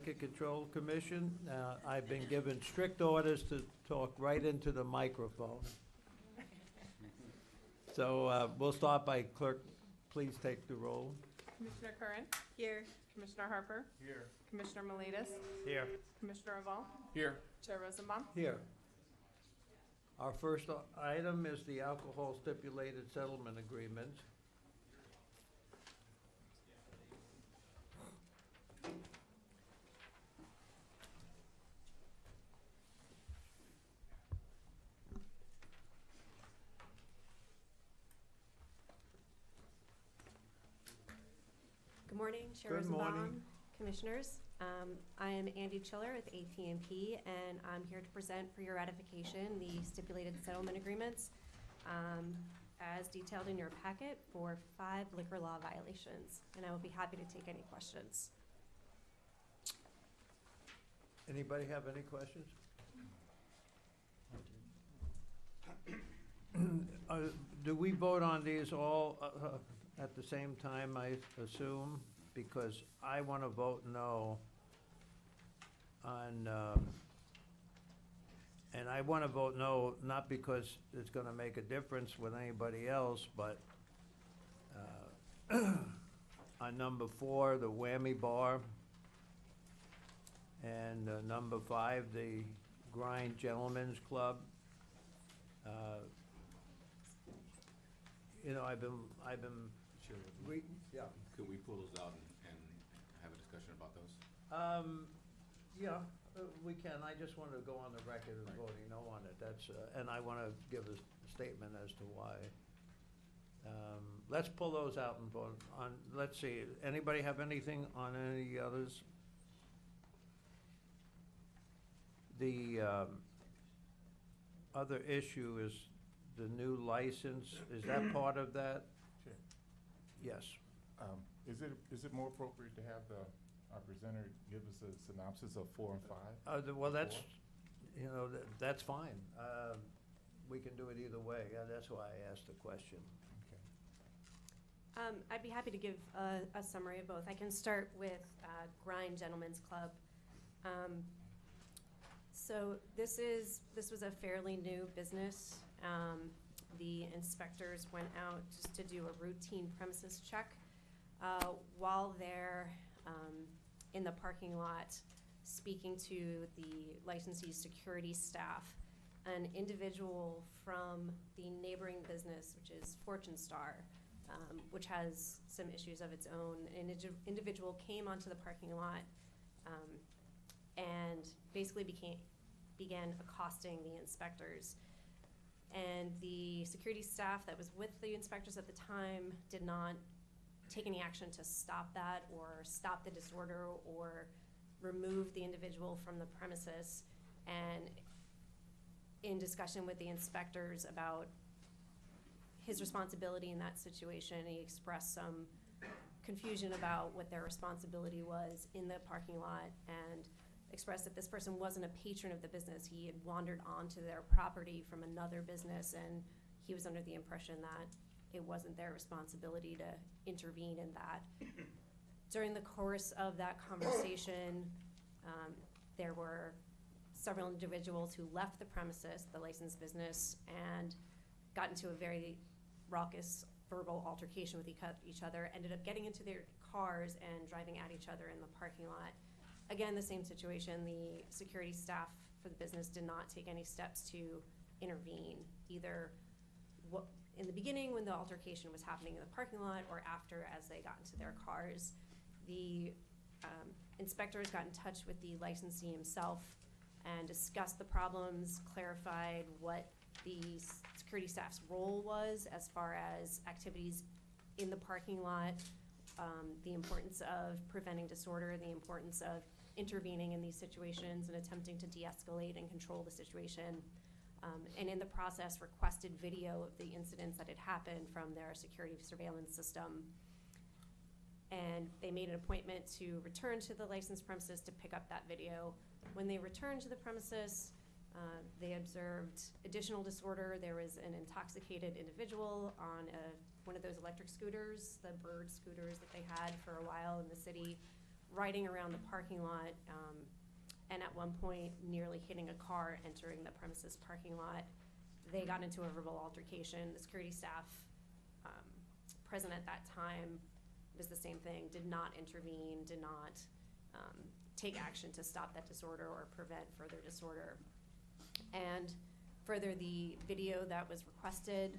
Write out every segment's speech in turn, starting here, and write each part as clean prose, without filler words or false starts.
Liquor Control Commission. I've been given strict orders to talk right into the microphone. So we'll start by clerk, please take the roll. Commissioner Curran? Here. Commissioner Harper? Here. Commissioner Miletus? Here. Commissioner Reval? Here. Chair Rosenbaum? Here. Our first item is the alcohol stipulated settlement agreement. Good morning, Chair Good Rosenbaum, morning. Commissioners. I am Andy Chiller with AT&P, and I'm here to present for your ratification the stipulated settlement agreements as detailed in your packet for 5 liquor law violations, and I will be happy to take any questions. Anybody have any questions? Do we vote on these all at the same time, I assume? Because I want to vote no on, and I want to vote no, not because it's going to make a difference with anybody else, but on number 4, the Whammy Bar, and number 5, the Grind Gentlemen's Club. You know, I've been, Sure. yeah. Could we pull those out and have a discussion about those? Yeah, we can. I just wanted to go on the record of Right. voting no on it. That's, and I want to give a statement as to why. Let's pull those out and vote on, let's see, anybody have anything on any others? The other issue is the new license. Is that part of that? Sure. Yes. Is it more appropriate to have our presenter give us a synopsis of 4 and 5? Well, that's, Four? you know, that's fine. We can do it either way. That's why I asked the question. Okay. I'd be happy to give a summary of both. I can start with Grind Gentlemen's Club. So this was a fairly new business. The inspectors went out just to do a routine premises check. While they're in the parking lot speaking to the licensee's security staff, an individual from the neighboring business, which is Fortune Star, which has some issues of its own, an individual came onto the parking lot and basically began accosting the inspectors. And the security staff that was with the inspectors at the time did not take any action to stop that or stop the disorder or remove the individual from the premises. And in discussion with the inspectors about his responsibility in that situation, he expressed some confusion about what their responsibility was in the parking lot and expressed that this person wasn't a patron of the business. He had wandered onto their property from another business, and he was under the impression that it wasn't their responsibility to intervene in that. During the course of that conversation, there were several individuals who left the premises, the licensed business, and got into a very raucous verbal altercation with each other, ended up getting into their cars and driving at each other in the parking lot. Again, the same situation. The security staff for the business did not take any steps to intervene, either in the beginning when the altercation was happening in the parking lot or after as they got into their cars. The inspectors got in touch with the licensee himself and discussed the problems, clarified what the security staff's role was as far as activities in the parking lot, the importance of preventing disorder, the importance of intervening in these situations and attempting to de-escalate and control the situation, and in the process requested video of the incidents that had happened from their security surveillance system. And they made an appointment to return to the licensed premises to pick up that video. When they returned to the premises, they observed additional disorder. There was an intoxicated individual on one of those electric scooters, the bird scooters that they had for a while in the city, riding around the parking lot, and at one point nearly hitting a car entering the premises parking lot. They got into a verbal altercation. The security staff present at that time was the same thing, did not intervene, did not take action to stop that disorder or prevent further disorder. And further, the video that was requested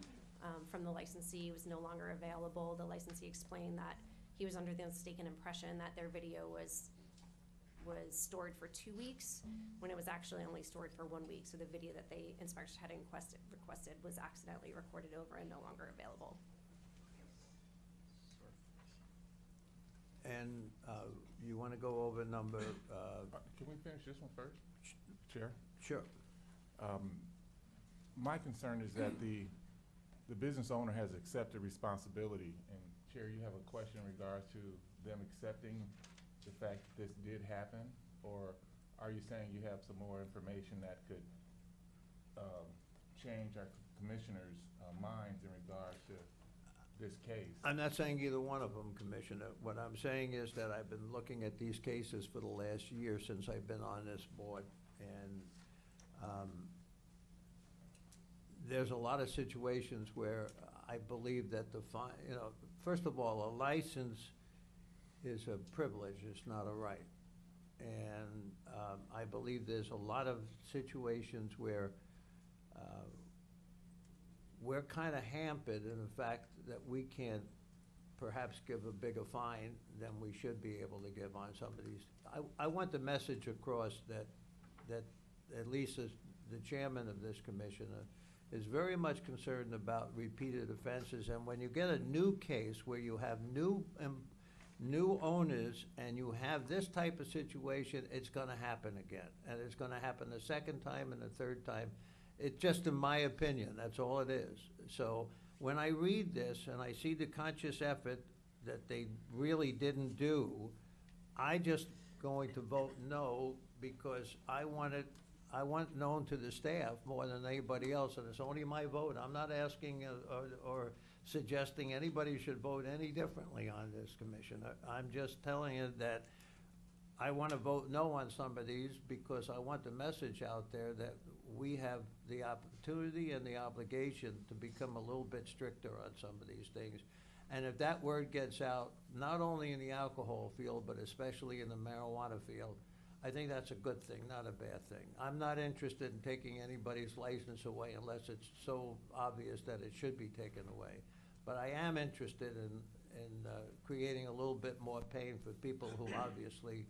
from the licensee was no longer available. The licensee explained that he was under the mistaken impression that their video was stored for 2 weeks, when it was actually only stored for 1 week. So the video that the inspectors had requested was accidentally recorded over and no longer available. And you want to go over number, Can we finish this one first, Chair? sure. My concern is that the business owner has accepted responsibility, and Chair, you have a question in regards to them accepting the fact that this did happen, or are you saying you have some more information that could change our commissioners' minds in regards to this case? I'm not saying either one of them, Commissioner. What I'm saying is that I've been looking at these cases for the last year since I've been on this board, and there's a lot of situations where I believe that first of all, a license is a privilege, it's not a right. And I believe there's a lot of situations where we're kind of hampered in the fact that we can't perhaps give a bigger fine than we should be able to give on some of these. I want the message across that at least as the chairman of this commission is very much concerned about repeated offenses. And when you get a new case where you have new owners and you have this type of situation, it's gonna happen again. And it's gonna happen the second time and the third time. It's just in my opinion, that's all it is. So when I read this and I see the conscious effort that they really didn't do, I just going to vote no, because I want known to the staff more than anybody else, and it's only my vote. I'm not asking or suggesting anybody should vote any differently on this, Commissioner. I'm just telling you that I want to vote no on some of these because I want the message out there that we have the opportunity and the obligation to become a little bit stricter on some of these things. And if that word gets out, not only in the alcohol field, but especially in the marijuana field, I think that's a good thing, not a bad thing. I'm not interested in taking anybody's license away unless it's so obvious that it should be taken away. But I am interested in creating a little bit more pain for people who obviously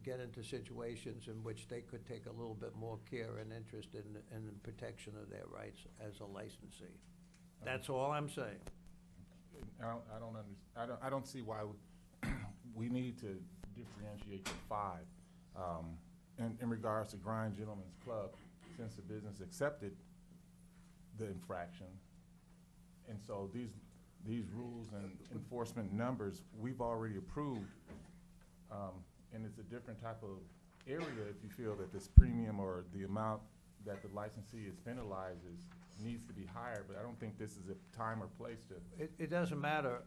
get into situations in which they could take a little bit more care and interest in the protection of their rights as a licensee. That's all I'm saying. I don't see why we need to differentiate the five. In regards to Grind Gentlemen's Club, since the business accepted the infraction, and so these rules and enforcement numbers, we've already approved, and it's a different type of area if you feel that this premium or the amount that the licensee is penalizes needs to be higher, but I don't think this is a time or place to. It doesn't matter.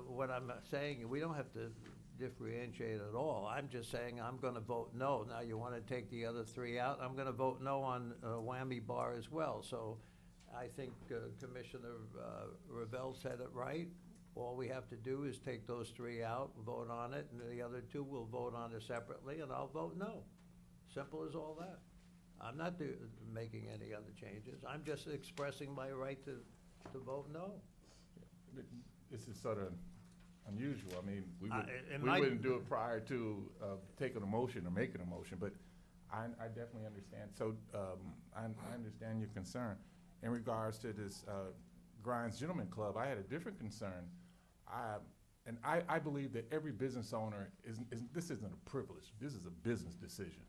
What I'm saying, we don't have to differentiate at all. I'm just saying I'm going to vote no. Now you want to take the other three out? I'm going to vote no on Whammy Bar as well. So I think Commissioner Revelle said it right. All we have to do is take those three out, vote on it, and the other two we'll vote on it separately, and I'll vote no. Simple as all that. I'm not making any other changes. I'm just expressing my right to vote no. This is sort of unusual. I mean, we might- wouldn't do it prior to taking a motion or making a motion, but I definitely understand. So I understand your concern. In regards to this Grinds Gentlemen Club, I had a different concern. I believe that every business owner this isn't a privilege. This is a business decision.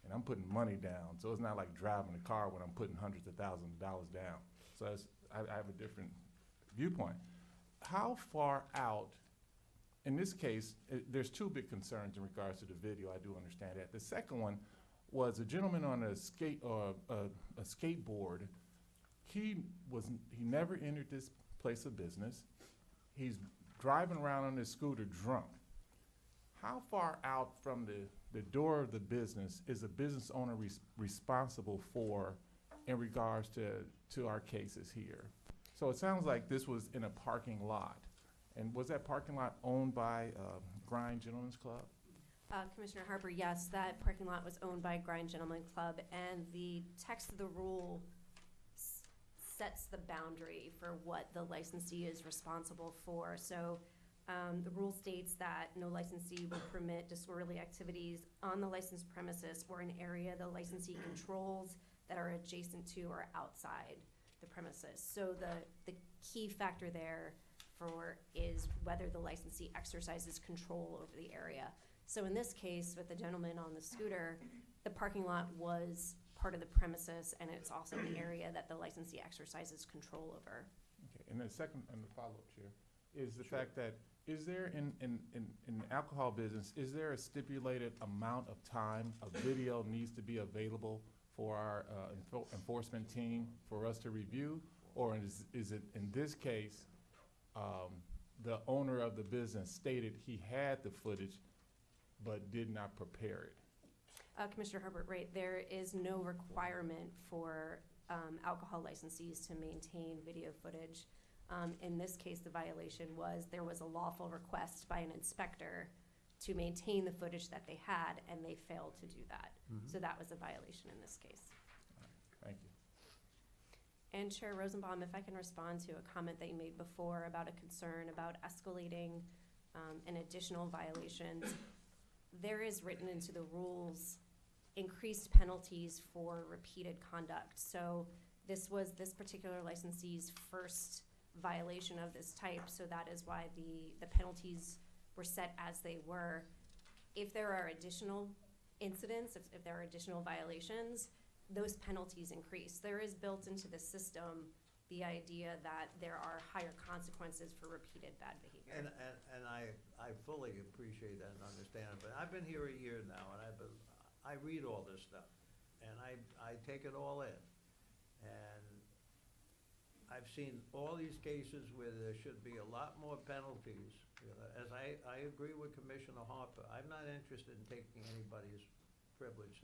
And I'm putting money down, so it's not like driving a car when I'm putting hundreds of thousands of dollars down. So I have a different viewpoint. How far out, in this case, there's two big concerns in regards to the video, I do understand that. The second one was a gentleman on a skateboard. He never entered this place of business. He's driving around on his scooter drunk. how far out from the door of the business is a business owner responsible for in regards to our cases here? So it sounds like this was in a parking lot. And was that parking lot owned by Grind Gentlemen's Club? Commissioner Harper, yes, that parking lot was owned by Grind Gentleman Club, and the text of the rule sets the boundary for what the licensee is responsible for. So the rule states that no licensee will permit disorderly activities on the licensed premises or an area the licensee controls that are adjacent to or outside the premises. So the key factor there is whether the licensee exercises control over the area. So in this case, with the gentleman on the scooter, the parking lot was part of the premises, and it's also the area that the licensee exercises control over. Okay, and the second, and the follow-up, Chair, is the fact that, is there in the alcohol business, is there a stipulated amount of time a video needs to be available for our enforcement team for us to review? Or is it, in this case, the owner of the business stated he had the footage but did not prepare it? Commissioner Herbert, right, there is no requirement for alcohol licensees to maintain video footage. In this case, the violation was there was a lawful request by an inspector to maintain the footage that they had, and they failed to do that. So that was a violation in this case. Thank you. And Chair Rosenbaum, if I can respond to a comment that you made before about a concern about escalating and additional violations, there is written into the rules increased penalties for repeated conduct. So this was this particular licensee's first violation of this type, so that is why the penalties were set as they were. If there are additional incidents, if there are additional violations, those penalties increase. There is built into the system the idea that there are higher consequences for repeated bad behavior. And I fully appreciate that and understand it, but I've been here a year now, and I read all this stuff, and I take it all in. And I've seen all these cases where there should be a lot more penalties. You know, as I agree with Commissioner Harper, I'm not interested in taking anybody's privilege,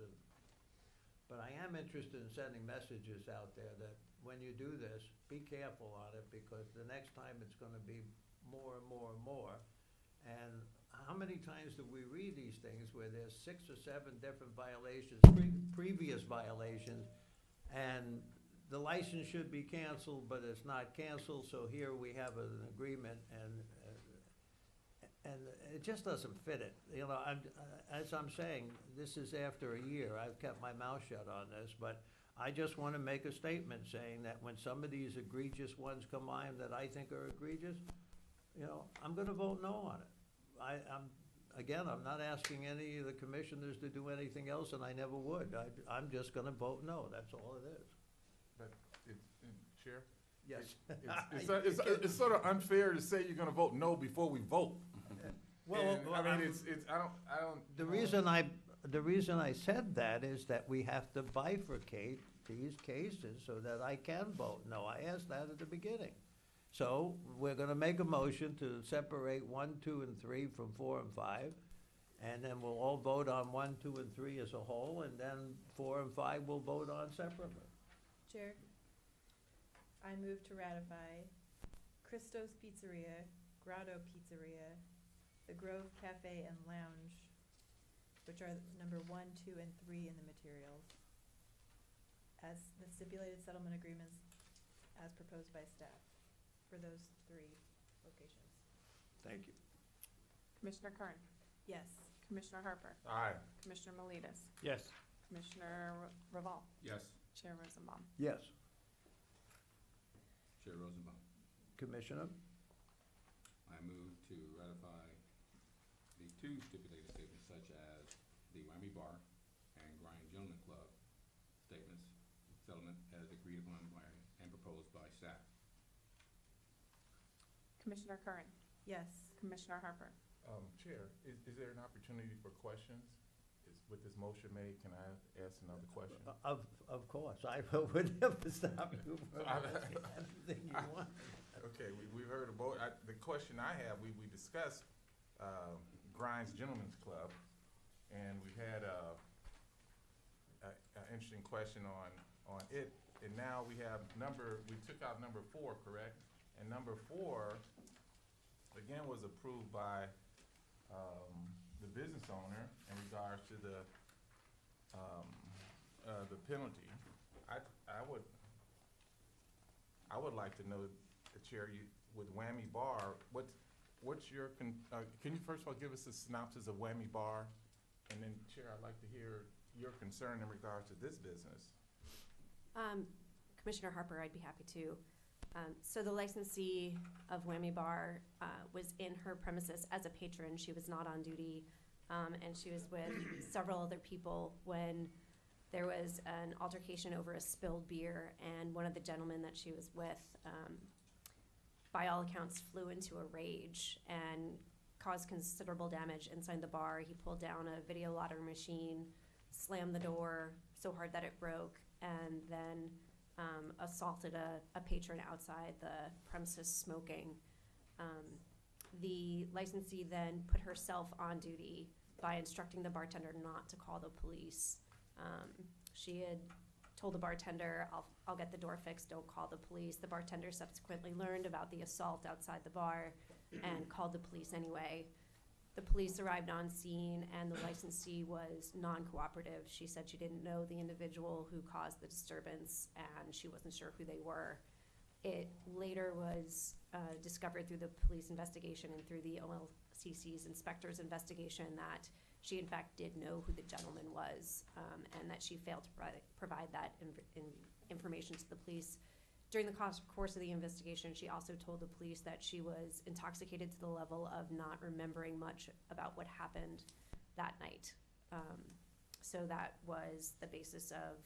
but I am interested in sending messages out there that when you do this, be careful on it, because the next time it's gonna be more and more and more. And how many times do we read these things where there's 6 or 7 different violations, previous violations, and the license should be canceled, but it's not canceled, so here we have an agreement, and it just doesn't fit it. You know, as I'm saying, this is after a year. I've kept my mouth shut on this, but I just want to make a statement saying that when some of these egregious ones come on that I think are egregious, you know, I'm going to vote no on it. I'm not asking any of the commissioners to do anything else, and I never would. I'm just going to vote no. That's all it is. But Chair? Yes. It's sort of unfair to say you're gonna vote no before we vote. Well, I mean, I don't. The reason I said that is that we have to bifurcate these cases so that I can vote no. I asked that at the beginning. So we're gonna make a motion to separate 1, 2, and 3 from 4 and 5. And then we'll all vote on 1, 2, and 3 as a whole, and then 4 and 5 we'll vote on separately. Chair, I move to ratify Christos Pizzeria, Grotto Pizzeria, the Grove Cafe and Lounge, which are number 1, 2, and 3 in the materials, as the stipulated settlement agreements as proposed by staff for those 3 locations. Thank you. Commissioner Kern, Yes. Commissioner Harper, Aye. Commissioner Melides, Yes. Commissioner Reval, Yes. Chair Rosenbaum. Yes. Chair Rosenbaum, Commissioner? I move to ratify the 2 stipulated statements such as the Whammy Bar and Grind Gentleman Club statements, settlement as agreed upon by and proposed by staff. Commissioner Kern, Yes. Commissioner Harper. Chair, is there an opportunity for questions? With this motion made, can I ask another question? Of course, I would never stop you from asking anything you want. Okay, we've heard about, the question I have, we discussed Grimes Gentlemen's Club, and we had an interesting question on it. And now we have we took out number 4, correct? And number 4, again, was approved by the business owner in regards to the penalty. I would like to know, the Chair, with Whammy Bar, what's your, can you first of all give us a synopsis of Whammy Bar? And then, Chair, I'd like to hear your concern in regards to this business. Commissioner Harper, I'd be happy to. So the licensee of Whammy Bar was in her premises as a patron. She was not on duty, and she was with several other people when there was an altercation over a spilled beer, and one of the gentlemen that she was with, by all accounts, flew into a rage and caused considerable damage inside the bar. He pulled down a video lottery machine, slammed the door so hard that it broke, and then assaulted a patron outside the premises smoking. The licensee then put herself on duty by instructing the bartender not to call the police. She had told the bartender, I'll get the door fixed, don't call the police. The bartender subsequently learned about the assault outside the bar and called the police anyway. The police arrived on scene and the licensee was non-cooperative. She said she didn't know the individual who caused the disturbance and she wasn't sure who they were. It later was discovered through the police investigation and through the OLCC's inspector's investigation that she in fact did know who the gentleman was, and that she failed to provide that information to the police. During the course of the investigation, she also told the police that she was intoxicated to the level of not remembering much about what happened that night. So that was the basis of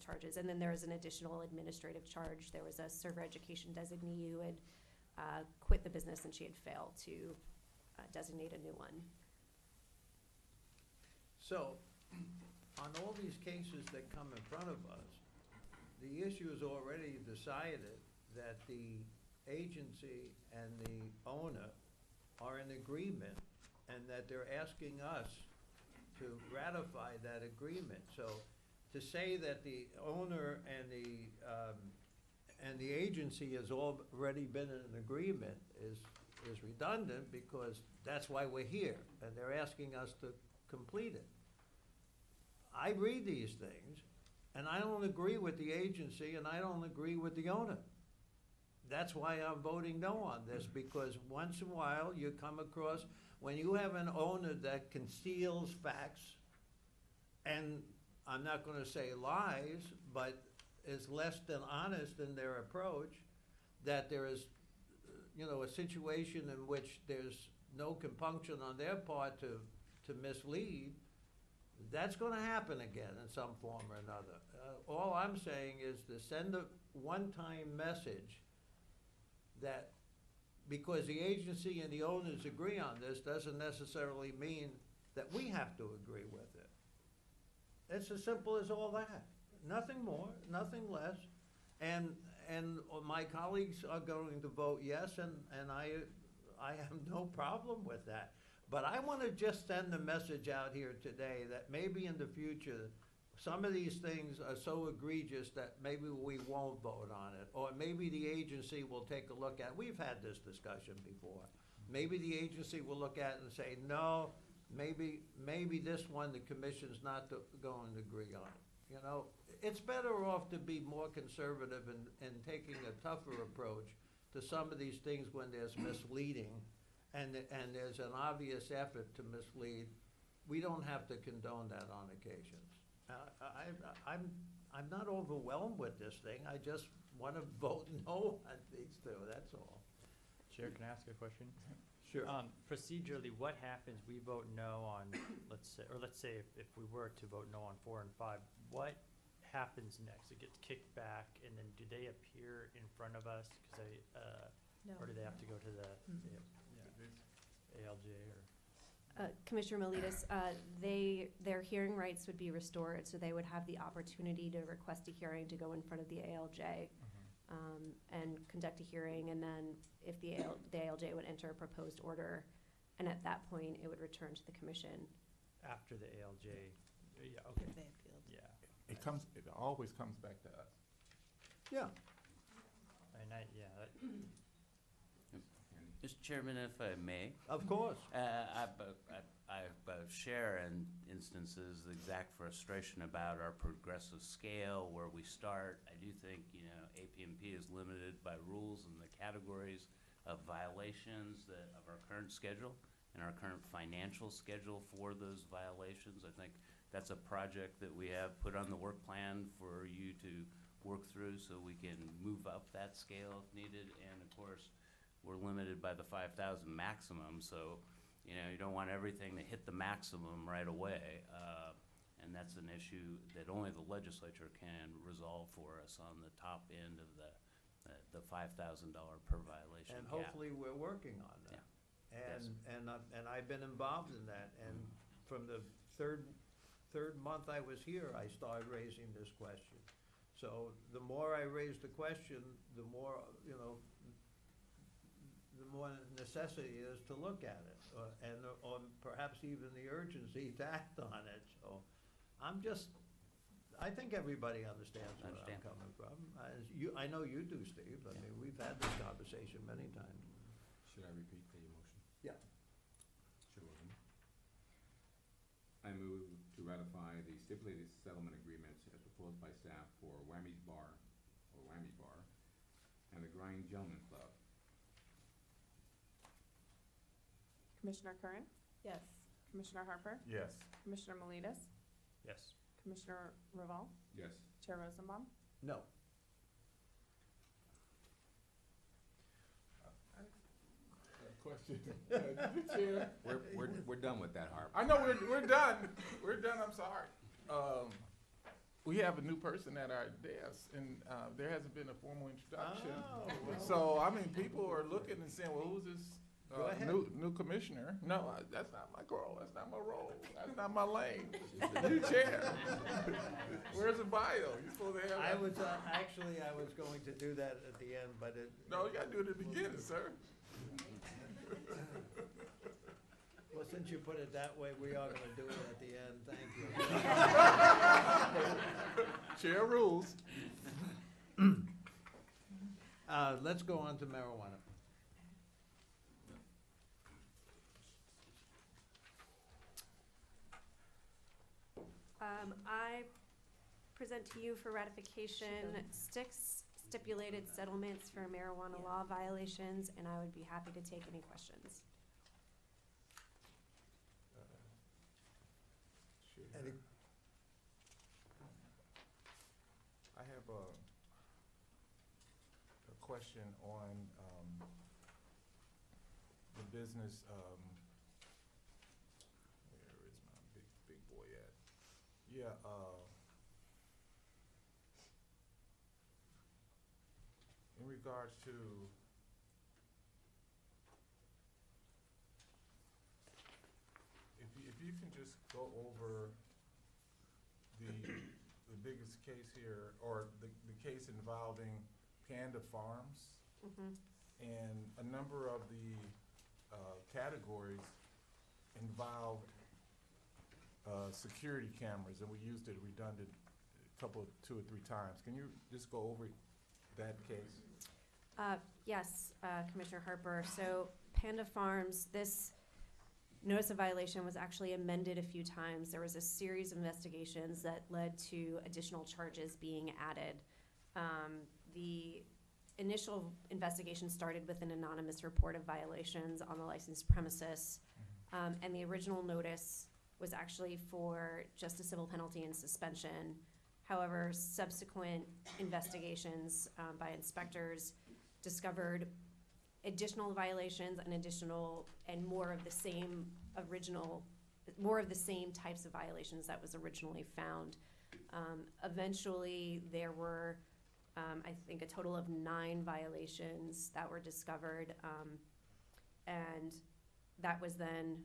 charges. And then there was an additional administrative charge. There was a server education designee who had quit the business and she had failed to designate a new one. So, on all these cases that come in front of us, the issue is already decided that the agency and the owner are in agreement and that they're asking us to ratify that agreement. So to say that the owner and the agency has already been in an agreement is redundant, because that's why we're here, and they're asking us to complete it. I read these things, and I don't agree with the agency, and I don't agree with the owner. That's why I'm voting no on this, because once in a while you come across, when you have an owner that conceals facts, and I'm not gonna say lies, but is less than honest in their approach, that there is, a situation in which there's no compunction on their part to mislead, that's gonna happen again in some form or another. All I'm saying is to send a one-time message that because the agency and the owners agree on this doesn't necessarily mean that we have to agree with it. It's as simple as all that. Nothing more, nothing less. And my colleagues are going to vote yes, and I have no problem with that. But I want to just send a message out here today that maybe in the future, some of these things are so egregious that maybe we won't vote on it, or maybe the agency will take a look at it. We've had this discussion before. Maybe the agency will look at it and say, no, maybe this one the commission's not going to agree on. It's better off to be more conservative and taking a tougher approach to some of these things when there's misleading and there's an obvious effort to mislead. We don't have to condone that on occasions. I'm not overwhelmed with this thing. I just want to vote no on these two, that's all. Chair, can I ask a question? Sure. Procedurally, what happens, we vote no on, let's say if we were to vote no on 4 and 5, what happens next? It gets kicked back, and then do they appear in front of us? No. Or do they have to go to the ALJ or? Commissioner Melides, their hearing rights would be restored, so they would have the opportunity to request a hearing to go in front of the ALJ and conduct a hearing, and then if the ALJ would enter a proposed order, and at that point, it would return to the commission. After the ALJ, yeah, okay, If they appealed. yeah. It always comes back to us. Yeah. And that, Mr. Chairman, if I may, Of course. I share in instances the exact frustration about our progressive scale, where we start. I do think, APMP is limited by rules and the categories of violations of our current schedule and our current financial schedule for those violations. I think that's a project that we have put on the work plan for you to work through so we can move up that scale if needed. And of course, we're limited by the 5,000 maximum, so you don't want everything to hit the maximum right away. And that's an issue that only the legislature can resolve for us on the top end of the $5,000 per violation And cap. hopefully, we're working on that. Yes. And I've been involved in that, and from the third month I was here, I started raising this question. So the more I raise the question, the more, the more necessity is to look at it, or perhaps even the urgency to act on it. So I think everybody understands where I'm Understand. coming from. I know you do, Steve. I mean, we've had this conversation many times. Should I repeat the motion? Yeah. Sure. I move to ratify the stipulated settlement agreements as proposed by staff for Whammy's Bar, and the Grind Gentleman Club. Commissioner Curran, Yes. Commissioner Harper, Yes. Commissioner Melides, yes. Commissioner Reval, Yes. Chair Rosenbaum. No. Question. Chair. We're done with that, Harp. I know we're done. We're done. I'm sorry. We have a new person at our desk, and there hasn't been a formal introduction. Oh, well. So I mean, people are looking and saying, "Well, who's this Go ahead. new commissioner?" No, that's not my role. That's not my role. That's not my lane. New chair. Where's the bio? You're supposed to have. I that. was, I was going to do that at the end, but it. No, you gotta do it at the beginning, sir. Well, since you put it that way, we are gonna do it at the end, thank you. Chair rules. Let's go on to marijuana. I present to you for ratification six stipulated settlements for marijuana law violations, and I would be happy to take any questions. Any, I have a question on the business, where is my big boy at? Yeah, in regards to if you can just go over the biggest case here, or the case involving Panda Farms, and a number of the categories involved security cameras, and we used it redundant two or three times. Can you just go over that case? Yes, Commissioner Harper. So Panda Farms, this notice of violation was actually amended a few times. There was a series of investigations that led to additional charges being added. The initial investigation started with an anonymous report of violations on the licensed premises, and the original notice was actually for just a civil penalty and suspension. However, subsequent investigations by inspectors discovered additional violations and more of the same types of violations that was originally found. Eventually, there were, I think, a total of 9 violations that were discovered, and that was then,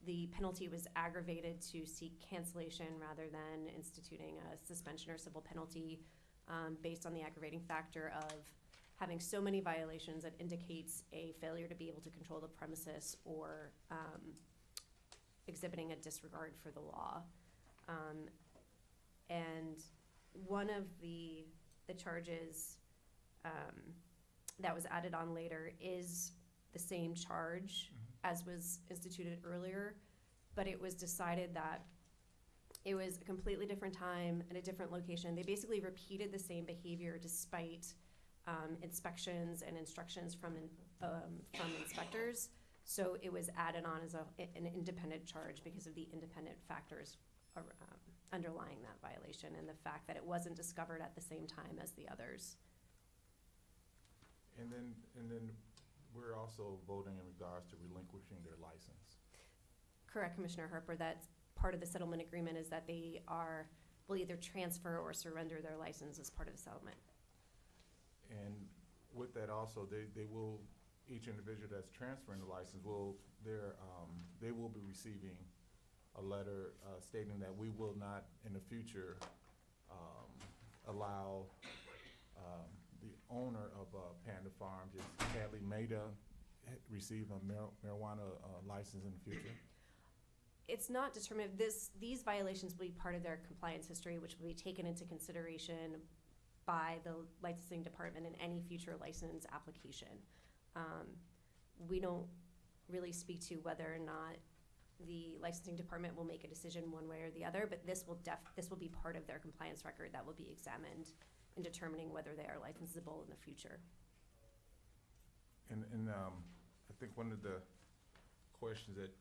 the penalty was aggravated to seek cancellation rather than instituting a suspension or civil penalty based on the aggravating factor of having so many violations, it indicates a failure to be able to control the premises or exhibiting a disregard for the law. And one of the charges that was added on later is the same charge as was instituted earlier, but it was decided that it was a completely different time and a different location. They basically repeated the same behavior despite inspections and instructions from inspectors. So it was added on as an independent charge because of the independent factors underlying that violation and the fact that it wasn't discovered at the same time as the others. And then we're also voting in regards to relinquishing their license. Correct, Commissioner Harper. That's part of the settlement agreement, is that they will either transfer or surrender their license as part of the settlement. And with that also, they will, each individual that's transferring the license they will be receiving a letter stating that we will not in the future allow the owner of Panda Farms, Hadley Maida, receive a marijuana license in the future. It's not determined. These violations will be part of their compliance history, which will be taken into consideration by the licensing department in any future license application. We don't really speak to whether or not the licensing department will make a decision one way or the other, but this will be part of their compliance record that will be examined in determining whether they are licensable in the future. And I think one of the questions that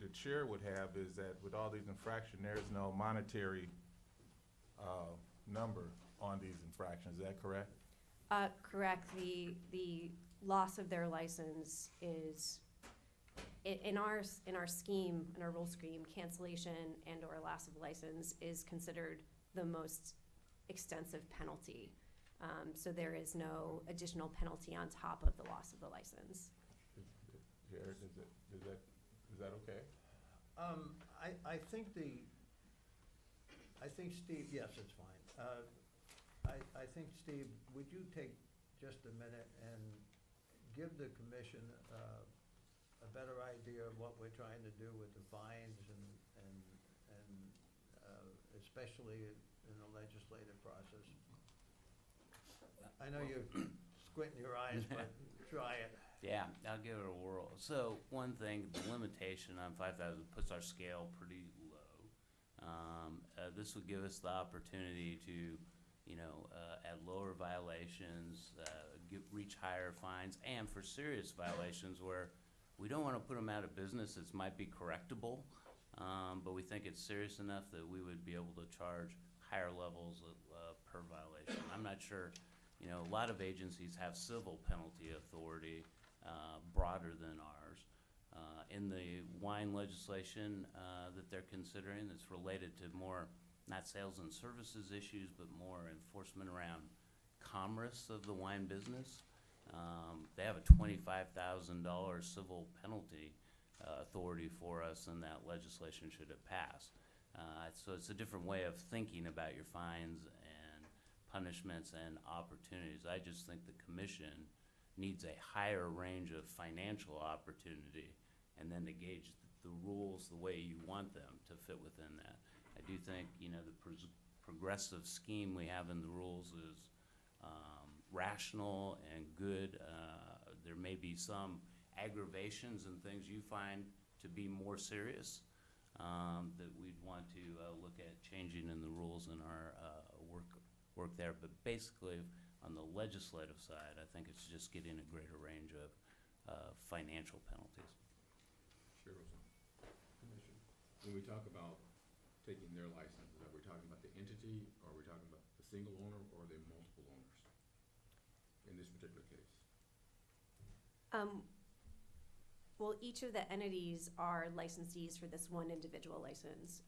the chair would have is that with all these infractions, there is no monetary number on these infractions. Is that correct? Correct. The loss of their license is, in our scheme, in our rule scheme, cancellation and or loss of license is considered the most extensive penalty. So there is no additional penalty on top of the loss of the license. Jared, is that okay? I think Steve, yes, it's fine. I think, Steve, would you take just a minute and give the commission a better idea of what we're trying to do with the fines and especially in the legislative process? I know you're squinting your eyes, but try it. Yeah, I'll give it a whirl. So one thing, the limitation on 5,000 puts our scale pretty low. This would give us the opportunity to, at lower violations, reach higher fines, and for serious violations where we don't want to put them out of business. It might be correctable, but we think it's serious enough that we would be able to charge higher levels per violation. I'm not sure. A lot of agencies have civil penalty authority broader than ours. In the wine legislation that they're considering, that's related to more, not sales and services issues, but more enforcement around commerce of the wine business. They have a $25,000 civil penalty authority for us, and that legislation should have passed. So it's a different way of thinking about your fines and punishments and opportunities. I just think the commission needs a higher range of financial opportunity and then to gauge the rules the way you want them to fit within that. I do think, the progressive scheme we have in the rules is rational and good. There may be some aggravations and things you find to be more serious that we'd want to look at changing in the rules in our work there. But basically, on the legislative side, I think it's just getting a greater range of financial penalties. Chair Wilson. Commission. When we talk about taking their licenses, are we talking about the entity, or are we talking about the single owner, or are they multiple owners in this particular case? Well, each of the entities are licensees for this one individual license.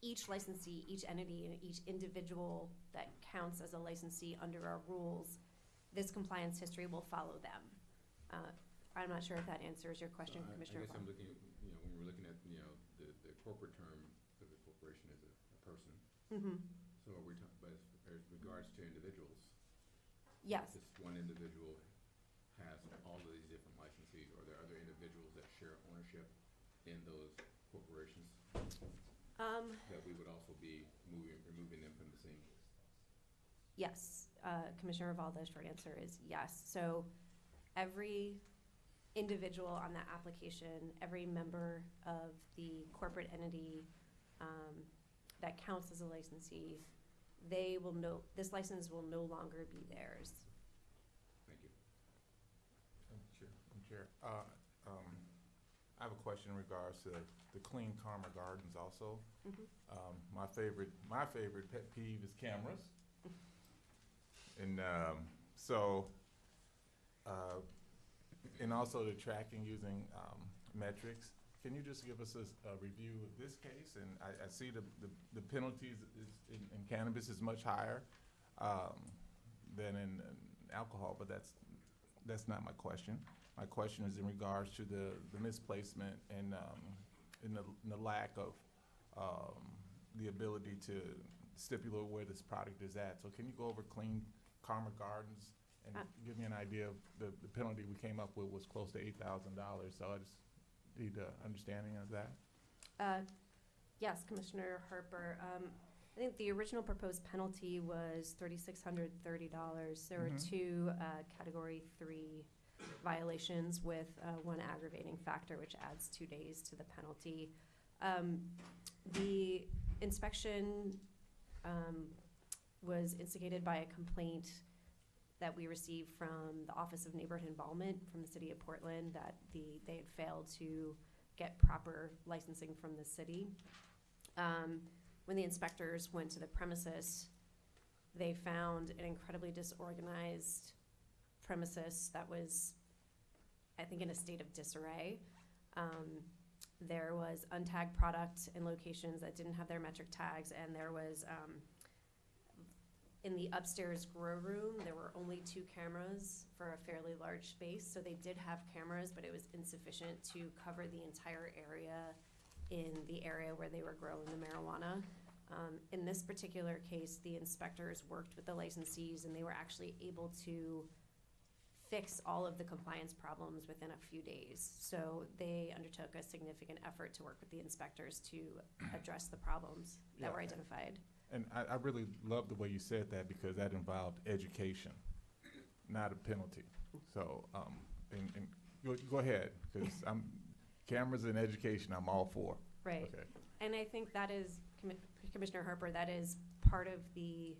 Each licensee, each entity, and each individual that counts as a licensee under our rules, this compliance history will follow them. I'm not sure if that answers your question, Commissioner. I guess I'm looking at, when we're looking at, the corporate term for the corporation is a person. Mm-hmm. So are we talking, but as regards to individuals, Yes. This one individual has all of these different licensees, or are there other individuals that share ownership in those corporations that we would also be removing them from the scene? Yes, Commissioner Reval, the short answer is yes. So every individual on that application, every member of the corporate entity that counts as a licensee, they will know, this license will no longer be theirs. Thank you. Chair, I have a question in regards to the Clean Karma Gardens also. My favorite pet peeve is cameras. And and also the tracking using metrics. Can you just give us a review of this case? And I see the penalties in cannabis is much higher than in alcohol, but that's not my question. My question is in regards to the misplacement and the lack of the ability to stipulate where this product is at. So can you go over Clean Karma Gardens and give me an idea of the penalty we came up with was close to $8,000. So I just need an understanding of that. Yes, Commissioner Harper. I think the original proposed penalty was $3,630. There were two Category 3 violations with one aggravating factor, which adds 2 days to the penalty. The inspection was instigated by a complaint that we received from the Office of Neighborhood Involvement from the City of Portland that they had failed to get proper licensing from the city. When the inspectors went to the premises, they found an incredibly disorganized premises that was, I think, in a state of disarray. There was untagged product in locations that didn't have their metric tags, and there was, in the upstairs grow room, there were only 2 cameras for a fairly large space. So they did have cameras, but it was insufficient to cover the entire area in the area where they were growing the marijuana. In this particular case, the inspectors worked with the licensees, and they were actually able to fix all of the compliance problems within a few days. So they undertook a significant effort to work with the inspectors to address the problems that were identified. And I really love the way you said that, because that involved education, not a penalty. So, and go ahead, because cameras and education, I'm all for. Right. Okay. And I think that is, Commissioner Harper, that is part of the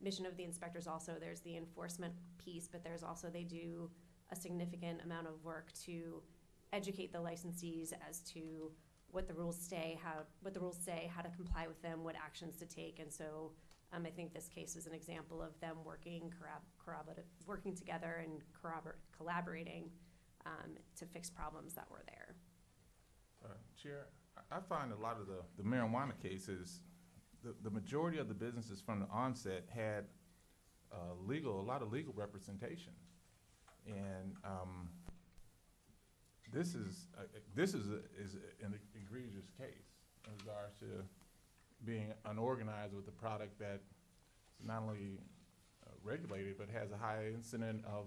mission of the inspectors also. There's the enforcement piece, but there's also, they do a significant amount of work to educate the licensees as to what the rules say, how to comply with them, what actions to take. And so I think this case is an example of them working together and collaborating to fix problems that were there. Chair, I find a lot of the marijuana cases, the majority of the businesses from the onset had a lot of legal representation. And this is an egregious case in regards to being unorganized with a product that is not only regulated, but has a high incident of,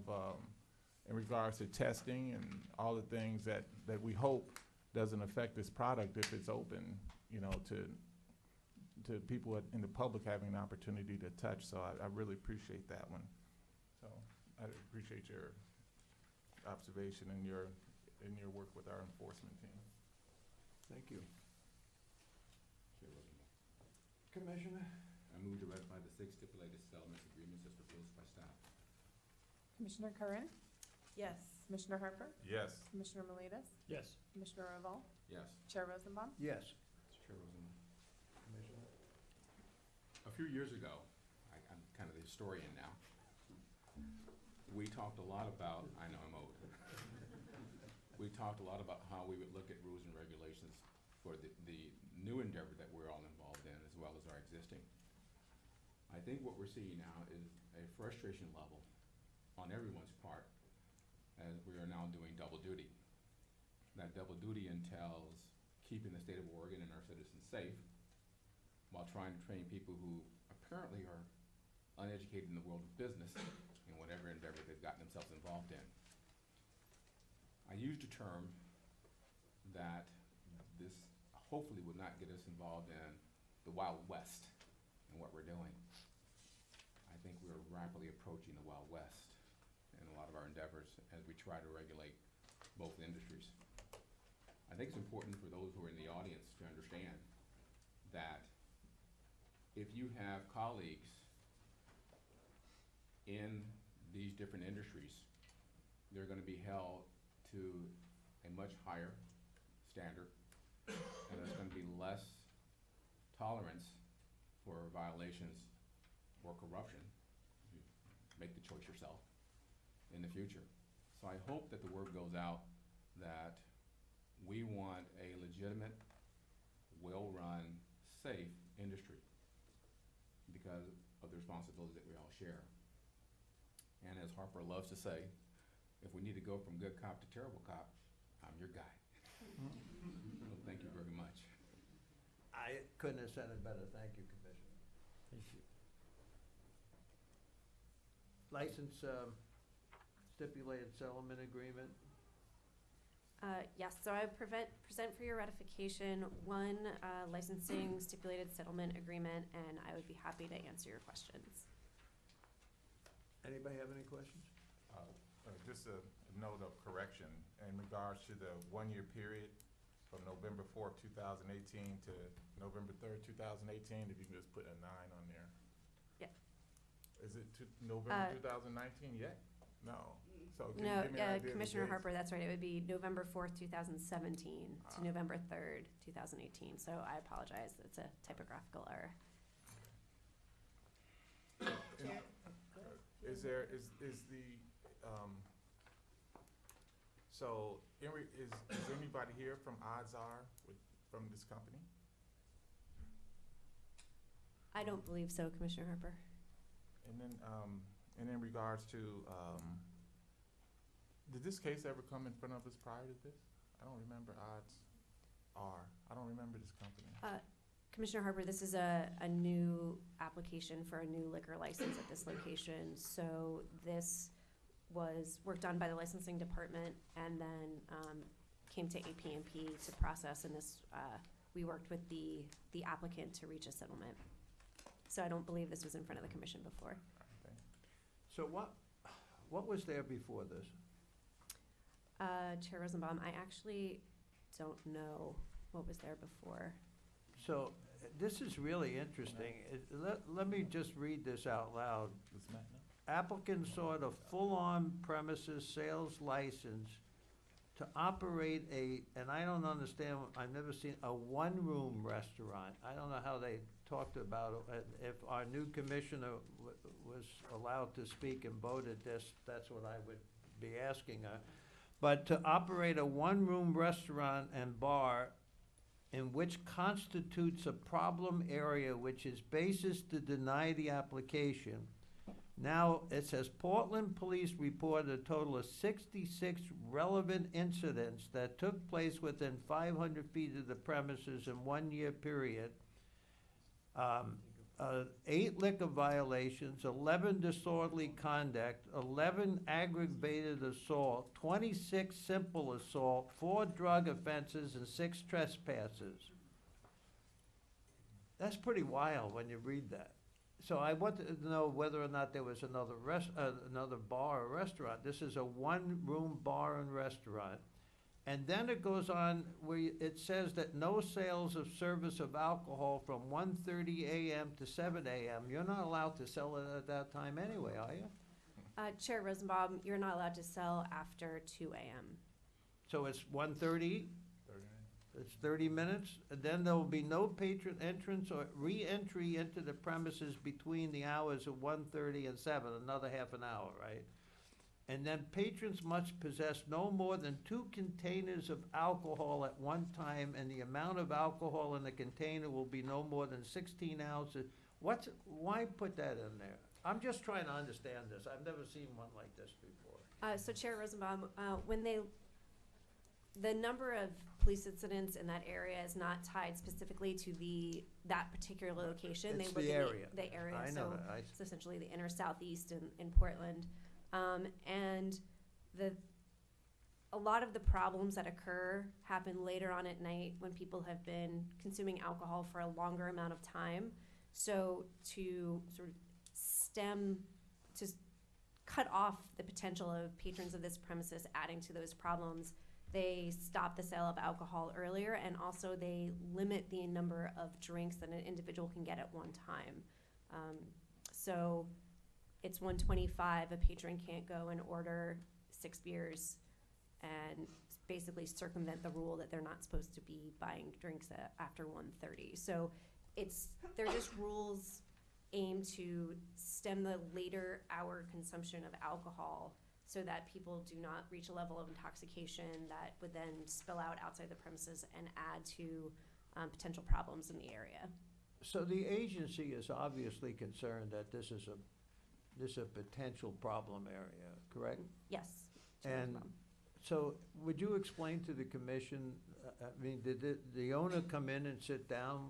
in regards to testing and all the things that we hope doesn't affect this product if it's open, you know, to people in the public having an opportunity to touch. So I really appreciate that one. So I appreciate your observation and your work with our enforcement team. Thank you. Chair Rosenbaum. Commissioner? I move to ratify the 6 stipulated settlement agreements as proposed by staff. Commissioner Curran? Yes. Commissioner Harper? Yes. Commissioner Melides? Yes. Commissioner Reval? Yes. Chair Rosenbaum? Yes. Chair Rosenbaum. A few years ago, I'm kind of the historian now, we talked a lot about, I know I'm old, we talked a lot about how we would look at rules and regulations for the new endeavor that we're all involved in, as well as our existing. I think what we're seeing now is a frustration level on everyone's part as we are now doing double duty. That double duty entails keeping the state of Oregon and our citizens safe while trying to train people who apparently are uneducated in the world of business in whatever endeavor they've gotten themselves involved in. I used a term that this hopefully would not get us involved in the Wild West and what we're doing. I think we're rapidly approaching the Wild West in a lot of our endeavors as we try to regulate both industries. I think it's important for those who are in the audience to understand that if you have colleagues in these different industries, they're going to be held to a much higher standard, and there's going to be less tolerance for violations or corruption. You make the choice yourself in the future. So I hope that the word goes out that we want a legitimate, well-run, safe industry because of the responsibilities that we all share. And as Harper loves to say, if we need to go from good cop to terrible cop, I'm your guy. Well, thank you very much. I couldn't have said it better. Thank you, Commissioner. Thank you. License stipulated settlement agreement. Yes, so I present for your ratification one licensing stipulated settlement agreement, and I would be happy to answer your questions. Anybody have any questions? Just a note of correction in regards to the one-year period from November 4th, 2018 to November 3rd, 2018, if you can just put a 9 on there. Yeah. Is it November 2019 yet? No. So can you No, give me an idea of the Commissioner dates? Harper, that's right. It would be November 4th, 2017 to Ah. November 3rd, 2018. So I apologize. It's a typographical error. Chair? Is there, is the, so, is anybody here from Odds Are from this company? I don't believe so, Commissioner Harper. And then, in regards to, did this case ever come in front of us prior to this? I don't remember Odds Are. I don't remember this company. Commissioner Harper, this is a new application for a new liquor license at this location. So this was worked on by the licensing department and then came to APMP to process, and this we worked with the applicant to reach a settlement. So I don't believe this was in front of the commission before. Okay. So what was there before this? Chair Rosenbaum, I actually don't know what was there before. So this is really interesting. Let me just read this out loud. Does Matt know? Applicant sought a full-on premises sales license to operate and I don't understand, I've never seen, a one-room restaurant. I don't know how they talked about it. If our new commissioner was allowed to speak and voted this, that's what I would be asking her. But to operate a one-room restaurant and bar in which constitutes a problem area which is basis to deny the application. Now, it says Portland Police reported a total of 66 relevant incidents that took place within 500 feet of the premises in 1 year period. 8 liquor violations, 11 disorderly conduct, 11 aggravated assault, 26 simple assault, 4 drug offenses, and 6 trespasses. That's pretty wild when you read that. So I wanted to know whether or not there was another bar or restaurant. This is a one-room bar and restaurant. And then it goes on where it says that no sales of service of alcohol from 1:30 a.m. to 7 a.m. You're not allowed to sell it at that time anyway, are you? Chair Rosenbaum, you're not allowed to sell after 2 a.m. So it's 1:30, 39. it's 30 minutes, and then there will be no patron entrance or re-entry into the premises between the hours of 1:30 and 7, another half an hour, right? And then patrons must possess no more than 2 containers of alcohol at one time, and the amount of alcohol in the container will be no more than 16 ounces. Why put that in there? I'm just trying to understand this. I've never seen one like this before. So Chair Rosenbaum, when they the number of police incidents in that area is not tied specifically to that particular location. It's They look the in area. the area, I know so that. it's essentially the inner southeast in Portland. And a lot of the problems that occur happen later on at night when people have been consuming alcohol for a longer amount of time. So to sort of to cut off the potential of patrons of this premises adding to those problems, they stop the sale of alcohol earlier, and also they limit the number of drinks that an individual can get at one time. So it's 125, a patron can't go and order 6 beers and basically circumvent the rule that they're not supposed to be buying drinks after 1:30. So they're just rules aimed to stem the later hour consumption of alcohol so that people do not reach a level of intoxication that would then spill out outside the premises and add to potential problems in the area. So the agency is obviously concerned that this is a potential problem area, correct? Yes. And so would you explain to the commission, I mean, did the owner come in and sit down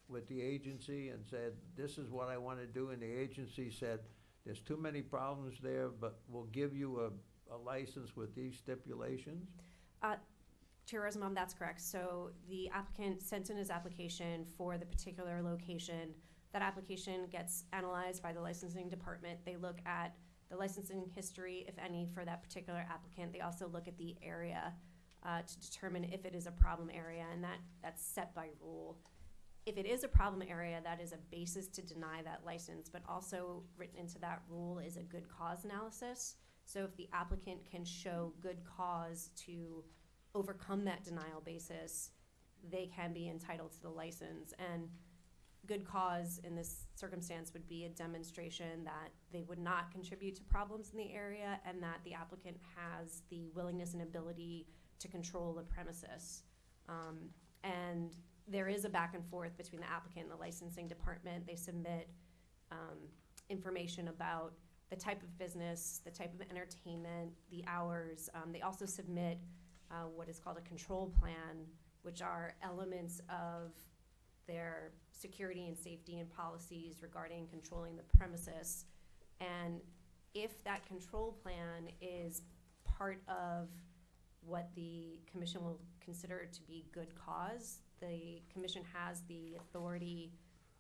with the agency and said, this is what I want to do, and the agency said, there's too many problems there, but we'll give you a license with these stipulations? Chair Rosenbaum, that's correct. So the applicant sent in his application for the particular location. That application gets analyzed by the licensing department. They look at the licensing history, if any, for that particular applicant. They also look at the area to determine if it is a problem area, and that's set by rule. If it is a problem area, that is a basis to deny that license, but also written into that rule is a good cause analysis. So if the applicant can show good cause to overcome that denial basis, they can be entitled to the license. And good cause in this circumstance would be a demonstration that they would not contribute to problems in the area and that the applicant has the willingness and ability to control the premises. And there is a back and forth between the applicant and the licensing department. They submit information about the type of business, the type of entertainment, the hours. They also submit what is called a control plan, which are elements of their security and safety and policies regarding controlling the premises. And if that control plan is part of what the commission will consider to be good cause, the commission has the authority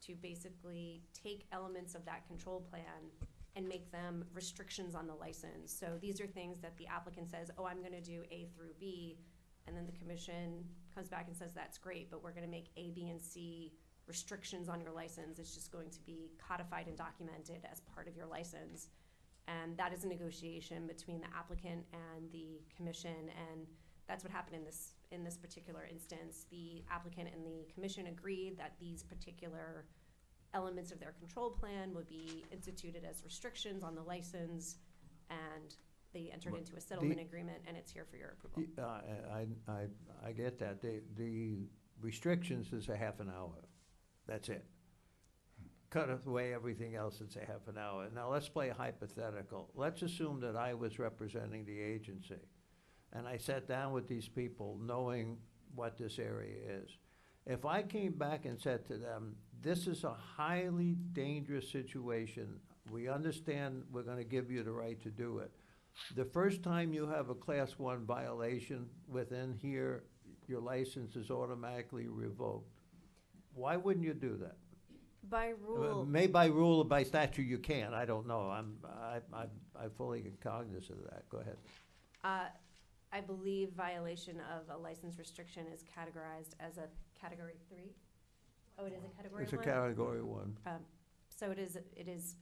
to basically take elements of that control plan and make them restrictions on the license. So these are things that the applicant says, oh, I'm gonna do A through B, and then the commission comes back and says, that's great, but we're gonna make A, B, and C restrictions on your license. It's just going to be codified and documented as part of your license. And that is a negotiation between the applicant and the commission, and that's what happened in this particular instance. The applicant and the commission agreed that these particular elements of their control plan would be instituted as restrictions on the license, and they entered into a settlement agreement, and it's here for your approval. I get that. The restrictions is a half an hour. That's it. Cut away everything else, it's a half an hour. Now, let's play a hypothetical. Let's assume that I was representing the agency, and I sat down with these people knowing what this area is. If I came back and said to them, this is a highly dangerous situation, we understand we're gonna give you the right to do it. The first time you have a Class 1 violation within here, your license is automatically revoked. Why wouldn't you do that? By rule, Maybe by rule or by statute you can, I don't know. I'm fully cognizant of that. Go ahead. I believe violation of a license restriction is categorized as a Category 3. Oh, it is a Category 1? It's a Category 1. So it is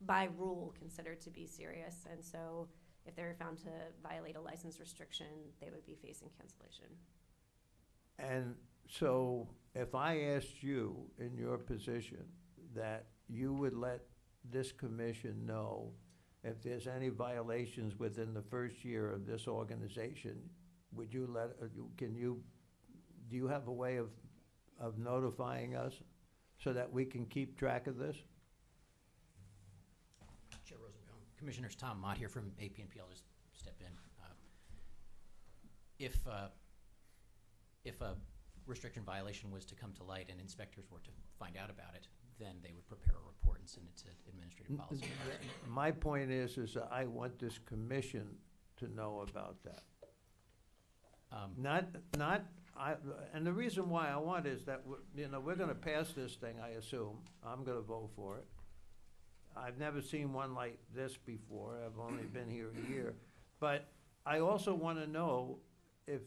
by rule considered to be serious, and so if they're found to violate a license restriction, they would be facing cancellation. And so if I asked you in your position that you would let this commission know if there's any violations within the first year of this organization, would you do you have a way of notifying us so that we can keep track of this? Chair Rosenbaum, Commissioners Tom Mott here from AP&P. I'll just step in. If if a restriction violation was to come to light and inspectors were to find out about it, then they would prepare a report and send it to administrative policy. My point is that I want this commission to know about that. And the reason why I want is that, we're gonna pass this thing, I assume. I'm gonna vote for it. I've never seen one like this before. I've only been here a year. But I also wanna know if,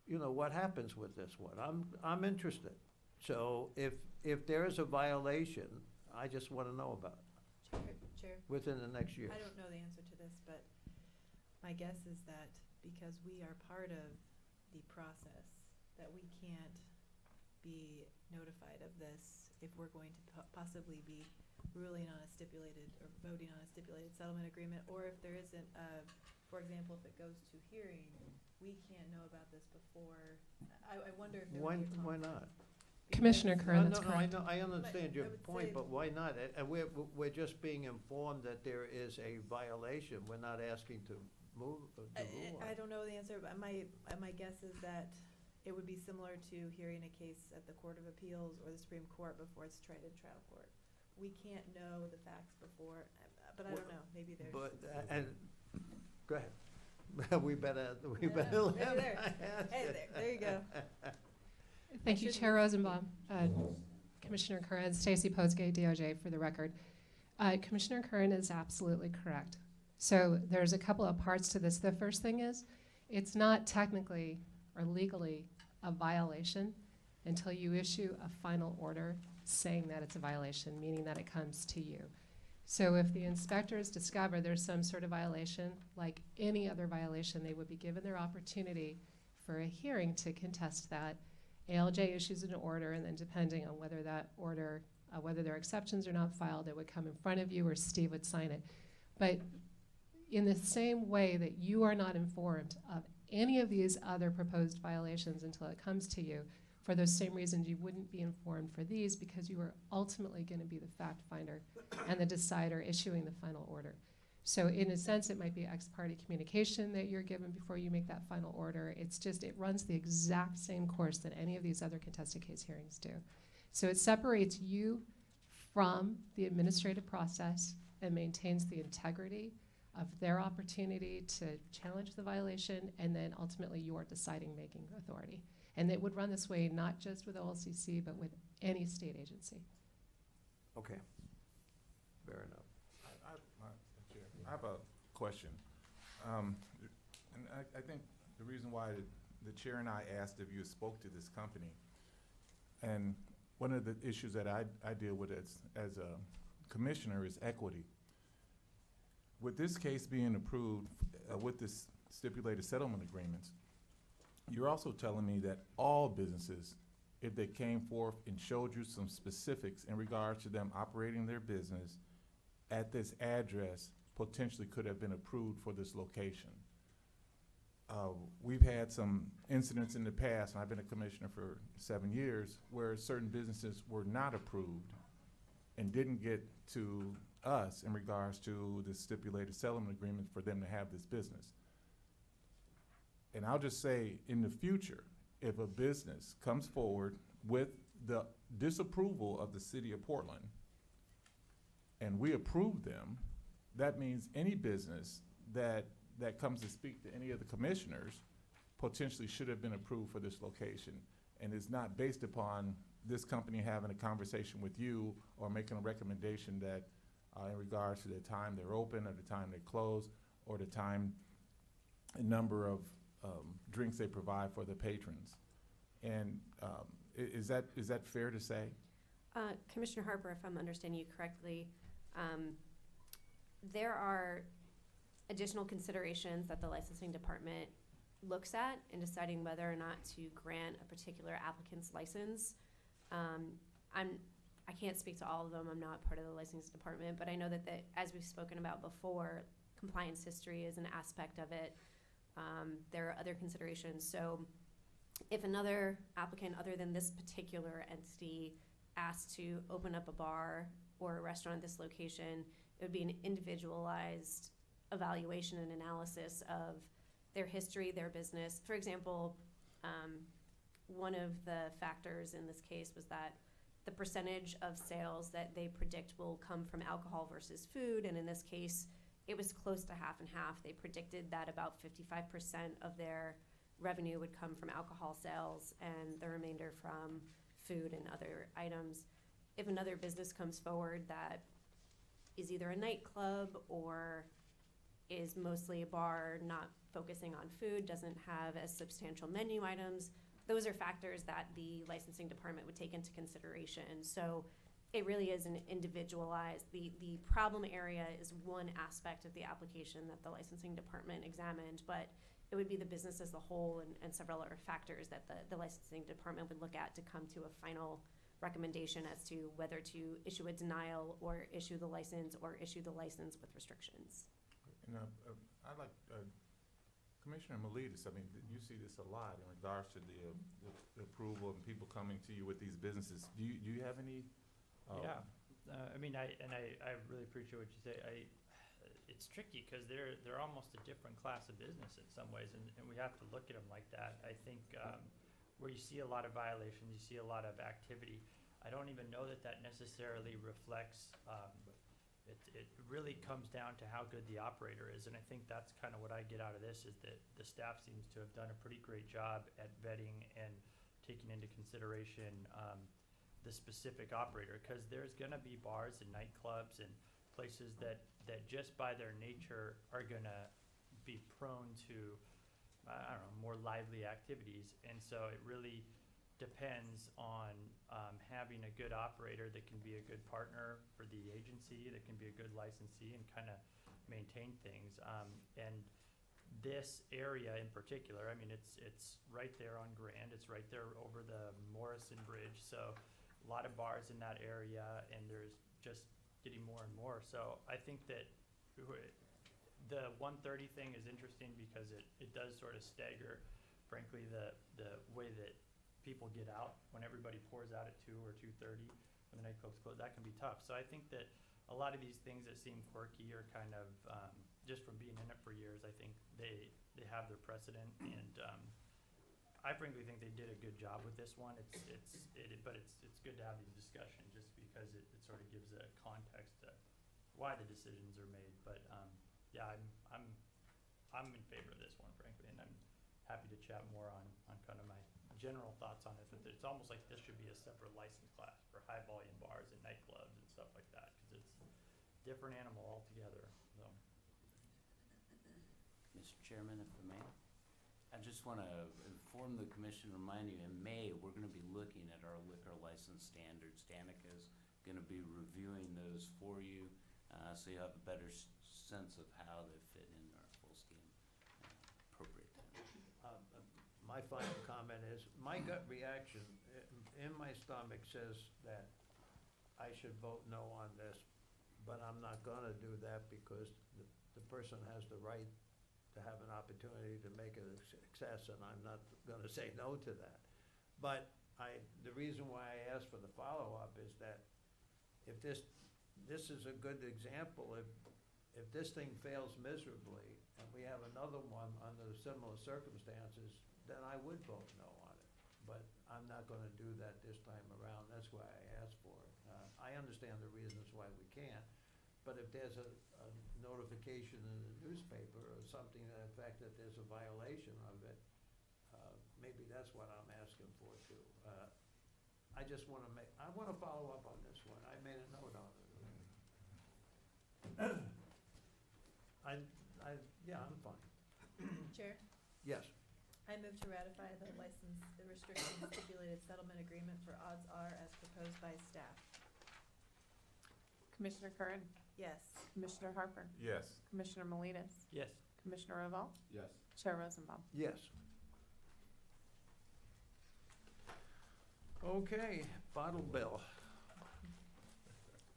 what happens with this one. I'm interested. So if there is a violation, I just wanna know about it Chair, within the next year. I don't know the answer to this, but my guess is that because we are part of the process, that we can't be notified of this if we're going to possibly be ruling on a stipulated or voting on a stipulated settlement agreement, or if there isn't for example, if it goes to hearing, we can't know about this before. I wonder if there would be a Why conflict. not? Commissioner Curran, that's No, I correct. know, I understand your I would point, say- but why not? And we're just being informed that there is a violation. We're not asking to move, to rule on I it. don't know the answer, but my guess is that it would be similar to hearing a case at the Court of Appeals or the Supreme Court before it's tried in trial court. We can't know the facts before, but I don't know, maybe there's. But, and, go ahead. We better Yeah, let maybe him there. answer. Hey, there you go. Thank you, should Chair be- Rosenbaum. Commissioner Curran, Stacy Posgay, DOJ, for the record. Commissioner Curran is absolutely correct. So there's a couple of parts to this. The first thing is, it's not technically or legally a violation until you issue a final order saying that it's a violation, meaning that it comes to you. So if the inspectors discover there's some sort of violation, like any other violation, they would be given their opportunity for a hearing to contest that. ALJ issues an order, and then depending on whether that order, whether there are exceptions are not filed, it would come in front of you or Steve would sign it. But in the same way that you are not informed of any of these other proposed violations until it comes to you, for those same reasons you wouldn't be informed for these, because you are ultimately going to be the fact finder and the decider issuing the final order. So in a sense, it might be ex parte communication that you're given before you make that final order. It's just, it runs the exact same course that any of these other contested case hearings do. So it separates you from the administrative process and maintains the integrity of their opportunity to challenge the violation, and then ultimately your deciding making authority. And it would run this way not just with OLCC, but with any state agency. Okay, fair enough. I have a question. And I think the reason why the chair and I asked if you spoke to this company, and one of the issues that I deal with as a commissioner is equity. With this case being approved with this stipulated settlement agreements, you're also telling me that all businesses, if they came forth and showed you some specifics in regards to them operating their business at this address, potentially could have been approved for this location. We've had some incidents in the past, and I've been a commissioner for 7 years, where certain businesses were not approved and didn't get to us in regards to the stipulated settlement agreement for them to have this business. And I'll just say, in the future, if a business comes forward with the disapproval of the city of Portland, and we approve them, that means any business that comes to speak to any of the commissioners potentially should have been approved for this location, and is not based upon this company having a conversation with you or making a recommendation that in regards to the time they're open or the time they close or the time and number of drinks they provide for the patrons. And is that fair to say? Commissioner Harper, if I'm understanding you correctly, there are additional considerations that the licensing department looks at in deciding whether or not to grant a particular applicant's license. I can't speak to all of them. I'm not part of the licensing department, but I know that as we've spoken about before, compliance history is an aspect of it. There are other considerations. So if another applicant other than this particular entity asked to open up a bar or a restaurant at this location, it would be an individualized evaluation and analysis of their history, their business. For example, one of the factors in this case was that the percentage of sales that they predict will come from alcohol versus food, and in this case, it was close to half and half. They predicted that about 55% of their revenue would come from alcohol sales and the remainder from food and other items. If another business comes forward that is either a nightclub or is mostly a bar, not focusing on food, doesn't have as substantial menu items, those are factors that the licensing department would take into consideration. So it really is an individualized, the problem area is one aspect of the application that the licensing department examined, but it would be the business as a whole and several other factors that the licensing department would look at to come to a final recommendation as to whether to issue a denial or issue the license or issue the license with restrictions. And I'd like, Commissioner Miletus, I mean, you see this a lot in regards to the approval and people coming to you with these businesses. Do you have any? Yeah, I mean, I really appreciate what you say. It's tricky because they're almost a different class of business in some ways, and we have to look at them like that. I think where you see a lot of violations, you see a lot of activity. I don't even know that necessarily reflects. It really comes down to how good the operator is, and I think that's kind of what I get out of this, is that the staff seems to have done a pretty great job at vetting and taking into consideration the specific operator, because there's going to be bars and nightclubs and places that just by their nature are going to be prone to, I don't know, more lively activities. And so it really depends on having a good operator that can be a good partner for the agency, that can be a good licensee and kind of maintain things. And this area in particular, I mean, it's right there on Grand, it's right there over the Morrison Bridge, so a lot of bars in that area, and there's just getting more and more. So I think that the 1:30 thing is interesting because it does sort of stagger, frankly, the way that people get out when everybody pours out at 2 or 2:30 when the nightclubs close. That can be tough. So I think that a lot of these things that seem quirky are kind of just from being in it for years. I think they have their precedent, and I frankly think they did a good job with this one. But it's good to have these discussions just because it sort of gives a context to why the decisions are made. But yeah, I'm in favor of this one, frankly, and I'm happy to chat more on kind of my general thoughts on it. But it's almost like this should be a separate license class for high volume bars and nightclubs and stuff like that, because it's a different animal altogether. So. Mr. Chairman, if I may, I just want to inform the commission, remind you, in May, we're going to be looking at our liquor license standards. Danica's going to be reviewing those for you, so you have a better sense of how they fit in our full scheme appropriate time. My final comment is, my gut reaction in my stomach says that I should vote no on this, but I'm not gonna do that because the person has the right to have an opportunity to make it a success, and I'm not gonna say no to that. But the reason why I asked for the follow-up is that if this is a good example, if this thing fails miserably and we have another one under similar circumstances, then I would vote no on it. But I'm not gonna do that this time around. That's why I asked for it. I understand the reasons why we can't, but if there's a notification in the newspaper or something to the effect that there's a violation of it, maybe that's what I'm asking for too. I just wanna I wanna follow up on this one. I made a note on it. Yeah, I'm fine. Chair, Yes. I move to ratify the license, the restriction stipulated settlement agreement for Odds Are as proposed by staff. Commissioner Curran, Yes. Commissioner Harper, Yes. Commissioner Miletus, Yes. Commissioner Revel, Yes. Chair Rosenbaum. Yes. Okay, bottle bill.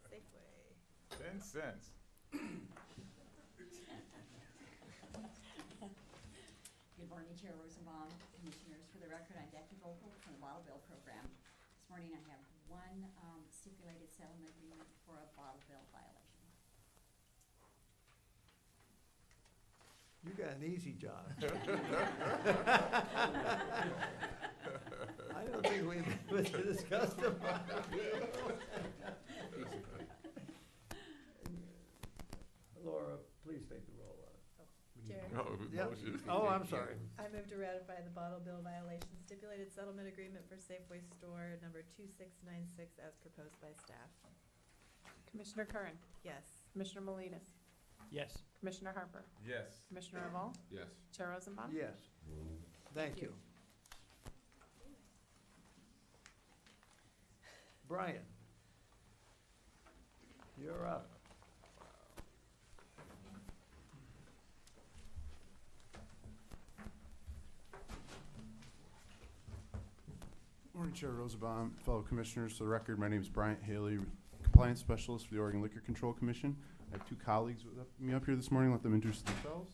Safeway. 10 cents. Good morning, Chair Rosenbaum, Commissioners. For the record, I'm Becky Vogel from the Bottle Bill Program. This morning I have one stipulated settlement agreement for a bottle bill violation. You got an easy job. don't think we've discussed them. Laura, please take the roll on Chair, Oh, Yeah. motion. it. Oh, I'm sorry. I move to ratify the bottle bill violation stipulated settlement agreement for Safeway store number 2696 as proposed by staff. Commissioner Curran, Yes. Commissioner Melides, Yes. Commissioner Harper, Yes. Commissioner Revolt, Yes. Chair Rosenbaum. Yes. Thank you. Brian, you're up. Morning, Chair Rosenbaum, fellow commissioners. For the record, my name is Bryant Haley, Compliance Specialist for the Oregon Liquor Control Commission. I have two colleagues with me up here this morning. Let them introduce themselves.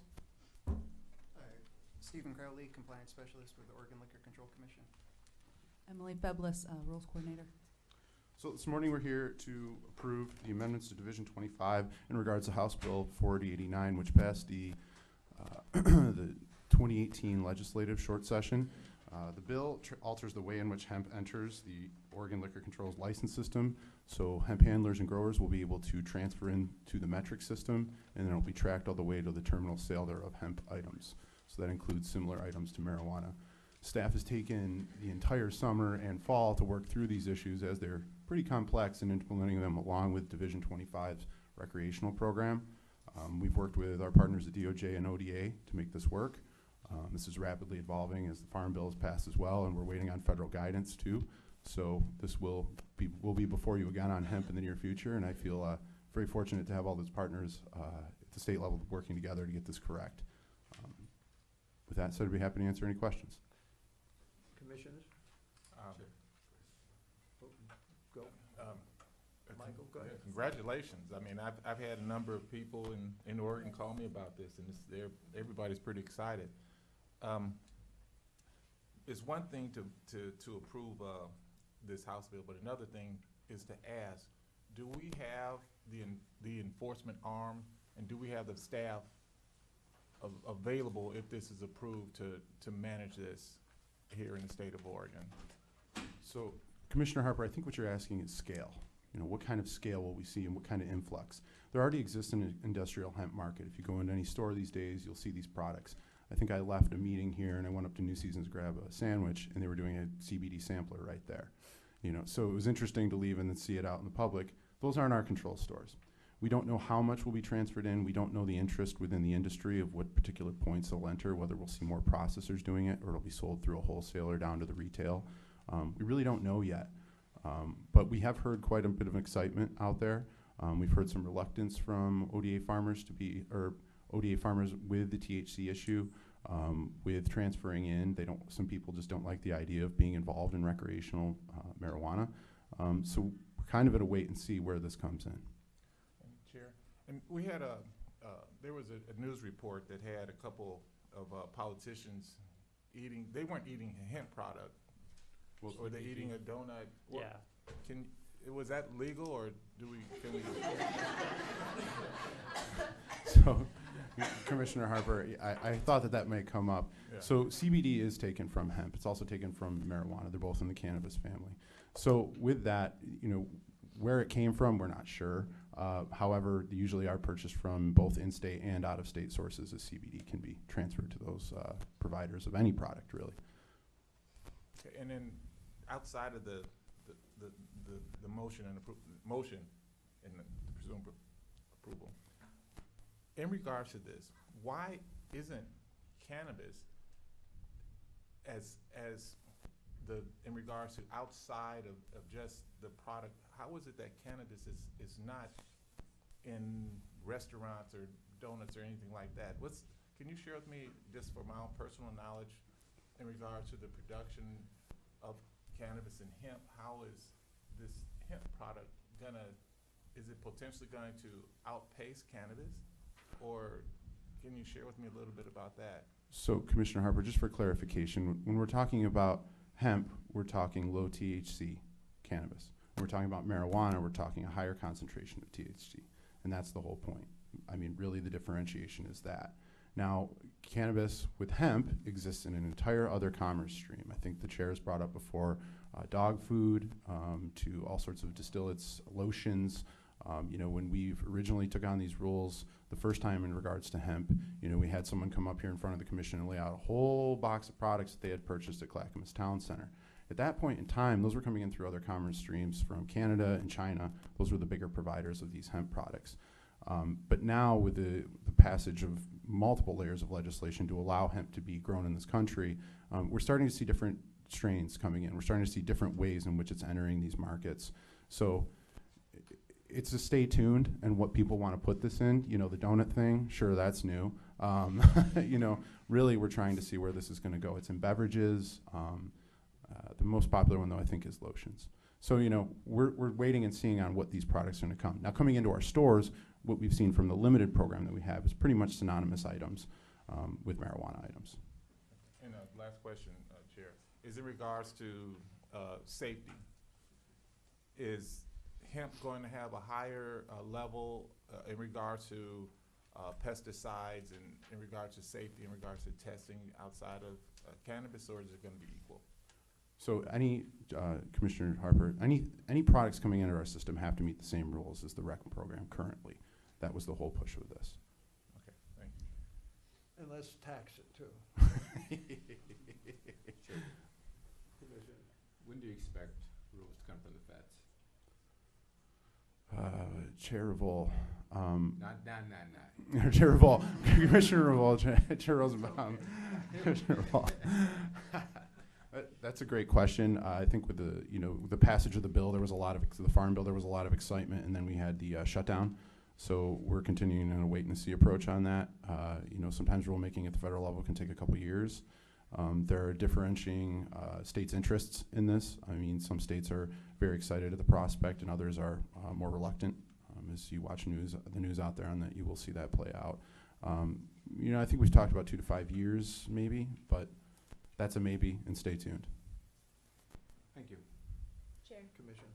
Stephen Crowley, Compliance Specialist with the Oregon Liquor Control Commission. Emily Feblis, Rules Coordinator. So this morning we're here to approve the amendments to Division 25 in regards to House Bill 4089, which passed the the 2018 legislative short session. The bill alters the way in which hemp enters the Oregon Liquor Control's license system. So hemp handlers and growers will be able to transfer into the metric system, and then it'll be tracked all the way to the terminal sale there of hemp items. So that includes similar items to marijuana. Staff has taken the entire summer and fall to work through these issues as they're pretty complex in implementing them along with Division 25's recreational program. We've worked with our partners at DOJ and ODA to make this work. This is rapidly evolving as the Farm Bill is passed as well, and we're waiting on federal guidance too. So this will be before you again on hemp in the near future, and I feel very fortunate to have all those partners at the state level working together to get this correct. With that said, I'd be happy to answer any questions. Commissioners? Um, Go. Michael, go ahead. Congratulations. I mean, I've had a number of people in Oregon call me about this, and everybody's pretty excited. It's one thing to approve this House bill, but another thing is to ask, do we have the enforcement arm, and do we have the staff available if this is approved to manage this here in the state of Oregon? So, Commissioner Harper, I think what you're asking is scale. You know, what kind of scale will we see and what kind of influx? There already exists an industrial hemp market. If you go into any store these days, you'll see these products. I think I left a meeting here and I went up to New Seasons to grab a sandwich, and they were doing a CBD sampler right there. You know, so it was interesting to leave and then see it out in the public. Those aren't our control stores. We don't know how much will be transferred in. We don't know the interest within the industry of what particular points they'll enter, whether we'll see more processors doing it or it'll be sold through a wholesaler down to the retail. We really don't know yet. But we have heard quite a bit of excitement out there. We've heard some reluctance from ODA farmers ODA farmers with the THC issue, with transferring in. Some people just don't like the idea of being involved in recreational marijuana. So we're kind of at a wait and see where this comes in. Chair, and we had there was a news report that had a couple of politicians eating, they weren't eating a hemp product, or they're eating a donut. Yeah. Was that legal, or can we? So, Commissioner Harper, I thought that may come up. Yeah. So CBD is taken from hemp. It's also taken from marijuana. They're both in the cannabis family. So with that, you know, where it came from, we're not sure. However, they usually are purchased from both in-state and out-of-state sources, as CBD can be transferred to those providers of any product, really. Okay, and then outside of the motion and motion and the presumed approval, in regards to this, why isn't cannabis in regards to outside of just the product, how is it that cannabis is not in restaurants or donuts or anything like that? Can you share with me, just for my own personal knowledge, in regards to the production of cannabis and hemp, how is this hemp product is it potentially going to outpace cannabis? Or can you share with me a little bit about that? So, Commissioner Harper, just for clarification, when we're talking about hemp, we're talking low THC cannabis. When we're talking about marijuana, we're talking a higher concentration of THC. And that's the whole point. I mean, really the differentiation is that. Now, cannabis with hemp exists in an entire other commerce stream. I think the chair has brought up before dog food to all sorts of distillates, lotions. When we originally took on these rules the first time in regards to hemp, we had someone come up here in front of the commission and lay out a whole box of products that they had purchased at Clackamas Town Center. At that point in time, those were coming in through other commerce streams from Canada and China. Those were the bigger providers of these hemp products. But now with the passage of multiple layers of legislation to allow hemp to be grown in this country, we're starting to see different strains coming in. We're starting to see different ways in which it's entering these markets. So it's a stay tuned and what people want to put this in. The donut thing, sure, that's new. Really we're trying to see where this is going to go. It's in beverages. The most popular one, though, I think, is lotions. So, we're waiting and seeing on what these products are going to come. Now, coming into our stores, what we've seen from the limited program that we have is pretty much synonymous items with marijuana items. And last question, Chair, is in regards to safety. Is hemp going to have a higher level in regards to pesticides and in regards to safety, in regards to testing outside of cannabis, or is it going to be equal? So Commissioner Harper, any products coming into our system have to meet the same rules as the rec program currently. That was the whole push of this. Okay, thank you. And let's tax it too. When do you expect rules to come from the feds? Chair Revolt. Not. Chair Revolt. Commissioner Revolt. Chair Rosenbaum. Commissioner Revolt. That's a great question. I think with the passage of the bill, there was a lot of the farm bill. There was a lot of excitement, and then we had the shutdown. So we're continuing in a wait and see approach on that. Sometimes rulemaking at the federal level can take a couple years. There are differentiating states' interests in this. I mean, some states are very excited at the prospect, and others are more reluctant. As you watch the news out there, on that, you will see that play out. I think we've talked about 2 to 5 years, maybe, but that's a maybe, and stay tuned. Thank you. Chair. Commission.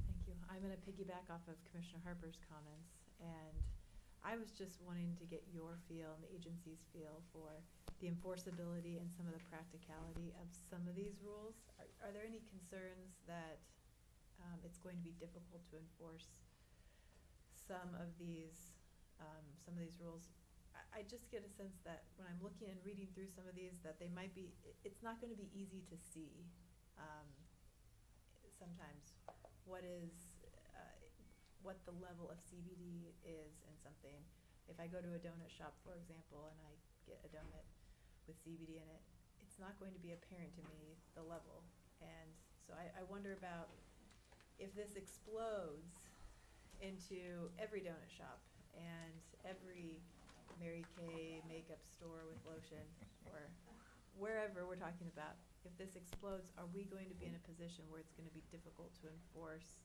Thank you. I'm going to piggyback off of Commissioner Harper's comments, and I was just wanting to get your feel and the agency's feel for the enforceability and some of the practicality of some of these rules. Are there any concerns that it's going to be difficult to enforce some of these rules? I just get a sense that when I'm looking and reading through some of these, that they might be, it's not going to be easy to see sometimes what the level of CBD is in something. If I go to a donut shop, for example, and I get a donut with CBD in it, it's not going to be apparent to me the level. And so I wonder about if this explodes into every donut shop and every Mary Kay makeup store with lotion, or wherever we're talking about. If this explodes, are we going to be in a position where it's going to be difficult to enforce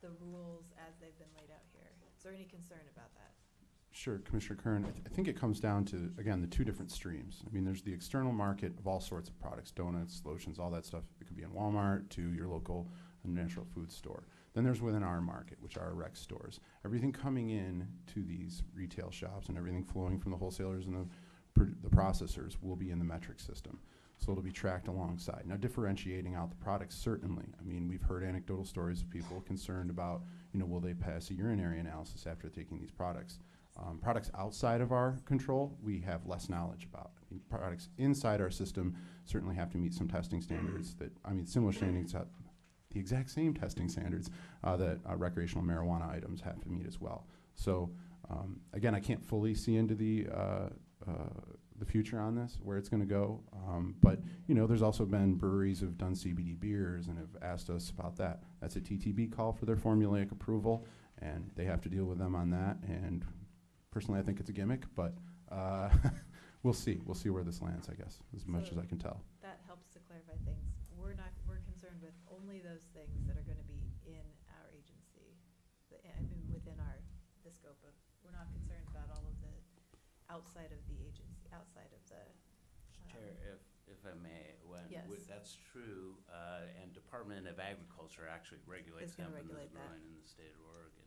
the rules as they've been laid out here? Is there any concern about that? Sure, Commissioner Kern. I think it comes down to, again, the two different streams. I mean, there's the external market of all sorts of products, donuts, lotions, all that stuff. It could be in Walmart to your local natural food store. Then there's within our market, which are our rec stores. Everything coming in to these retail shops and everything flowing from the wholesalers and the processors will be in the metric system. So it'll be tracked alongside. Now, differentiating out the products, certainly. I mean, we've heard anecdotal stories of people concerned about, will they pass a urinary analysis after taking these products? Products outside of our control, we have less knowledge about. I mean, products inside our system certainly have to meet some testing standards similar standards, the exact same testing standards that recreational marijuana items have to meet as well. So again, I can't fully see into the future on this, where it's going to go. But there's also been breweries who've done CBD beers and have asked us about that. That's a TTB call for their formulaic approval, and they have to deal with them on that. And personally, I think it's a gimmick, but we'll see. We'll see where this lands, I guess, as much as I can tell. That helps to clarify things. We're concerned with only those things that are going to be in our agency, within the scope of. We're not concerned about all of the outside of the agency, outside of the. Chair, if I may, Yes. That's true, and Department of Agriculture actually regulates hemp and is growing in the state of Oregon.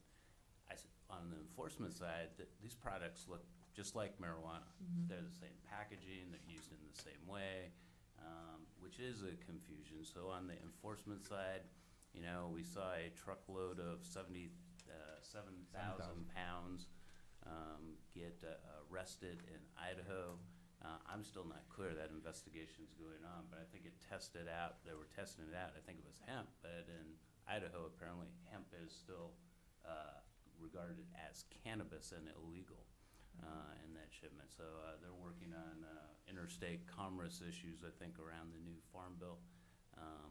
on the enforcement side, these products look just like marijuana. Mhm. They're the same packaging, they're used in the same way, which is a confusion. So on the enforcement side, you know, we saw a truckload of 7,000 pounds get arrested in Idaho. I'm still not clear, that investigation's going on, but I think it tested out, they were testing it out, I think it was hemp, but in Idaho, apparently hemp is still regarded as cannabis and illegal in that shipment. So they're working on interstate commerce issues, I think, around the new Farm Bill.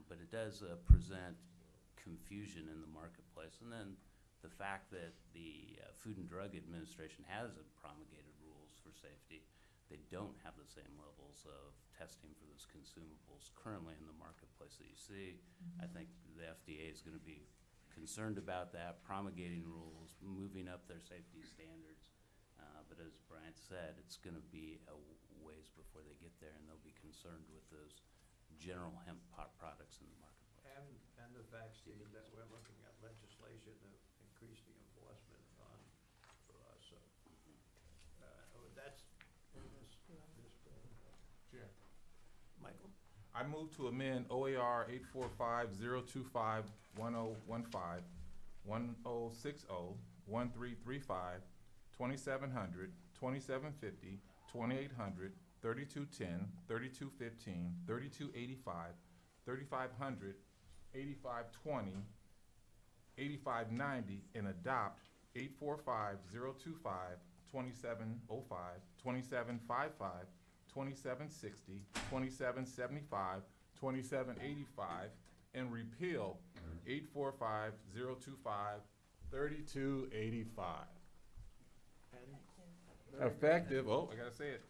But it does present confusion in the marketplace. And then the fact that the Food and Drug Administration has promulgated rules for safety, they don't have the same levels of testing for those consumables currently in the marketplace that you see. I think the FDA is going to be concerned about that, promulgating rules, moving up their safety standards. But as Bryant said, it's going to be a ways before they get there, and they'll be concerned with those general hemp products in the marketplace. And the fact, Steve, that we're looking at legislation to increase the enforcement for us, so. That's, Chair. Michael? I move to amend OAR 845-025-1015, 1060, 1335, 2700, 2750, 2800, 3210, 3215, 3285, 3500, 8520, 8590, and adopt 845-025, 2705, 2755, 2760, 2775, 2785, and repeal 845-025, 3285. Effective, oh, I gotta say it.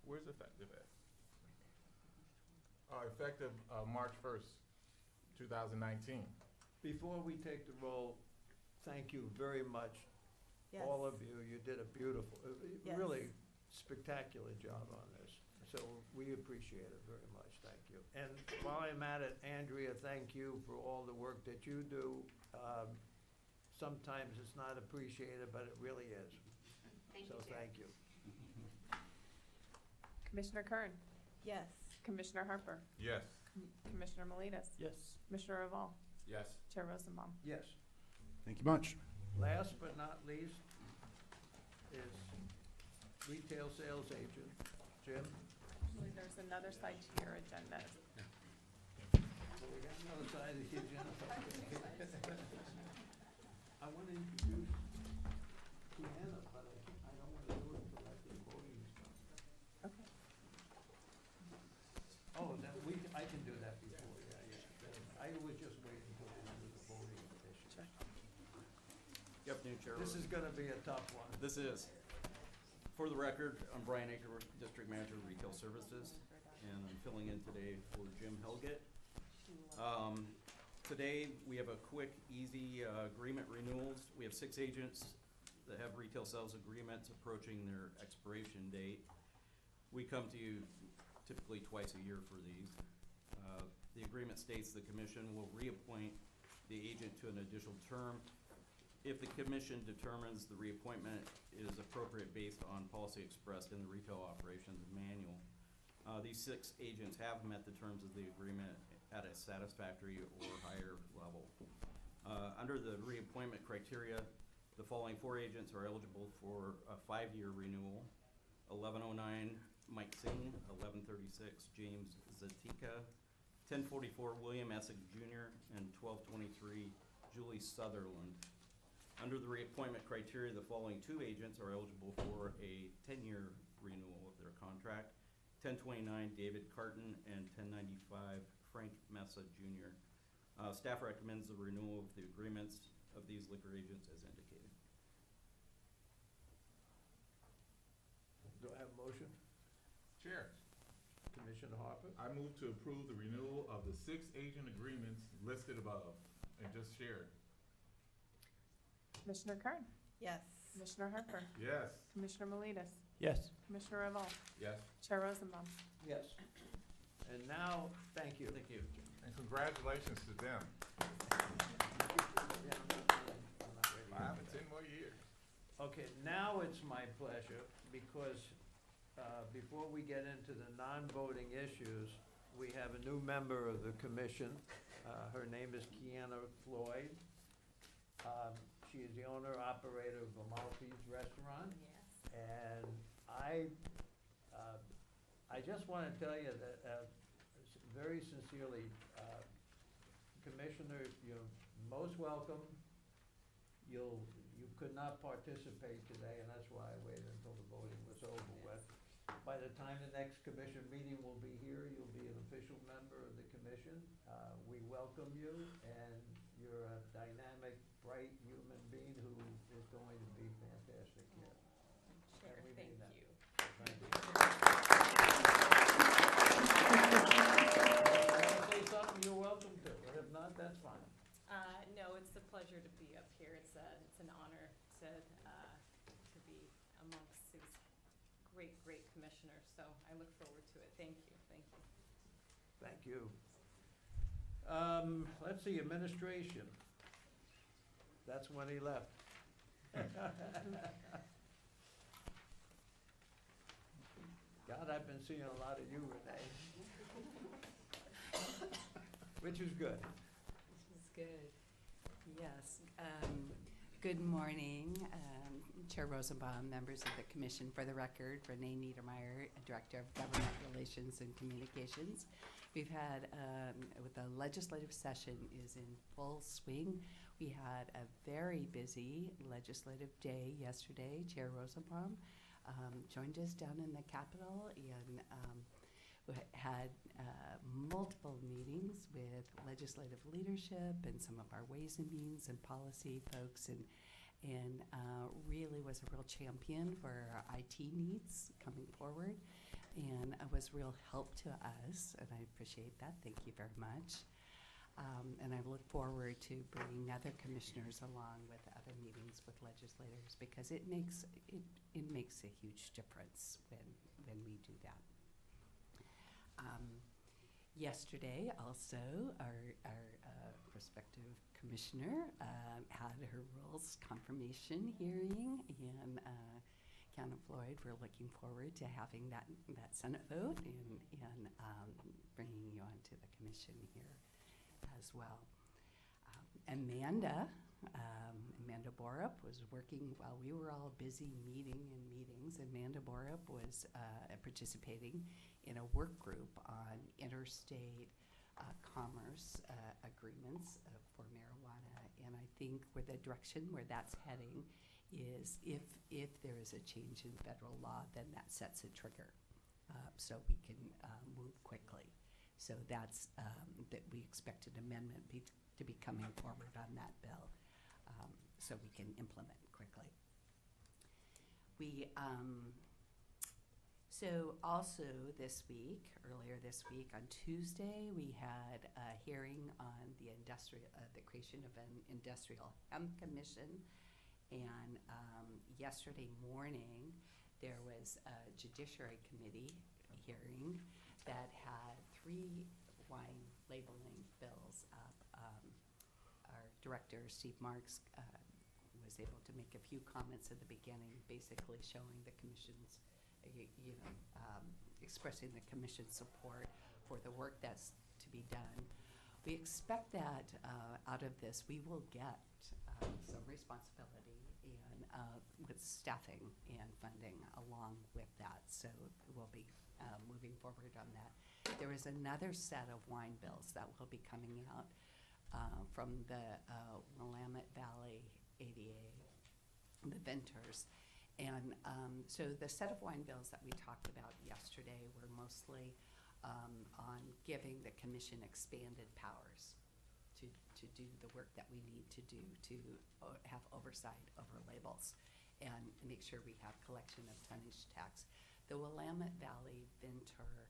Where's effective at? Effective March 1st, 2019. Before we take the roll, thank you very much, Yes. all of you. You did a beautiful, Yes. really spectacular job on this. So we appreciate it very much, thank you. And while I'm at it, Andrea, thank you for all the work that you do. Sometimes it's not appreciated, but it really is. Thank you, So Chair. thank you. Commissioner Kern, Yes. Commissioner Harper, Yes. Commissioner Melides, Yes. Commissioner Reval, Yes. Chair Rosenbaum. Yes. Thank you much. Last but not least is retail sales agent. Jim? Actually, there's another side to your agenda. We got another side of the agenda. I want to introduce Deanna, but I don't want to do it until after the voting is done. Okay. Oh, I can do that before, yeah. I was just waiting until we do the voting issue. Sure. Good afternoon, Chair. This is gonna be a tough one. This is. For the record, I'm Brian Aker, District Manager of Retail Services, and I'm filling in today for Jim Helgett. Today, we have a quick, easy agreement renewals. We have 6 agents that have retail sales agreements approaching their expiration date. We come to you typically twice a year for these. The agreement states the commission will reappoint the agent to an additional term if the commission determines the reappointment is appropriate based on policy expressed in the Retail Operations Manual. These 6 agents have met the terms of the agreement at a satisfactory or higher level. Under the reappointment criteria, the following 4 agents are eligible for a 5-year renewal. 1109 Mike Singh, 1136 James Zatika, 1044 William Essig Jr., and 1223 Julie Sutherland. Under the reappointment criteria, the following 2 agents are eligible for a 10-year renewal of their contract. 1029 David Carton and 1095 Frank Messa Jr. Staff recommends the renewal of the agreements of these liquor agents as indicated. Do I have a motion? Chair. Commissioner Harper? I move to approve the renewal of the 6 agent agreements listed above and just shared. Commissioner Kern, Yes. Commissioner Harper, Yes. Commissioner Melides, Yes. Commissioner Reval, Yes. Chair Rosenbaum. Yes. And now, thank you. Thank you. And congratulations to them. Yeah, I'm not ready. 5 and 10 more years. Okay, now it's my pleasure, because before we get into the non-voting issues, we have a new member of the commission. Her name is Kiana Floyd. She is the owner-operator of Amalfi's Restaurant. Yes. And I just want to tell you that, very sincerely, Commissioner, you're most welcome. You could not participate today, and that's why I waited until the voting was over with. By the time the next commission meeting will be here, you'll be an official member of the commission. We welcome you, and you're a dynamic, bright human being who is going to be fantastic here. Chair, And we thank mean that. you. Thank you. Want to say something, you're welcome to, but if not, that's fine. No, it's a pleasure to be up here. It's an honor to be amongst these great commissioners. So I look forward to it. Thank you. Thank you. Let's see, administration. That's when he left. God, I've been seeing a lot of you, Renee. Which is good. This is good. Yes. Good morning, Chair Rosenbaum, members of the Commission. For the record, Renee Niedermeyer, Director of Government Relations and Communications. We've had, the legislative session is in full swing. We had a very busy legislative day yesterday. Chair Rosenbaum joined us down in the Capitol and we had multiple meetings with legislative leadership and some of our Ways and Means and policy folks, and really was a real champion for our IT needs coming forward, and was real help to us, and I appreciate that. Thank you very much. And I look forward to bringing other commissioners along with other meetings with legislators, because it makes a huge difference when we do that. Yesterday, also, our prospective commissioner had her rules confirmation hearing, and Kiana Floyd, we're looking forward to having that Senate vote and bringing you onto the commission here as well. Amanda Borup was working while we were all busy meetings. Amanda Borup was participating in a work group on interstate commerce agreements for marijuana, and I think where the direction where that's heading is if there is a change in federal law, then that sets a trigger, so we can move quickly. So that's that we expect an amendment to be coming forward on that bill, so we can implement quickly. We so also earlier this week on Tuesday, we had a hearing on the creation of an industrial hemp commission, and yesterday morning there was a Judiciary Committee hearing that had 3 wine labeling bills up. Our director, Steve Marks, was able to make a few comments at the beginning, basically showing the commission's, expressing the commission's support for the work that's to be done. We expect that out of this, we will get some responsibility and with staffing and funding along with that. So we'll be moving forward on that. There is another set of wine bills that will be coming out from the Willamette Valley ADA, the Venters. And so the set of wine bills that we talked about yesterday were mostly on giving the commission expanded powers to do the work that we need to do to have oversight over labels and make sure we have collection of tonnage tax. The Willamette Valley Venter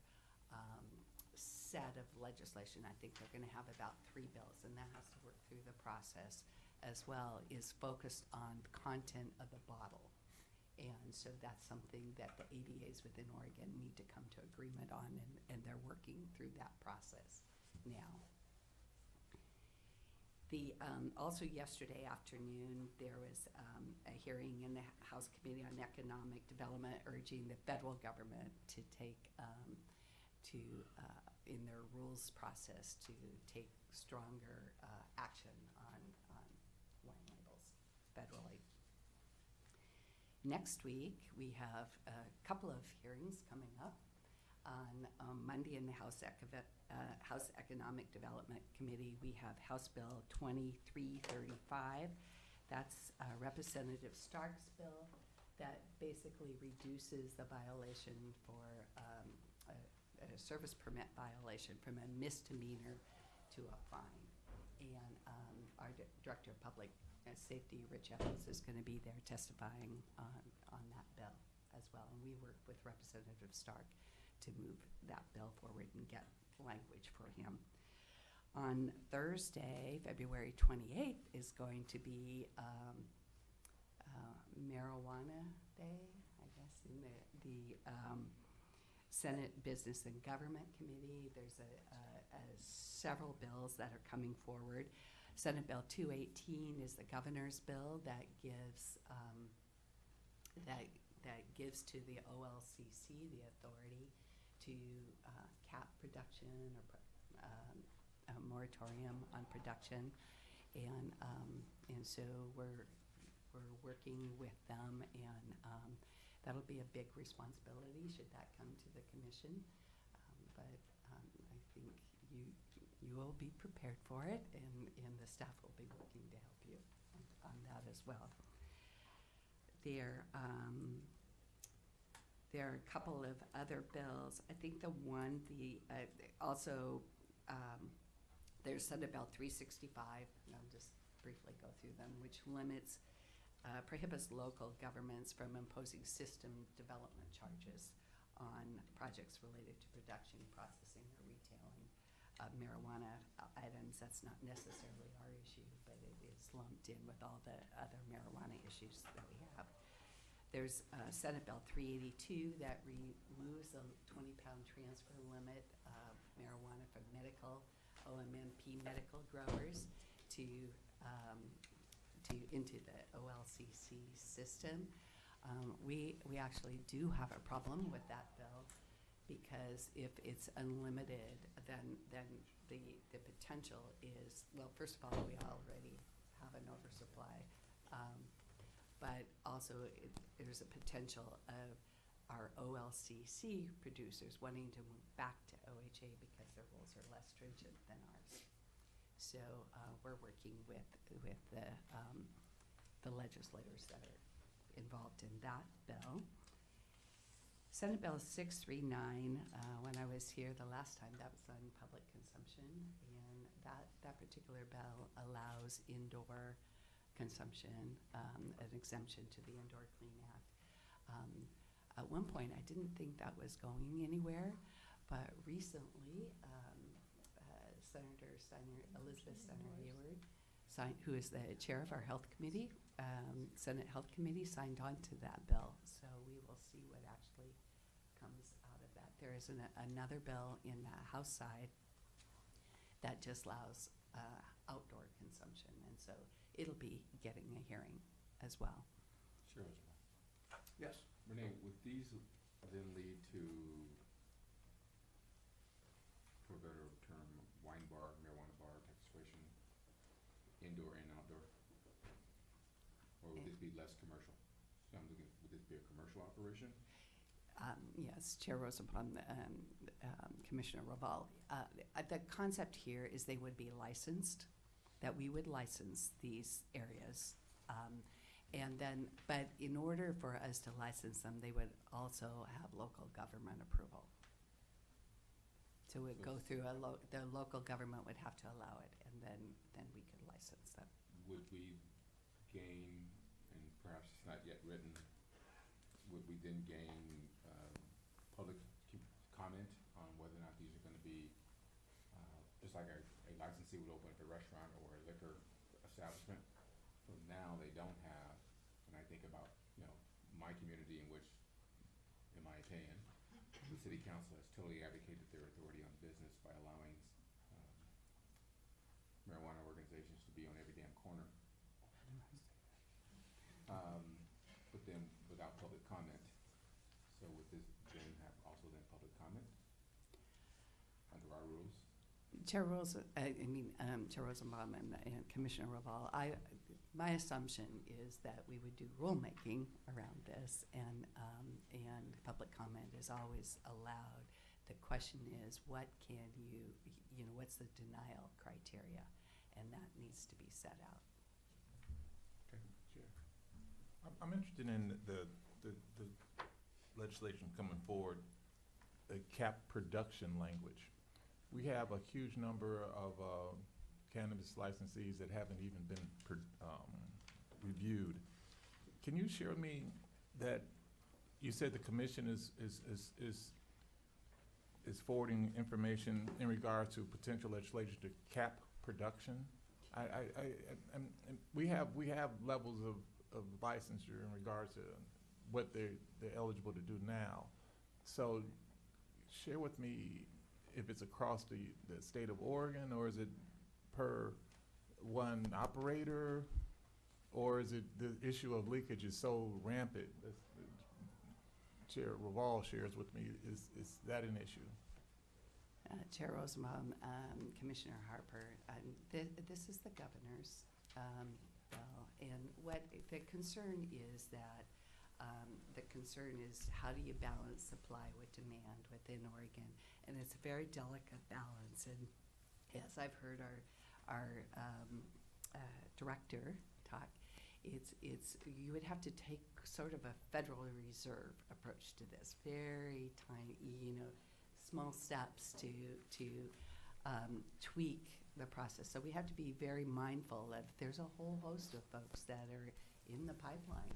set of legislation, I think they're going to have about 3 bills, and that has to work through the process as well, is focused on the content of the bottle. And so that's something that the ADAs within Oregon need to come to agreement on, and they're working through that process now. Also yesterday afternoon, there was a hearing in the House Committee on Economic Development urging the federal government to take, in their rules process, to take stronger action on wine labels federally. Next week, we have a couple of hearings coming up. On Monday in the House Economic Development Committee, we have House Bill 2335. That's Representative Stark's bill that basically reduces the violation for a service permit violation from a misdemeanor to a fine. And our Director of Public Safety, Rich Evans, is going to be there testifying on that bill as well. And we work with Representative Stark to move that bill forward and get language for him. On Thursday, February 28th, is going to be Marijuana Day, I guess, in the Senate Business and Government Committee. There's several bills that are coming forward. Senate Bill 218 is the governor's bill that gives gives to the OLCC the authority to cap production or a moratorium on production, and so we're working with them, and that'll be a big responsibility should that come to the commission. But I think you will be prepared for it, and the staff will be working to help you on that as well. There are a couple of other bills. I think there's Senate Bill 365, and I'll just briefly go through them, which prohibits local governments from imposing system development charges on projects related to production, processing, or retailing of marijuana items. That's not necessarily our issue, but it is lumped in with all the other marijuana issues that we have. There's Senate Bill 382 that removes the 20-pound transfer limit of marijuana from medical, OMMP medical growers into the OLCC system. We actually do have a problem with that bill, because if it's unlimited, then the potential is, well, first of all, we already have an oversupply. But also there's a potential of our OLCC producers wanting to move back to OHA because their rules are less stringent than ours. So we're working with the legislators that are involved in that bill. Senate Bill 639, when I was here the last time, that was on public consumption, and that particular bill allows indoor consumption, an exemption to the Indoor Clean Act. At one point, I didn't think that was going anywhere, but recently, Elizabeth Steiner Hayward, who is the chair of our Health Committee, Senate Health Committee, signed on to that bill. So we will see what actually comes out of that. There is another bill in the House side that just allows outdoor consumption, and so it'll be getting a hearing as well. Sure. Yes. Renee, would these then lead to, for a better term, wine bar, marijuana bar type situation, indoor and outdoor? Or would this be less commercial? So I'm looking, would this be a commercial operation? Yes, Chair Rosenbaum, Commissioner Raval. The concept here is they would be licensed, that we would license these areas. And then, but in order for us to license them, they would also have local government approval. So it would go through the local government would have to allow it, and then we could license them. Would we gain, and perhaps it's not yet written, would we then gain public comment on whether or not these are going to be, just like a licensee would open up a restaurant or a liquor establishment? So now they don't have, and I think about, my community in which, in my opinion, the city council has totally abdicated their authority on business by allowing marijuana organizations to be Chair Rosenbaum and Commissioner Raval, my assumption is that we would do rulemaking around this, and public comment is always allowed. The question is, what can what's the denial criteria, and that needs to be set out. Okay, Chair. I'm interested in the legislation coming forward, the cap production language. We have a huge number of cannabis licensees that haven't even been reviewed. Can you share with me that you said the commission is forwarding information in regard to potential legislation to cap production? We have levels of licensure in regards to what they're eligible to do now. So share with me if it's across the state of Oregon, or is it per one operator, or is it the issue of leakage is so rampant? Chair Raval shares with me, is that an issue? Chair Rosenbaum, Commissioner Harper, this is the governor's bill, and what the concern is that how do you balance supply with demand within Oregon, and it's a very delicate balance. And as I've heard our director talk, it's you would have to take sort of a Federal Reserve approach to this, very tiny, small steps to tweak the process. So we have to be very mindful that there's a whole host of folks that are in the pipeline,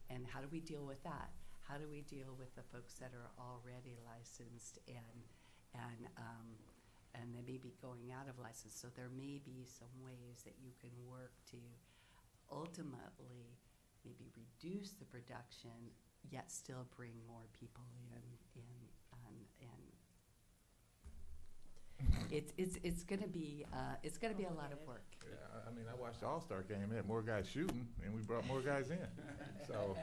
and how do we deal with that? How do we deal with the folks that are already licensed and they may be going out of license? So there may be some ways that you can work to ultimately maybe reduce the production, yet still bring more people in. It's gonna be a lot of work. Yeah, I mean, I watched the All-Star game. They had more guys shooting, and we brought more guys in. So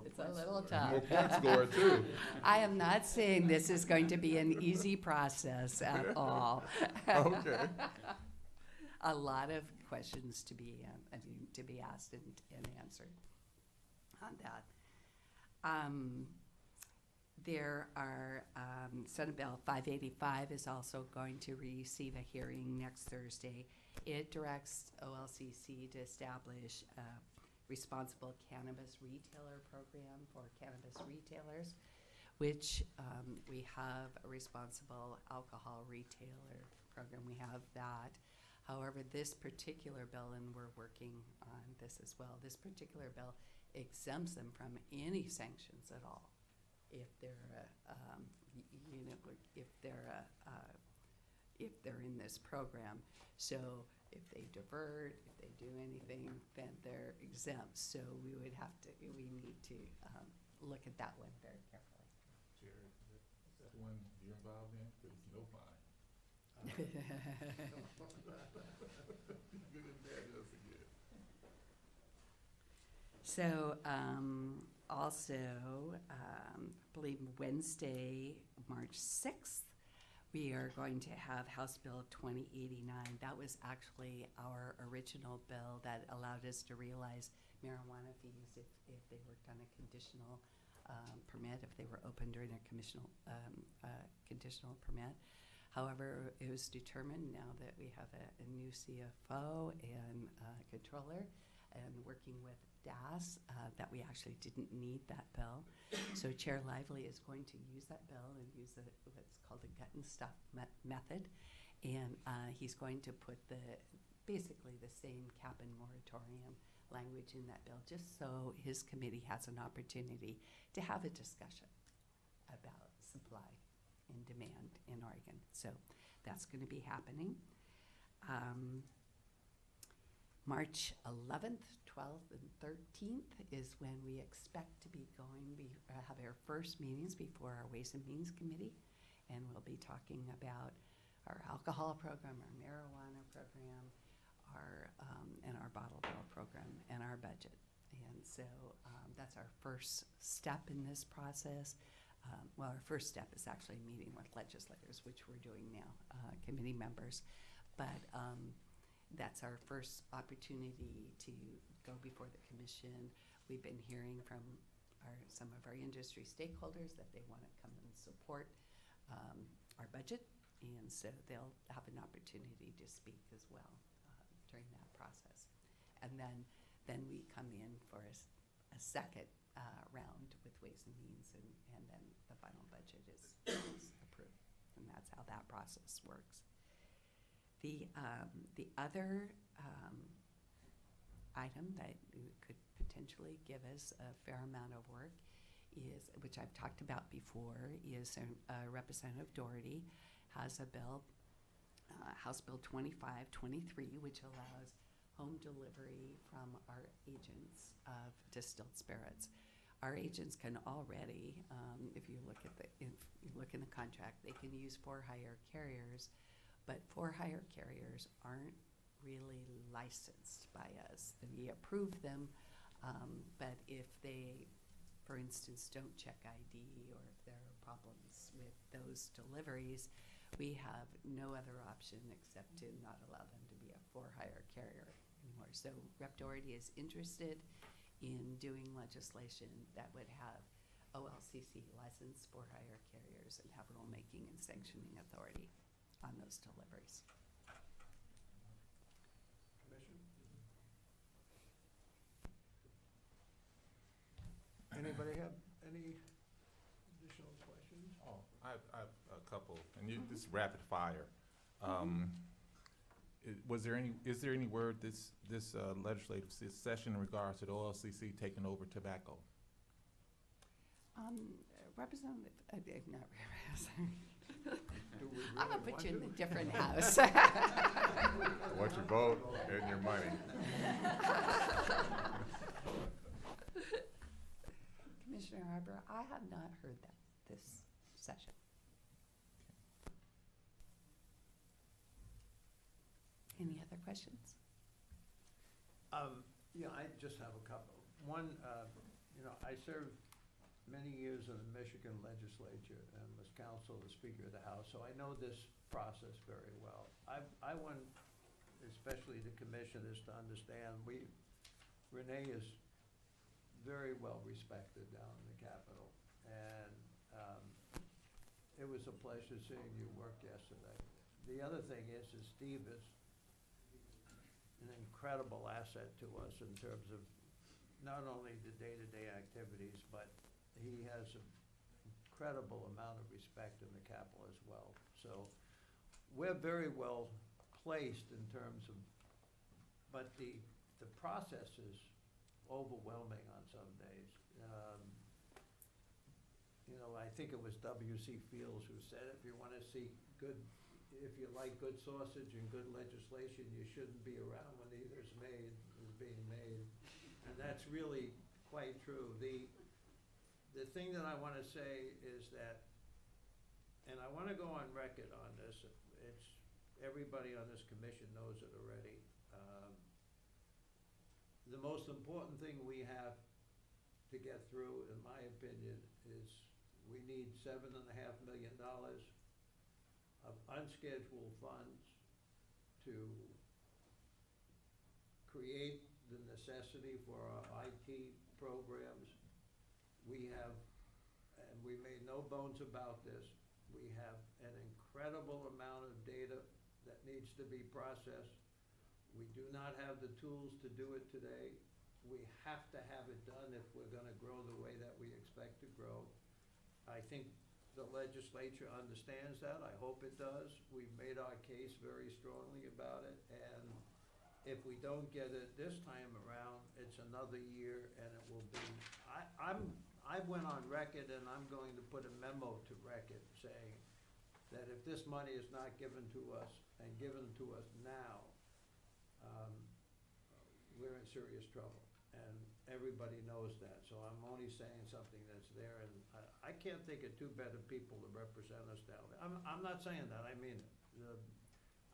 it's a little tough. More point scorer too. I am not saying this is going to be an easy process at all. Okay. A lot of questions to be asked and answered on that. There are, Senate Bill 585 is also going to receive a hearing next Thursday. It directs OLCC to establish a responsible cannabis retailer program for cannabis retailers, which we have a responsible alcohol retailer program. We have that. However, this particular bill, and we're working on this as well, this particular bill exempts them from any sanctions at all if they're if they're in this program. So if they divert, if they do anything, then they're exempt. So we need to look at that one very carefully. Jerry, is that the one you're involved in? Because it's no fine. So also, I believe Wednesday, March 6th, we are going to have House Bill 2089. That was actually our original bill that allowed us to realize marijuana fees if they worked on a conditional permit, if they were open during a conditional permit. However, it was determined now that we have a new CFO and controller, and working with DAS, that we actually didn't need that bill. So Chair Lively is going to use that bill and use what's called a gut and stuff method, and he's going to put basically the same cap and moratorium language in that bill, just so his committee has an opportunity to have a discussion about supply and demand in Oregon. So that's going to be happening. March 11th, 12th, and 13th is when we expect to be have our first meetings before our Ways and Means Committee, and we'll be talking about our alcohol program, our marijuana program, and our bottle bill program, and our budget. And so that's our first step in this process. well, our first step is actually meeting with legislators, which we're doing now, committee members. But that's our first opportunity to go before the commission. We've been hearing from some of our industry stakeholders that they want to come and support our budget, and so they'll have an opportunity to speak as well during that process. And then we come in for a second round with Ways and Means, and then the final budget is approved, and that's how that process works. The other item that could potentially give us a fair amount of work is, which I've talked about before, is Representative Doherty has a bill, House Bill 2523, which allows home delivery from our agents of distilled spirits. Our agents can already, if you look in the contract, they can use for-hire carriers, but for-hire carriers aren't really licensed by us. We approve them, but if they, for instance, don't check ID, or if there are problems with those deliveries, we have no other option except to not allow them to be a for-hire carrier anymore. So Rep. Doherty is interested in doing legislation that would have OLCC licensed for-hire carriers and have rulemaking and sanctioning authority on those deliveries. Commission? Anybody have any additional questions? Oh, I have a couple, and this is rapid fire. Is there any word this legislative session in regards to the OLCC taking over tobacco? Representative, not Representative. Do we I'm gonna really put you in want a different to? house. What's your vote and your money? Commissioner Arbor, I have not heard that this session. Any other questions? Yeah, I just have a couple. One, I served many years in the Michigan legislature and was counsel to Speaker of the House, so I know this process very well. I want, especially the commissioners, to understand Renee is very well respected down in the Capitol, and it was a pleasure seeing you work yesterday. The other thing is Steve is an incredible asset to us in terms of not only the day-to-day activities, but he has an incredible amount of respect in the Capitol as well. So we're very well placed in terms of, but the process is overwhelming on some days. I think it was W.C. Fields who said, if you want to see if you like good sausage and good legislation, you shouldn't be around when either is being made. And that's really quite true. The thing that I want to say is that, and I want to go on record on this, everybody on this commission knows it already. The most important thing we have to get through, in my opinion, is we need $7.5 million of unscheduled funds to create the necessity for our IT programs. We have, and we made no bones about this, we have an incredible amount of data that needs to be processed. We do not have the tools to do it today. We have to have it done if we're gonna grow the way that we expect to grow. I think the legislature understands that. I hope it does. We've made our case very strongly about it, and if we don't get it this time around, it's another year, and it will be, I went on record, and I'm going to put a memo to record saying that if this money is not given to us and given to us now, we're in serious trouble, and everybody knows that. So I'm only saying something that's there, and I can't think of two better people to represent us down there. I'm not saying that, I mean it.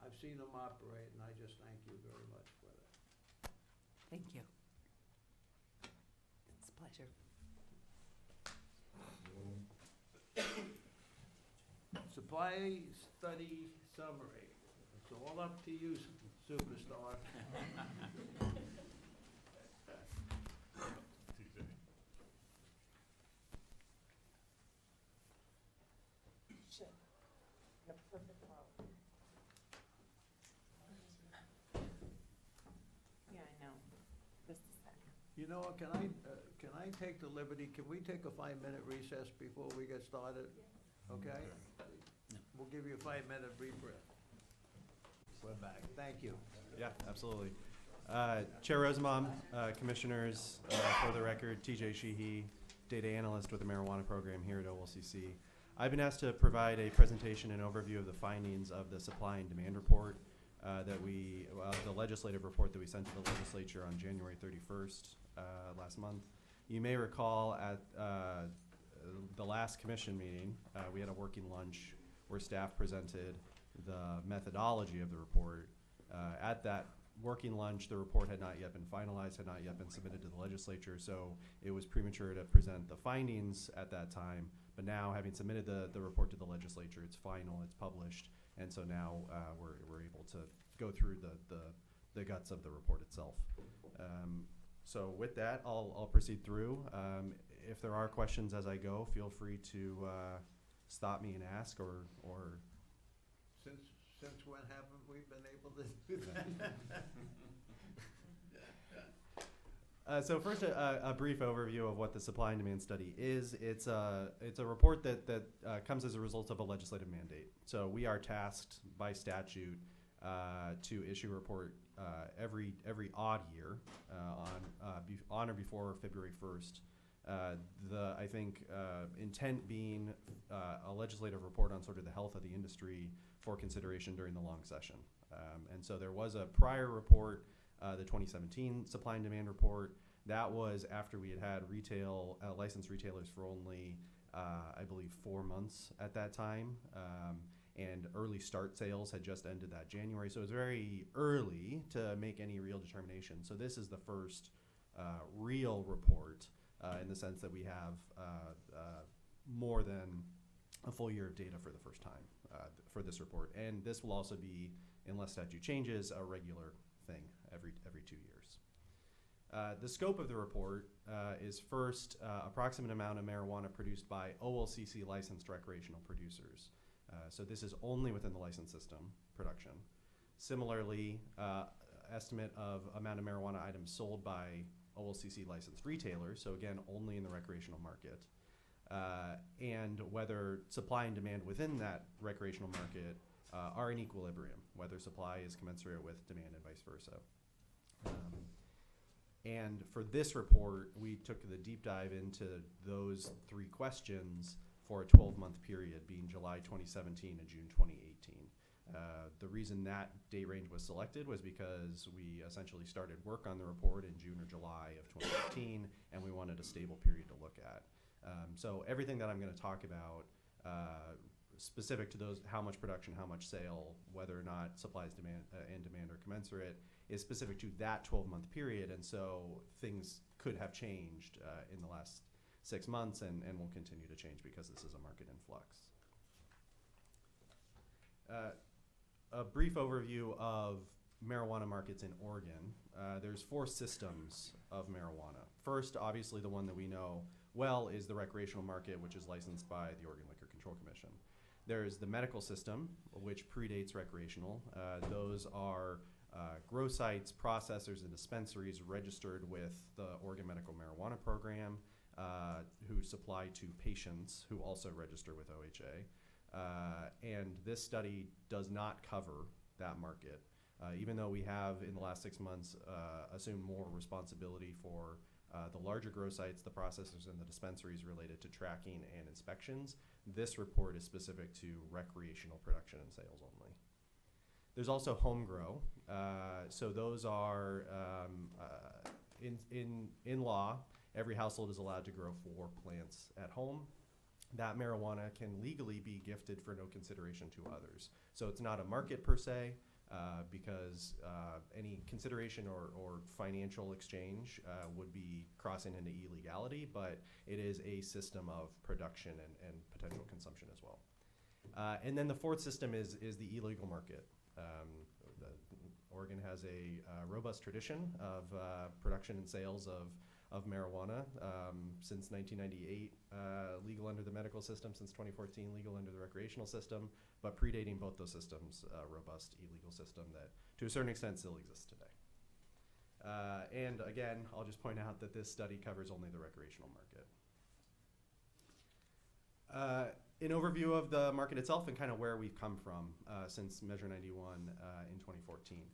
I've seen them operate, and I just thank you very much for that. Thank you. It's a pleasure. Supply study summary. It's all up to you, superstar. Yeah, I know. Just a sec. You know what, can I take the liberty, can we take a 5-minute recess before we get started? Okay? We'll give you a 5-minute brief break. We're back, thank you. Yeah, absolutely. Chair Rosenbaum, Commissioners, for the record, TJ Sheehy, Data Analyst with the Marijuana Program here at OLCC. I've been asked to provide a presentation and overview of the findings of the supply and demand report the legislative report that we sent to the legislature on January 31st last month. You may recall at the last commission meeting, we had a working lunch where staff presented the methodology of the report. At that working lunch, the report had not yet been finalized, had not yet been submitted to the legislature, so it was premature to present the findings at that time. But now, having submitted the report to the legislature, it's final, it's published, and so now we're able to go through the guts of the report itself. So with that, I'll proceed through. If there are questions as I go, feel free to stop me and ask, or Since when haven't we been able to do that? So first, a brief overview of what the supply and demand study is. It's a report that comes as a result of a legislative mandate. So we are tasked by statute to issue a report every odd year on or before February 1st. I think intent being a legislative report on sort of the health of the industry for consideration during the long session. And so there was a prior report, the 2017 supply and demand report. That was after we had licensed retailers for only, I believe, 4 months at that time. And early start sales had just ended that January. So it was very early to make any real determination. So this is the first real report in the sense that we have more than a full year of data for the first time for this report. And this will also be, unless statute changes, a regular thing every 2 years. The scope of the report is first approximate amount of marijuana produced by OLCC licensed recreational producers. So this is only within the license system production. Similarly, estimate of amount of marijuana items sold by OLCC licensed retailers, so again, only in the recreational market. And whether supply and demand within that recreational market are in equilibrium, whether supply is commensurate with demand and vice versa. And for this report, we took the deep dive into those 3 questions for a 12-month period, being July 2017 and June 2018. The reason that date range was selected was because we essentially started work on the report in June or July of 2018, and we wanted a stable period to look at. So everything that I'm going to talk about, specific to those, how much production, how much sale, whether or not supply and demand are commensurate, is specific to that 12-month period, and so things could have changed in the last 6 months and will continue to change because this is a market in flux. A brief overview of marijuana markets in Oregon. There's 4 systems of marijuana. First, obviously the one that we know well is the recreational market, which is licensed by the Oregon Liquor Control Commission. There's the medical system, which predates recreational. Those are grow sites, processors, and dispensaries registered with the Oregon Medical Marijuana Program, who supply to patients who also register with OHA. And this study does not cover that market, even though we have, in the last 6 months, assumed more responsibility for the larger grow sites, the processors, and the dispensaries related to tracking and inspections. This report is specific to recreational production and sales only. There's also home grow. So those are, in law, every household is allowed to grow 4 plants at home. That marijuana can legally be gifted for no consideration to others. So it's not a market per se, because any consideration or financial exchange would be crossing into illegality, but it is a system of production and potential consumption as well. And then the fourth system is the illegal market. Oregon has a robust tradition of production and sales of marijuana since 1998, legal under the medical system since 2014, legal under the recreational system, but predating both those systems, a robust illegal system that to a certain extent still exists today. And again, I'll just point out that this study covers only the recreational market. An overview of the market itself and kind of where we've come from since Measure 91 in 2014.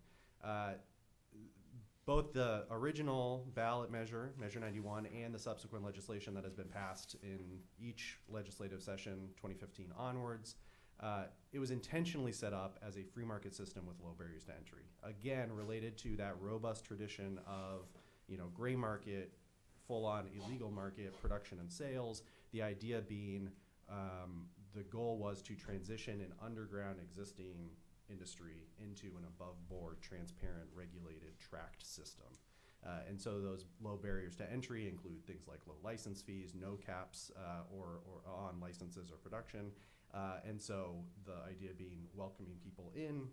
Both the original ballot measure, Measure 91, and the subsequent legislation that has been passed in each legislative session 2015 onwards, it was intentionally set up as a free market system with low barriers to entry. Again, related to that robust tradition of, gray market, full-on illegal market production and sales, the idea being the goal was to transition an underground existing industry into an above-board, transparent, regulated, tracked system. And so those low barriers to entry include things like low license fees, no caps or on licenses or production. And so the idea being welcoming people in,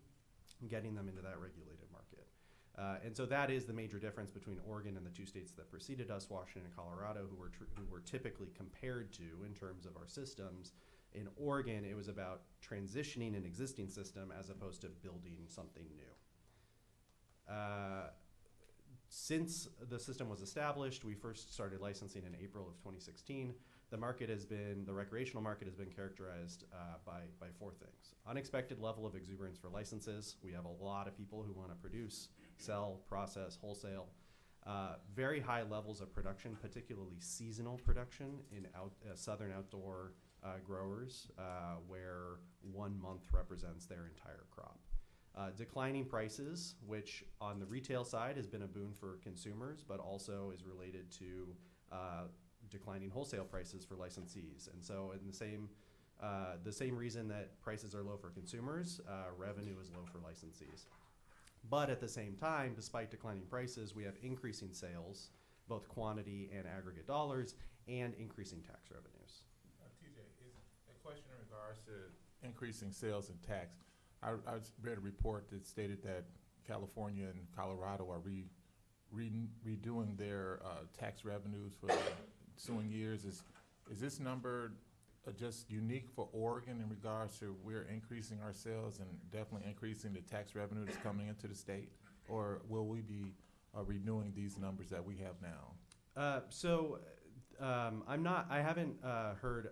getting them into that regulated market. And so that is the major difference between Oregon and the two states that preceded us, Washington and Colorado, who were typically compared to in terms of our systems. In Oregon, it was about transitioning an existing system as opposed to building something new. Since the system was established, we first started licensing in April of 2016. The recreational market has been characterized by four things. Unexpected level of exuberance for licenses. We have a lot of people who want to produce, sell, process, wholesale. Very high levels of production, particularly seasonal production in southern outdoor growers, where 1 month represents their entire crop. Declining prices, which on the retail side has been a boon for consumers, but also is related to declining wholesale prices for licensees. And so in the same reason that prices are low for consumers, revenue is low for licensees. But at the same time, despite declining prices, we have increasing sales, both quantity and aggregate dollars, and increasing tax revenues. TJ, is a question in regards to increasing sales and tax. I read a report that stated that California and Colorado are redoing their tax revenues for the ensuing years. Is this number just unique for Oregon in regards to we're increasing our sales and definitely increasing the tax revenue that's coming into the state? Or will we be renewing these numbers that we have now? I haven't heard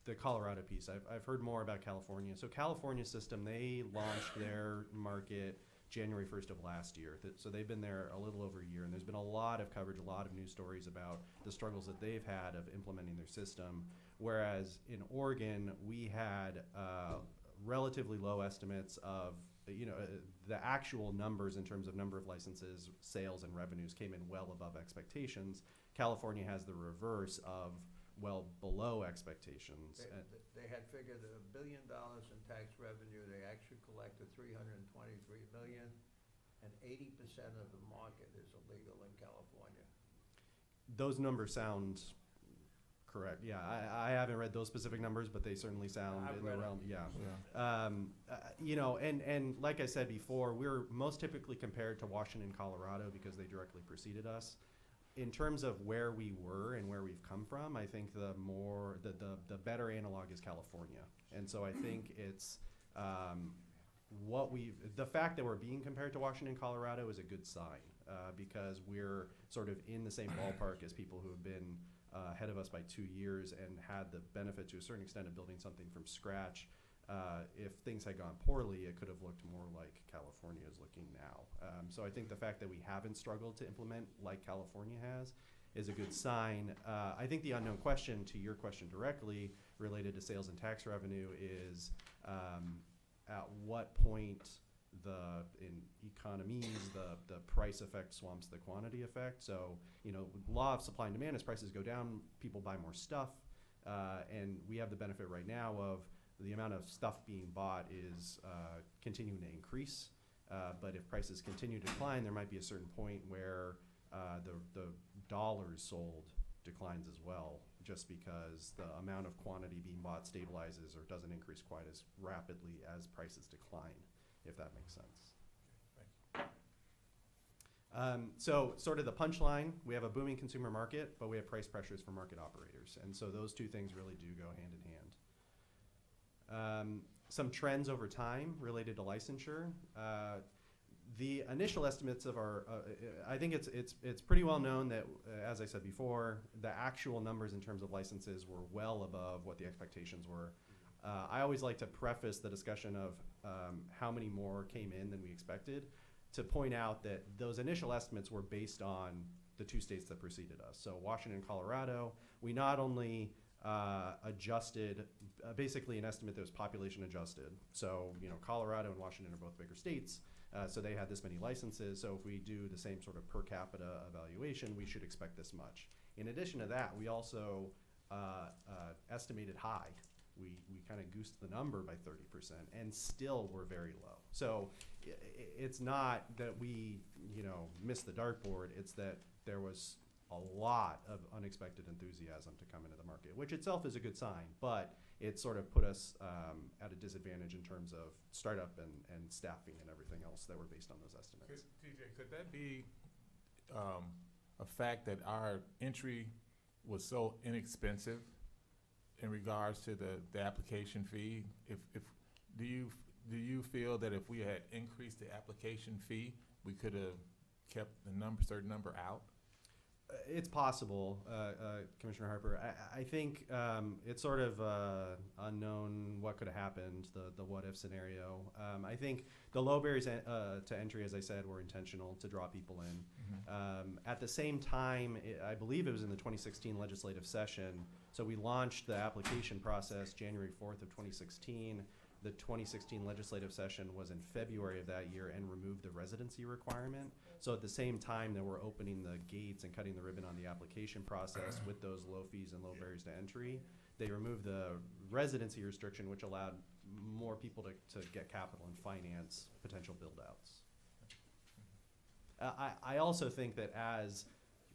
the Colorado piece. I've heard more about California. So California system, they launched their market January 1st of last year. So they've been there a little over a year, and there's been a lot of coverage, a lot of news stories about the struggles that they've had of implementing their system. Whereas in Oregon, we had relatively low estimates of, the actual numbers in terms of number of licenses, sales, and revenues came in well above expectations. California has the reverse of well below expectations. They had figured $1 billion in tax revenue. They actually collected $323 million, and 80% of the market is illegal in California. Those numbers sound correct. Yeah, I haven't read those specific numbers, but they certainly sound in the realm. Yeah. And like I said before, we're most typically compared to Washington and Colorado because they directly preceded us. In terms of where we were and where we've come from, I think the better analog is California. And so I think it's the fact that we're being compared to Washington and Colorado is a good sign because we're sort of in the same ballpark as people who have been ahead of us by 2 years and had the benefit to a certain extent of building something from scratch. If things had gone poorly, it could have looked more like California is looking now. So I think the fact that we haven't struggled to implement like California has is a good sign. I think the unknown question to your question directly related to sales and tax revenue is at what point in economies the price effect swamps the quantity effect. So, law of supply and demand, as prices go down, people buy more stuff. And we have the benefit right now of the amount of stuff being bought is continuing to increase. But if prices continue to decline, there might be a certain point where the dollars sold declines as well, just because the amount of quantity being bought stabilizes or doesn't increase quite as rapidly as prices decline, if that makes sense. So sort of the punchline, we have a booming consumer market, but we have price pressures for market operators. And so those two things really do go hand in hand. Some trends over time related to licensure. The initial estimates of our, I think it's pretty well known that, as I said before, the actual numbers in terms of licenses were well above what the expectations were. I always like to preface the discussion of how many more came in than we expected to point out that those initial estimates were based on the two states that preceded us. So Washington and Colorado, we not only adjusted, basically an estimate that was population adjusted. So, you know, Colorado and Washington are both bigger states, so they had this many licenses. So if we do the same sort of per capita evaluation, we should expect this much. In addition to that, we also estimated high. We kind of goosed the number by 30%, and still we're very low. So it's not that we, you know, missed the dartboard. It's that there was a lot of unexpected enthusiasm to come into the market, which itself is a good sign, but it sort of put us at a disadvantage in terms of startup and staffing and everything else that were based on those estimates. TJ, could that be a fact that our entry was so inexpensive in regards to the application fee? Do you feel that if we had increased the application fee, we could have kept the certain number out? It's possible, Commissioner Harper. I think it's sort of unknown what could have happened, the what-if scenario. I think the low barriers to entry, as I said, were intentional to draw people in. At the same time, I believe it was in the 2016 legislative session, so we launched the application process January 4th of 2016. The 2016 legislative session was in February of that year and removed the residency requirement. So at the same time that we're opening the gates and cutting the ribbon on the application process with those low fees and low barriers to entry, they removed the residency restriction, which allowed more people to get capital and finance potential build-outs. I also think that as,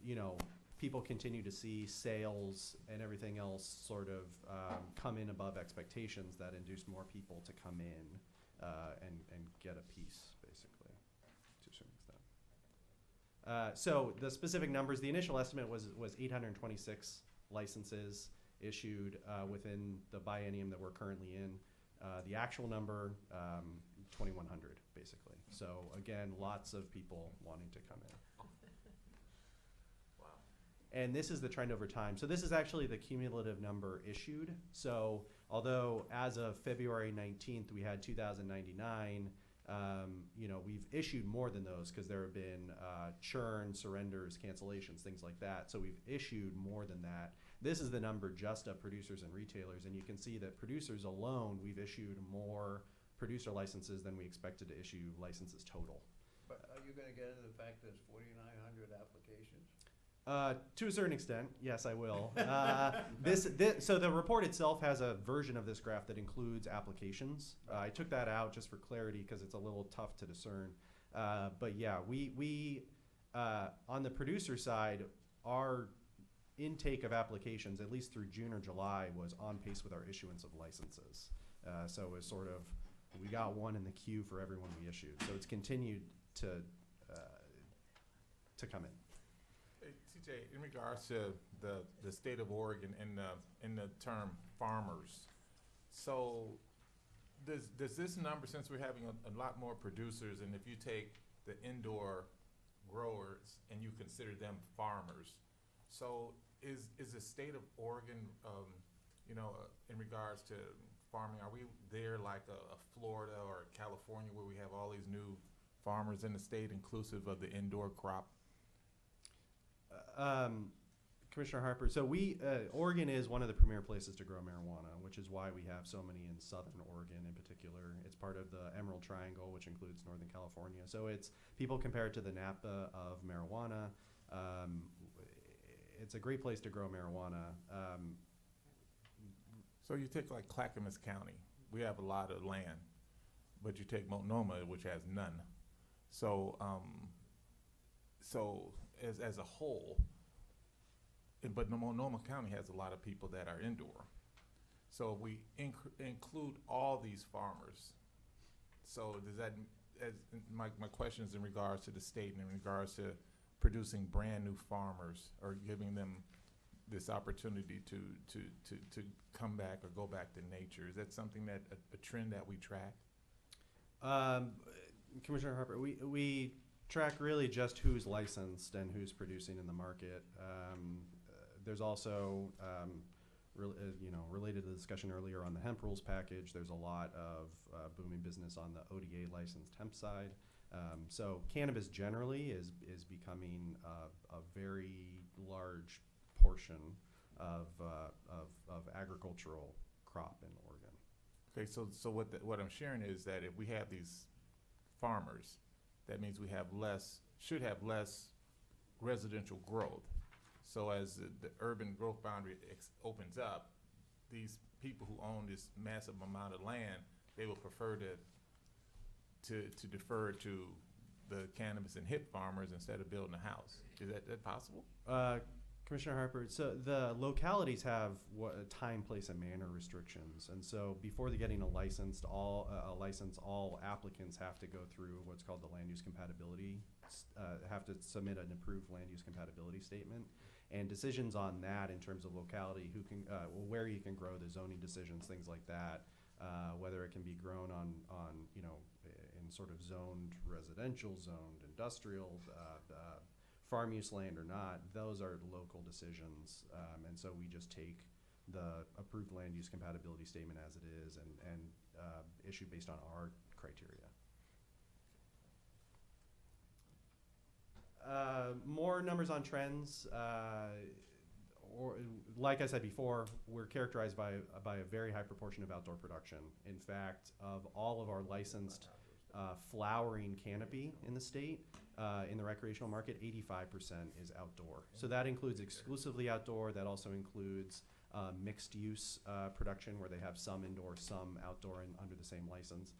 you know, people continue to see sales and everything else sort of come in above expectations, that induce more people to come in and get a piece, basically, to a certain extent. So the specific numbers, the initial estimate was 826 licenses issued within the biennium that we're currently in. The actual number, 2,100, basically. So again, lots of people wanting to come in. And this is the trend over time. So this is actually the cumulative number issued. So although as of February 19th, we had 2,099, you know, we've issued more than those because there have been churn, surrenders, cancellations, things like that. So we've issued more than that. This is the number just of producers and retailers. And you can see that producers alone, we've issued more producer licenses than we expected to issue licenses total. But are you going to get into the fact there's 4,900 applications? To a certain extent, yes, I will. So the report itself has a version of this graph that includes applications. I took that out just for clarity because it's a little tough to discern. But yeah, we on the producer side, our intake of applications, at least through June or July, was on pace with our issuance of licenses. So it was sort of, we got one in the queue for everyone we issued. So it's continued to come in. TJ, in regards to the state of Oregon and the term farmers, so does this number, since we're having a lot more producers, and if you take the indoor growers and you consider them farmers, so is the state of Oregon, you know, in regards to farming, are we there like a Florida or California where we have all these new farmers in the state inclusive of the indoor crop? Commissioner Harper, so Oregon is one of the premier places to grow marijuana, which is why we have so many in southern Oregon in particular. It's part of the Emerald Triangle, which includes Northern California. So it's, people compare it to the Napa of marijuana. It's a great place to grow marijuana. So you take like Clackamas County, we have a lot of land, but you take Multnomah, which has none. So, so as a whole, but Multnomah County has a lot of people that are indoor. So if we include all these farmers, so does that, my question is in regards to the state and in regards to producing brand new farmers or giving them this opportunity to come back or go back to nature. Is that something that, a trend that we track? Commissioner Harper, we track really just who's licensed and who's producing in the market. There's also, related to the discussion earlier on the hemp rules package, there's a lot of booming business on the ODA licensed hemp side. So cannabis generally is becoming a very large portion of agricultural crop in Oregon. Okay, so what I'm sharing is that if we have these farmers, that means we have should have less residential growth. So as the urban growth boundary opens up, these people who own this massive amount of land, they will prefer to defer to the cannabis and hip farmers instead of building a house. Is that possible? Commissioner Harper, so the localities have time, place, and manner restrictions, and so before they're getting a license, all applicants have to go through what's called the land use compatibility, have to submit an approved land use compatibility statement, and decisions on that in terms of locality, who can, where you can grow, the zoning decisions, things like that, whether it can be grown on in sort of zoned residential, zoned industrial, farm use land or not, those are local decisions, and so we just take the approved land use compatibility statement as it is and issue based on our criteria. More numbers on trends. Or, like I said before, we're characterized by a very high proportion of outdoor production. In fact, of all of our licensed flowering canopy in the state, in the recreational market, 85% is outdoor. So that includes exclusively outdoor. That also includes mixed use production where they have some indoor, some outdoor under the same license.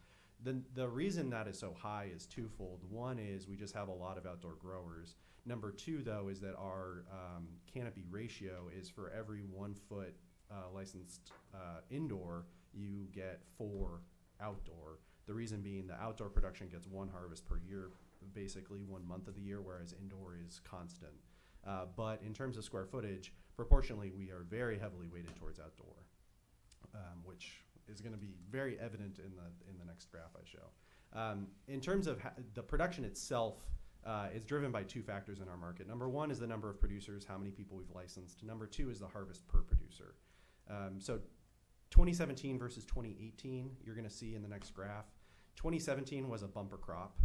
The reason that is so high is twofold. One is we just have a lot of outdoor growers. Number two, though, is that our canopy ratio is for every 1 foot licensed indoor, you get 4 outdoor. The reason being the outdoor production gets 1 harvest per year, basically 1 month of the year, whereas indoor is constant. But in terms of square footage, proportionally, we are very heavily weighted towards outdoor, which is going to be very evident in the next graph I show. In terms of the production itself, is driven by 2 factors in our market. Number 1 is the number of producers, how many people we've licensed. Number 2 is the harvest per producer. So 2017 versus 2018, you're going to see in the next graph. 2017 was a bumper crop.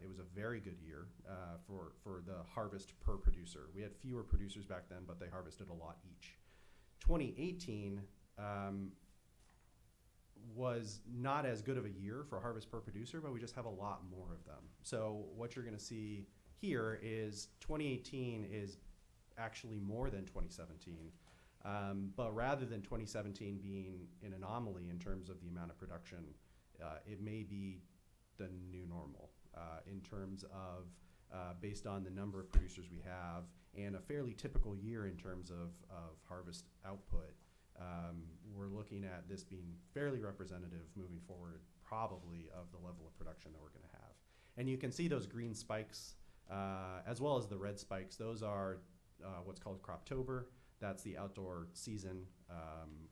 It was a very good year for the harvest per producer. We had fewer producers back then, but they harvested a lot each. 2018 was not as good of a year for harvest per producer, but we just have a lot more of them. So what you're going to see here is 2018 is actually more than 2017. But rather than 2017 being an anomaly in terms of the amount of production, it may be the new normal in terms of based on the number of producers we have and a fairly typical year in terms of harvest output. We're looking at this being fairly representative moving forward, probably of the level of production that we're going to have. And you can see those green spikes as well as the red spikes. Those are what's called Croptober. That's the outdoor season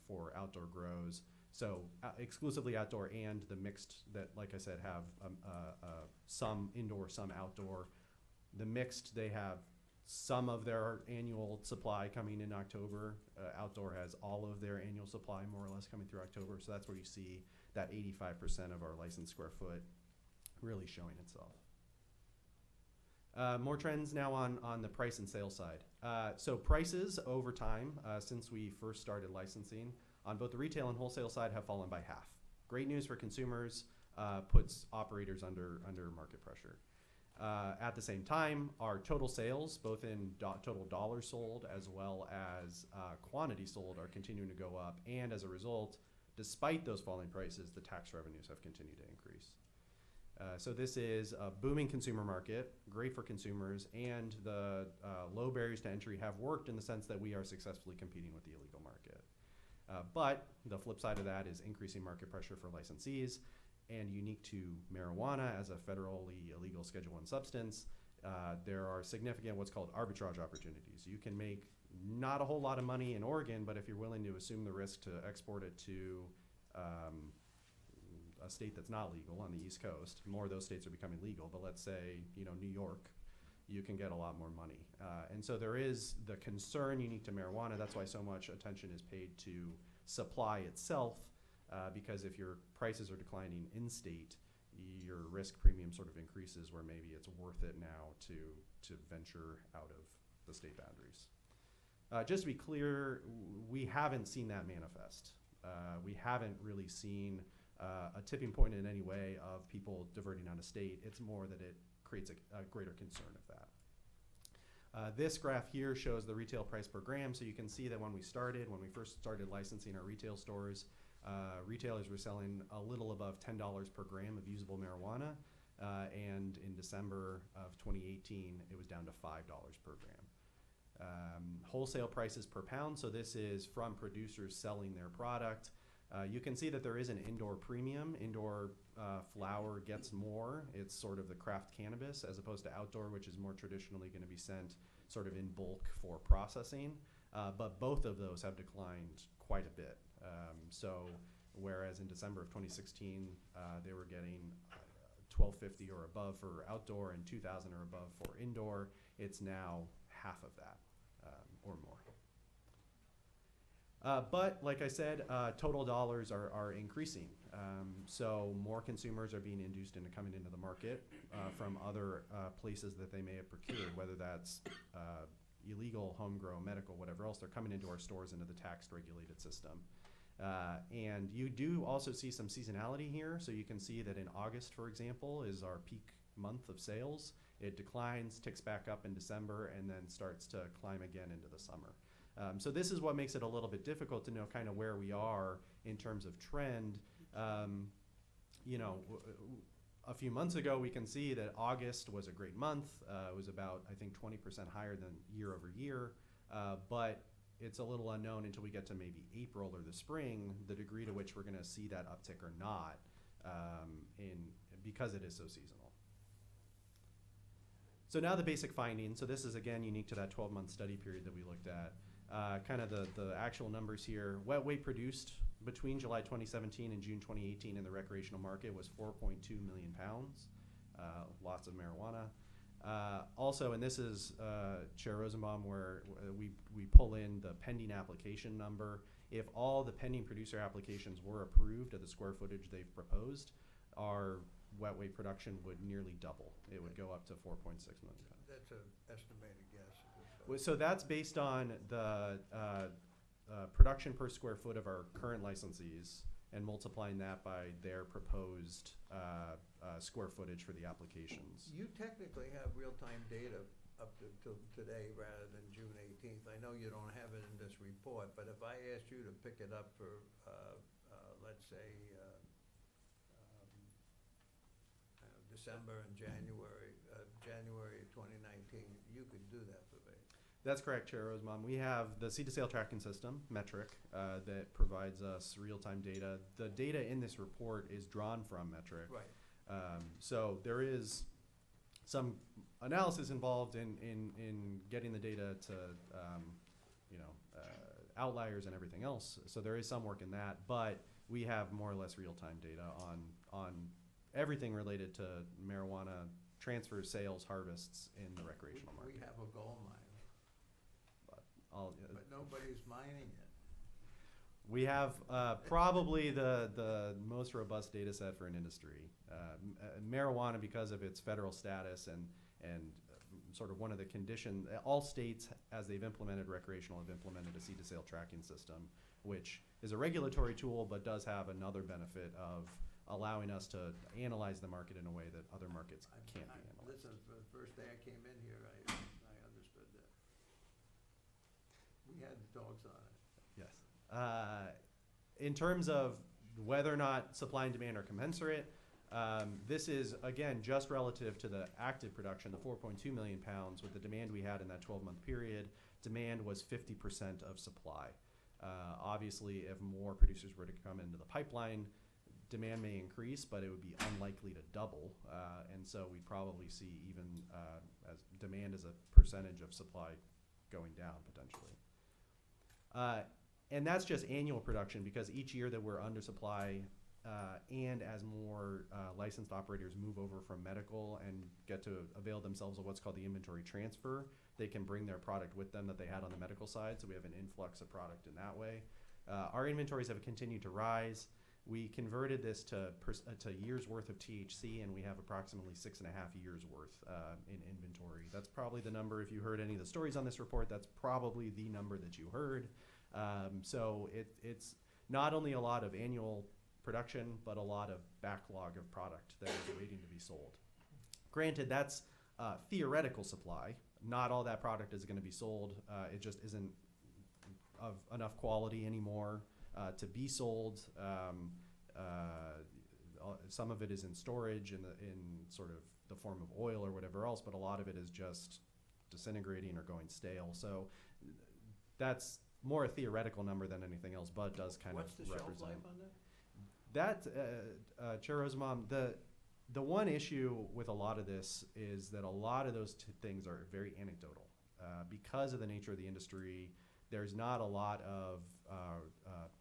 for outdoor grows. So exclusively outdoor and the mixed that, like I said, have some indoor, some outdoor. The mixed, they have some of their annual supply coming in October. Outdoor has all of their annual supply more or less coming through October. So that's where you see that 85% of our licensed square foot really showing itself. More trends now on the price and sales side. So prices over time, since we first started licensing, on both the retail and wholesale side have fallen by half. Great news for consumers, puts operators under market pressure. At the same time, our total sales, both in total dollars sold as well as quantity sold, are continuing to go up. And as a result, despite those falling prices, the tax revenues have continued to increase. So this is a booming consumer market, great for consumers, and the low barriers to entry have worked in the sense that we are successfully competing with the illegal market. But the flip side of that is increasing market pressure for licensees, and unique to marijuana as a federally illegal Schedule I substance, there are significant what's called arbitrage opportunities. You can make not a whole lot of money in Oregon, but if you're willing to assume the risk to export it to a state that's not legal on the East Coast, more of those states are becoming legal, but let's say, New York, you can get a lot more money. And so there is the concern unique to marijuana. That's why so much attention is paid to supply itself, because if your prices are declining in-state, your risk premium sort of increases where maybe it's worth it now to venture out of the state boundaries. Just to be clear, we haven't seen that manifest. We haven't really seen a tipping point in any way of people diverting out of state. It's more that it creates a greater concern of that. This graph here shows the retail price per gram. So you can see that when we first started licensing our retail stores, retailers were selling a little above $10 per gram of usable marijuana. And in December of 2018, it was down to $5 per gram. Wholesale prices per pound, so this is from producers selling their product. You can see that there is an indoor premium. Indoor flower gets more. It's sort of the craft cannabis as opposed to outdoor, which is more traditionally going to be sent sort of in bulk for processing. But both of those have declined quite a bit. So whereas in December of 2016, they were getting $12.50 or above for outdoor and $2,000 or above for indoor, it's now half of that or more. But like I said, total dollars are increasing. So more consumers are being induced into coming into the market from other places that they may have procured, whether that's illegal, homegrown, medical, whatever else. They're coming into our stores into the taxed regulated system. And you do also see some seasonality here. So you can see that in August, for example, is our peak month of sales. It declines, ticks back up in December, and then starts to climb again into the summer. So this is what makes it a little bit difficult to know kind of where we are in terms of trend. A few months ago, we can see that August was a great month. It was about, I think, 20% higher than year over year. But it's a little unknown until we get to maybe April or the spring, the degree to which we're going to see that uptick or not, because it is so seasonal. So now the basic findings. So this is, again, unique to that 12-month study period that we looked at. Kind of the actual numbers here. Wet weight produced between July 2017 and June 2018 in the recreational market was 4.2 million pounds. Lots of marijuana. Also, and this is Chair Rosenbaum, where we pull in the pending application number. If all the pending producer applications were approved at the square footage they've proposed, our wet weight production would nearly double. It would go up to 4.6 million pounds. That's an estimated guess. So that's based on the production per square foot of our current licensees and multiplying that by their proposed square footage for the applications. You technically have real-time data up to today rather than June 18th. I know you don't have it in this report, but if I asked you to pick it up for, let's say, December and January 2019, you could do that for me. That's correct, Chair Rosenbaum. We have the seed-to-sale tracking system, Metric, that provides us real-time data. The data in this report is drawn from Metric. Right. So there is some analysis involved in getting the data to, outliers and everything else. So there is some work in that, but we have more or less real-time data on everything related to marijuana transfers, sales, harvests in the recreational market. We have a gold mine, but nobody's mining it. We have probably the most robust data set for an industry. Marijuana, because of its federal status and sort of one of the conditions, all states, as they've implemented recreational, have implemented a seed-to-sale tracking system, which is a regulatory tool but does have another benefit of allowing us to analyze the market in a way that other markets can't be analyzed. Listen, for the first day I came in here, I understood that. We had the dogs on it. Yes. In terms of whether or not supply and demand are commensurate, This is, again, just relative to the active production, the 4.2 million pounds. With the demand we had in that 12-month period, demand was 50% of supply. Obviously, if more producers were to come into the pipeline, demand may increase, but it would be unlikely to double. And so we'd probably see even as demand as a percentage of supply going down potentially. And that's just annual production, because each year that we're under supply, and as more licensed operators move over from medical and get to avail themselves of what's called the inventory transfer, they can bring their product with them that they had on the medical side. So we have an influx of product in that way. Our inventories have continued to rise. We converted this to years worth of THC, and we have approximately 6.5 years worth in inventory. That's probably the number. If you heard any of the stories on this report, that's probably the number that you heard. So it's not only a lot of annual production, but a lot of backlog of product that is waiting to be sold. Granted, that's theoretical supply. Not all that product is going to be sold. It just isn't of enough quality anymore to be sold. Some of it is in storage in sort of the form of oil or whatever else, but a lot of it is just disintegrating or going stale. So that's more a theoretical number than anything else, but does kind What's of the shelf represent. life on that? That, Chair Rosenbaum, the one issue with a lot of this is that a lot of those things are very anecdotal. Because of the nature of the industry, there's not a lot of,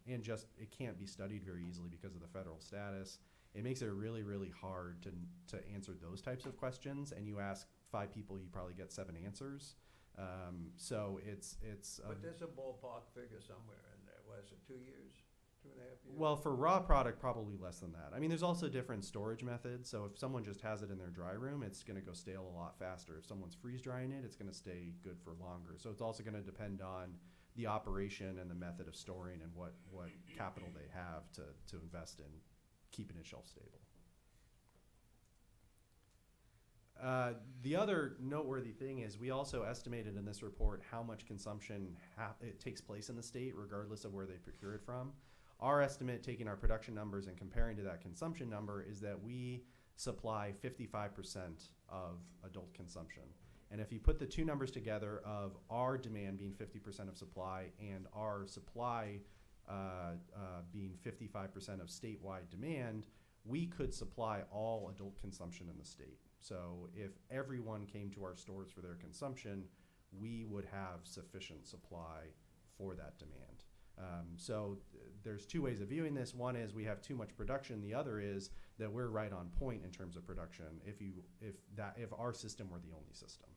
and just it can't be studied very easily because of the federal status. It makes it really, really hard to answer those types of questions. And you ask 5 people, you probably get 7 answers. So it's. But there's a ballpark figure somewhere in there. What is it, 2 years? 2.5 years? Well, for raw product, probably less than that. I mean, there's also different storage methods. So if someone just has it in their dry room, it's going to go stale a lot faster. If someone's freeze drying it, it's going to stay good for longer. So it's also going to depend on the operation and the method of storing and what capital they have to invest in keeping it shelf stable. The other noteworthy thing is we also estimated in this report how much consumption it takes place in the state, regardless of where they procure it from. Our estimate, taking our production numbers and comparing to that consumption number, is that we supply 55% of adult consumption. And if you put the two numbers together of our demand being 50% of supply and our supply being 55% of statewide demand, we could supply all adult consumption in the state. So if everyone came to our stores for their consumption, we would have sufficient supply for that demand. So there's 2 ways of viewing this. One is we have too much production. The other is that we're right on point in terms of production if our system were the only system.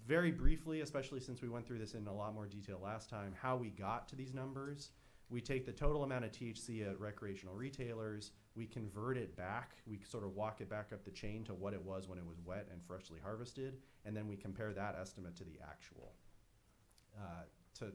Very briefly, especially since we went through this in a lot more detail last time, how we got to these numbers. We take the total amount of THC at recreational retailers, we convert it back, we sort of walk it back up the chain to what it was when it was wet and freshly harvested, and then we compare that estimate to the actual. To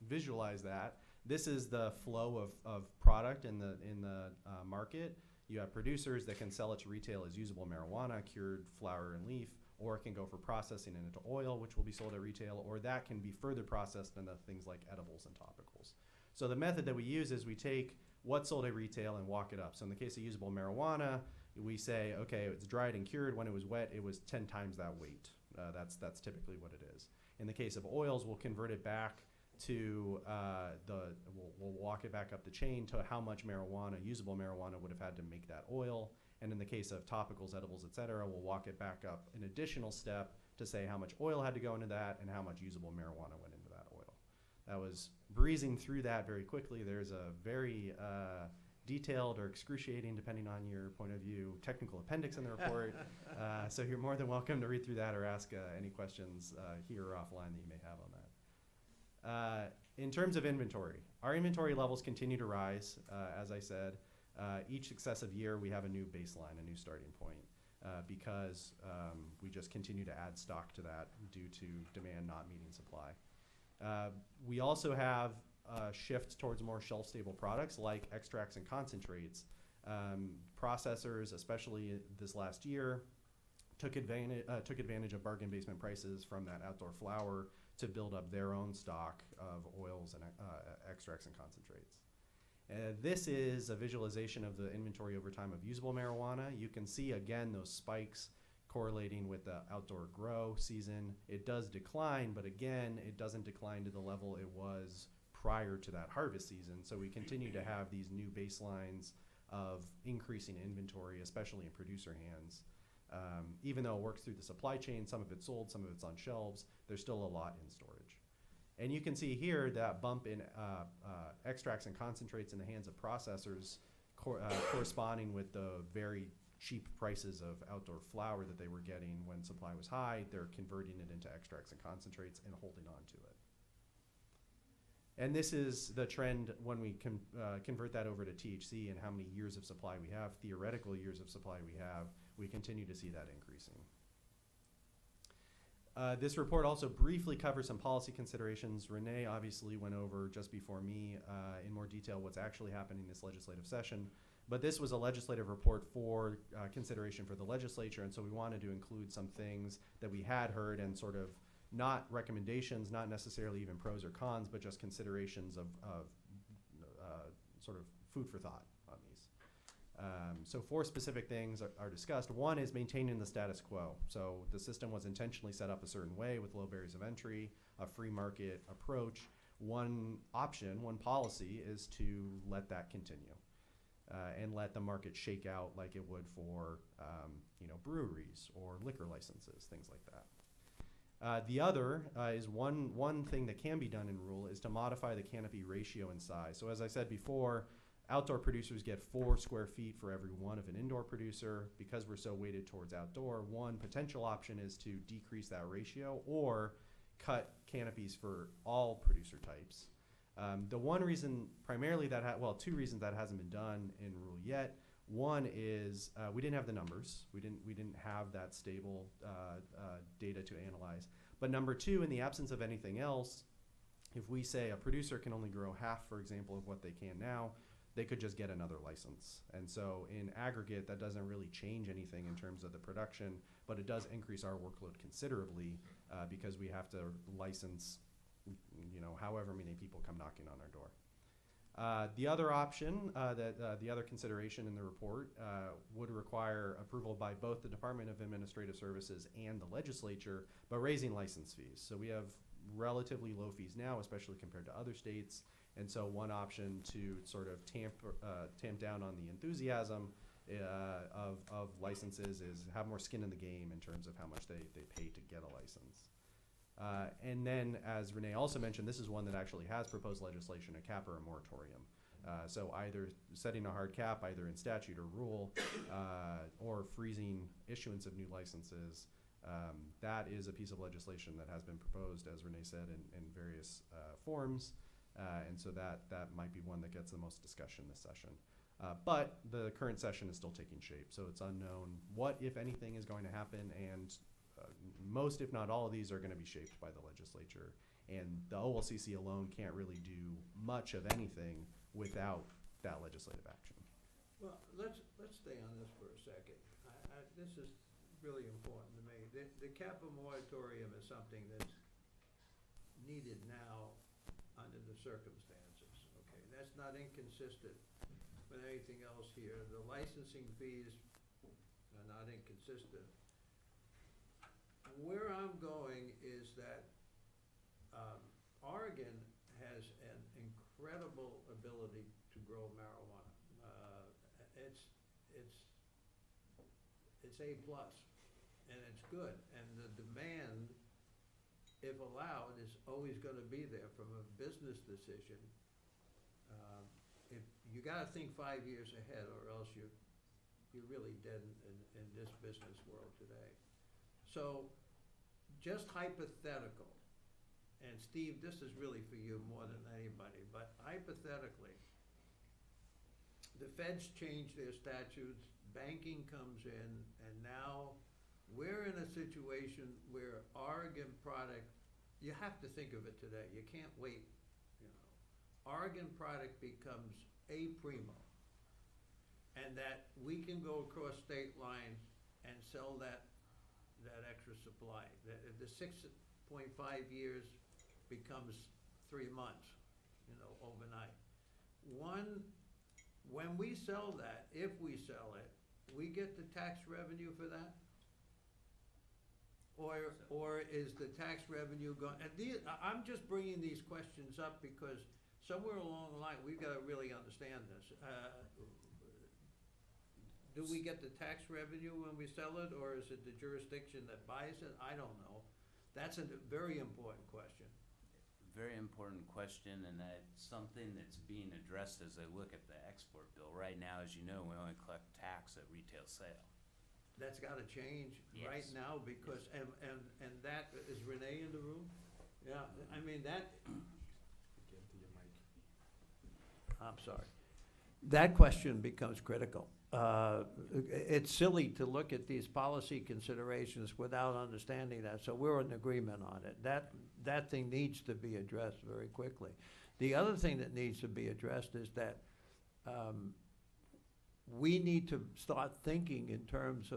visualize that, this is the flow of product in the market. You have producers that can sell it to retail as usable marijuana, cured flower and leaf, or it can go for processing into oil, which will be sold at retail, or that can be further processed into things like edibles and topicals. So the method that we use is we take what's sold at retail and walk it up. So in the case of usable marijuana, we say, okay, it's dried and cured. When it was wet, it was 10 times that weight. That's typically what it is. In the case of oils, we'll convert it back to we'll walk it back up the chain to how much marijuana, usable marijuana, would have had to make that oil. And in the case of topicals, edibles, et cetera, we'll walk it back up an additional step to say how much oil had to go into that and how much usable marijuana went into that oil. That was breezing through that very quickly. There's a very detailed or excruciating, depending on your point of view, technical appendix in the report. So you're more than welcome to read through that or ask any questions here or offline that you may have on that. In terms of inventory, our inventory levels continue to rise, as I said. Each successive year, we have a new baseline, a new starting point, because we just continue to add stock to that due to demand not meeting supply. We also have a shift towards more shelf-stable products like extracts and concentrates. Processors, especially this last year, took advantage of bargain basement prices from that outdoor flower to build up their own stock of oils and extracts and concentrates. This is a visualization of the inventory over time of usable marijuana. You can see again those spikes correlating with the outdoor grow season. It does decline, but again, it doesn't decline to the level it was prior to that harvest season. So we continue to have these new baselines of increasing inventory, especially in producer hands. Even though it works through the supply chain, some of it's sold, some of it's on shelves, there's still a lot in storage. And you can see here that bump in extracts and concentrates in the hands of processors corresponding with the very cheap prices of outdoor flower that they were getting when supply was high. They're converting it into extracts and concentrates and holding on to it. And this is the trend when we convert that over to THC and how many years of supply we have, theoretical years of supply we have, we continue to see that increasing. This report also briefly covers some policy considerations. Renee obviously went over just before me in more detail what's actually happening this legislative session. But this was a legislative report for consideration for the legislature, and so we wanted to include some things that we had heard and sort of not recommendations, not necessarily even pros or cons, but just considerations of sort of food for thought on these. So 4 specific things are discussed. One is maintaining the status quo. So the system was intentionally set up a certain way with low barriers of entry, a free market approach. One option, one policy is to let that continue and let the market shake out like it would for breweries or liquor licenses, things like that. The other is one thing that can be done in rule is to modify the canopy ratio in size. So as I said before, outdoor producers get 4 square feet for every one of an indoor producer. Because we're so weighted towards outdoor, one potential option is to decrease that ratio or cut canopies for all producer types. The one reason, primarily two reasons that hasn't been done in rule yet. One is we didn't have the numbers. We didn't have that stable data to analyze. But number 2, in the absence of anything else, if we say a producer can only grow half, for example, of what they can now, they could just get another license. And so in aggregate, that doesn't really change anything in terms of the production, but it does increase our workload considerably because we have to license however many people come knocking on our door. The other option, the other consideration in the report would require approval by both the Department of Administrative Services and the legislature, but raising license fees. So we have relatively low fees now, especially compared to other states. And so one option to sort of tamp down on the enthusiasm of licenses is have more skin in the game in terms of how much they pay to get a license. And then, as Renee also mentioned, this is one that actually has proposed legislation, a cap or a moratorium. So either setting a hard cap, either in statute or rule, or freezing issuance of new licenses. That is a piece of legislation that has been proposed, as Renee said, in various forms. And so that might be one that gets the most discussion this session. But the current session is still taking shape, so it's unknown what, if anything, is going to happen, and most, if not all of these, are going to be shaped by the legislature. And the OLCC alone can't really do much of anything without that legislative action. Well, let's stay on this for a second. This is really important to me. The cap or moratorium is something that's needed now under the circumstances, okay? That's not inconsistent with anything else here. The licensing fees are not inconsistent. Where I'm going is that Oregon has an incredible ability to grow marijuana. It's A+, and it's good. And the demand, if allowed, is always going to be there from a business decision. If you got to think 5 years ahead, or else you're really dead in this business world today. So, just hypothetical, and Steve, this is really for you more than anybody, but hypothetically, the feds change their statutes, banking comes in, and now we're in a situation where Oregon product, you have to think of it today, you can't wait, Oregon product becomes a primo, and that we can go across state lines and sell that extra supply. The 6.5 years becomes 3 months, overnight. One when we sell that, if we sell it, we get the tax revenue for that? Or is the tax revenue going, and I'm just bringing these questions up because somewhere along the line, we've got to really understand this. Do we get the tax revenue when we sell it, or is it the jurisdiction that buys it? I don't know. That's a very important question. Very important question, and that's something that's being addressed as I look at the export bill. Right now, as you know, we only collect tax at retail sale. That's got to change right Yes. now because, and that, is Renee in the room? Yeah, I mean, that, I'm sorry. That question becomes critical. It's silly to look at these policy considerations without understanding that, so we're in agreement on it. That thing needs to be addressed very quickly. The other thing that needs to be addressed is that we need to start thinking in terms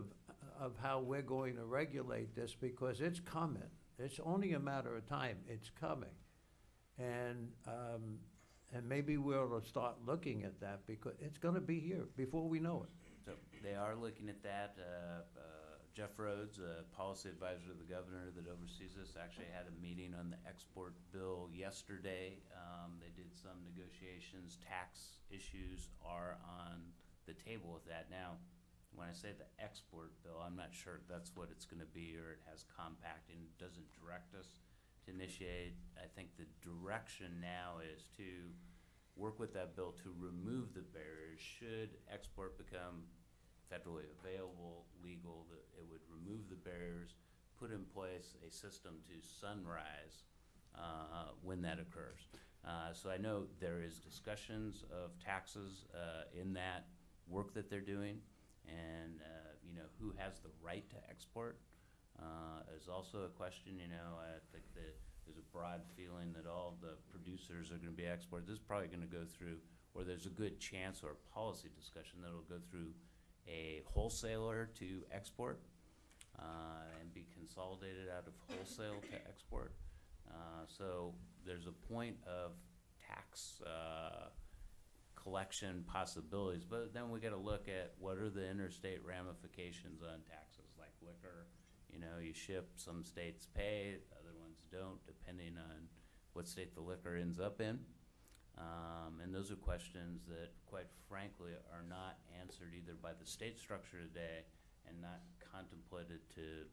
of how we're going to regulate this because it's coming. It's only a matter of time. It's coming. And maybe we'll start looking at that because it's going to be here before we know it. So they are looking at that. Jeff Rhodes, policy advisor to the governor that oversees this, actually had a meeting on the export bill yesterday. They did some negotiations. Tax issues are on the table with that. Now, when I say the export bill, I'm not sure that's what it's going to be, or it has compacting. It doesn't direct us to initiate. I think the direction now is to work with that bill to remove the barriers. Should export become federally available, legal, that it would remove the barriers, put in place a system to sunrise when that occurs. So I know there is discussions of taxes in that work that they're doing, and you know, who has the right to export is also a question. You know, I think that there's a broad feeling that all the producers are going to be exported. This is probably going to go through, or there's a good chance or policy discussion that will go through a wholesaler to export and be consolidated out of wholesale to export. So there's a point of tax collection possibilities, but then we got to look at what are the interstate ramifications on taxes, like liquor. You know, you ship, some states pay, other ones don't, depending on what state the liquor ends up in. And those are questions that, quite frankly, are not answered either by the state structure today and not contemplated to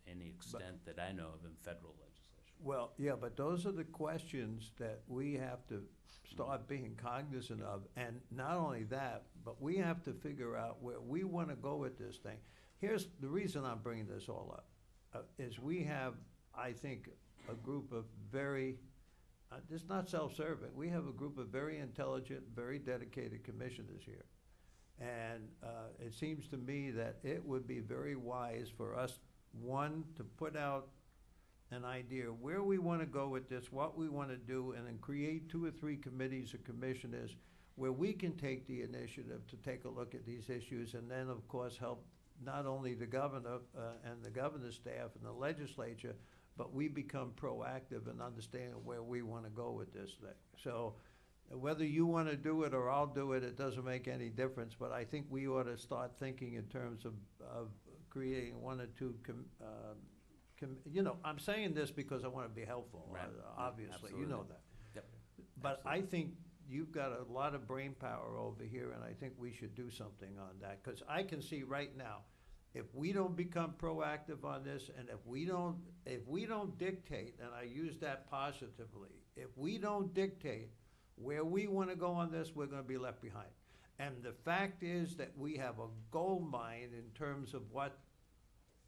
any extent that I know of in federal legislation. Well, yeah, but those are the questions that we have to start being cognizant of. And not only that, but we have to figure out where we want to go with this thing. Here's the reason I'm bringing this all up, is we have, I think, a group of very, it's not self-serving, we have a group of very intelligent, very dedicated commissioners here. And it seems to me that it would be very wise for us, one, to put out an idea where we want to go with this, what we want to do, and then create 2 or 3 committees or commissioners where we can take the initiative to take a look at these issues, and then, of course, help not only the governor and the governor's staff and the legislature, but we become proactive in understanding where we want to go with this thing. So whether you want to do it or I'll do it, it doesn't make any difference, but I think we ought to start thinking in terms of creating 1 or 2 you know, I'm saying this because I want to be helpful, Right. obviously, you know that. Yep. But I think you've got a lot of brain power over here, and I think we should do something on that. Because I can see right now, if we don't become proactive on this, and if we don't dictate, and I use that positively, if we don't dictate where we want to go on this, we're going to be left behind. And the fact is that we have a gold mine in terms of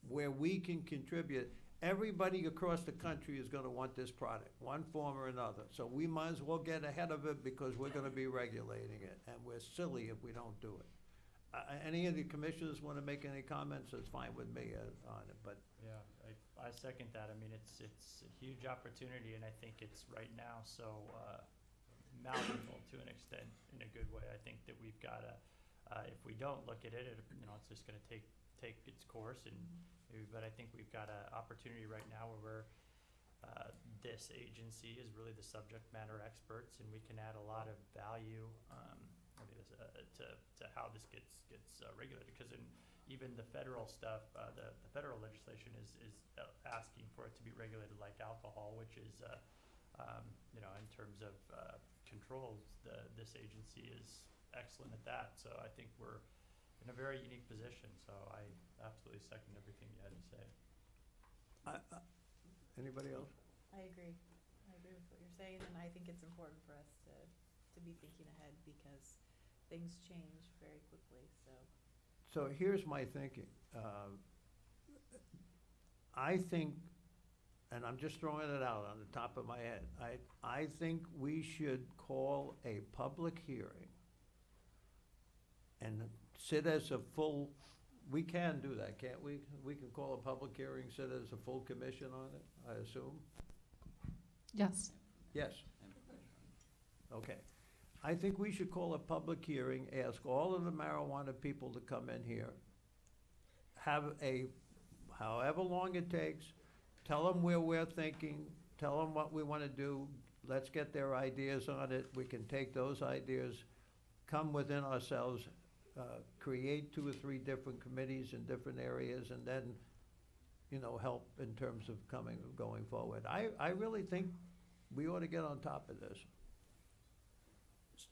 where we can contribute. Everybody across the country is going to want this product, one form or another. So we might as well get ahead of it because we're going to be regulating it, and we're silly if we don't do it. Any of the commissioners want to make any comments? It's fine with me on it, but. Yeah, I second that. I mean, it's a huge opportunity, and I think it's right now so malleable to an extent in a good way. I think that we've got to, if we don't look at it, you know, it's just going to take its course, and but I think we've got an opportunity right now where this agency is really the subject matter experts, and we can add a lot of value to how this gets regulated. Because in even the federal stuff, the federal legislation is asking for it to be regulated like alcohol, which is in terms of controls, this agency is excellent at that. So I think we're in a very unique position. So I absolutely second everything you had to say. Anybody else? I agree. I agree with what you're saying, and I think it's important for us to be thinking ahead because things change very quickly, so. So here's my thinking. I think, and I'm just throwing it out on the top of my head, I think we should call a public hearing and sit as a full, we can do that, can't we? We can call a public hearing, sit as a full commission on it, I assume? Yes. Yes. Okay. I think we should call a public hearing, ask all of the marijuana people to come in here, have however long it takes, tell them where we're thinking, tell them what we want to do, let's get their ideas on it, we can take those ideas, come within ourselves, create 2 or 3 different committees in different areas, and then, help in terms of going forward. I really think we ought to get on top of this.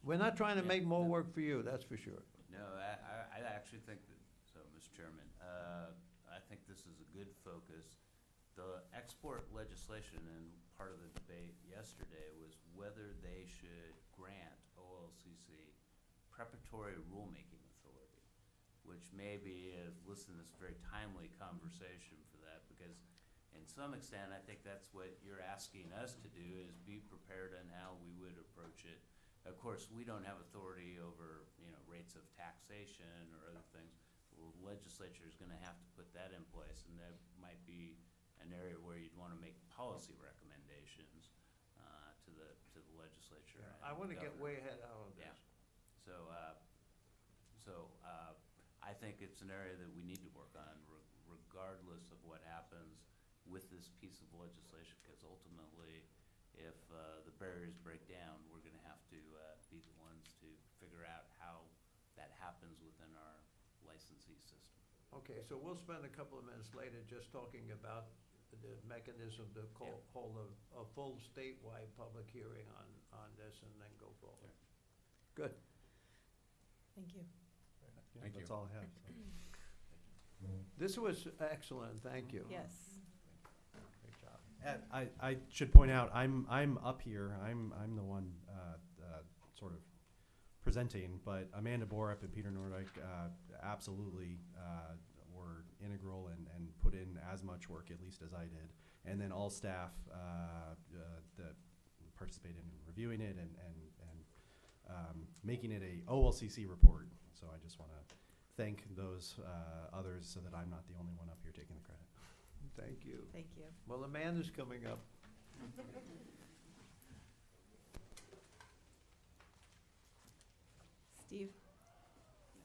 We're not trying to make more work for you, that's for sure. No, I actually think that, so, Mr. Chairman, I think this is a good focus. The export legislation, and part of the debate yesterday was whether they should grant OLCC preparatory rulemaking authority, which maybe, listen, this very timely conversation for that, because in some extent, I think that's what you're asking us to do, is be prepared on how we would approach it. Of course, we don't have authority over, rates of taxation or other things. Well, the legislature is gonna have to put that in place, and that might be an area where you'd wanna make policy recommendations, to the legislature. I want to get way ahead out of this. Yeah. So, I think it's an area that we need to work on regardless of what happens with this piece of legislation, because ultimately, if the barriers break down, we're going to have to be the ones to figure out how that happens within our licensee system. Okay, so we'll spend a couple of minutes later just talking about the mechanism to hold a full statewide public hearing on this and then go forward. Good. Thank you. Thank you. That's all I have. So. This was excellent, thank you. Yes. Great job. I should point out, I'm up here. I'm the one sort of presenting, but Amanda Borup and Peter Nordyke absolutely were integral and put in as much work, at least as I did, and then all staff that participated in reviewing it and making it a OLCC report. So I just want to thank those others so that I'm not the only one up here taking the credit. Thank you. Thank you. Well, Amanda's coming up. Steve,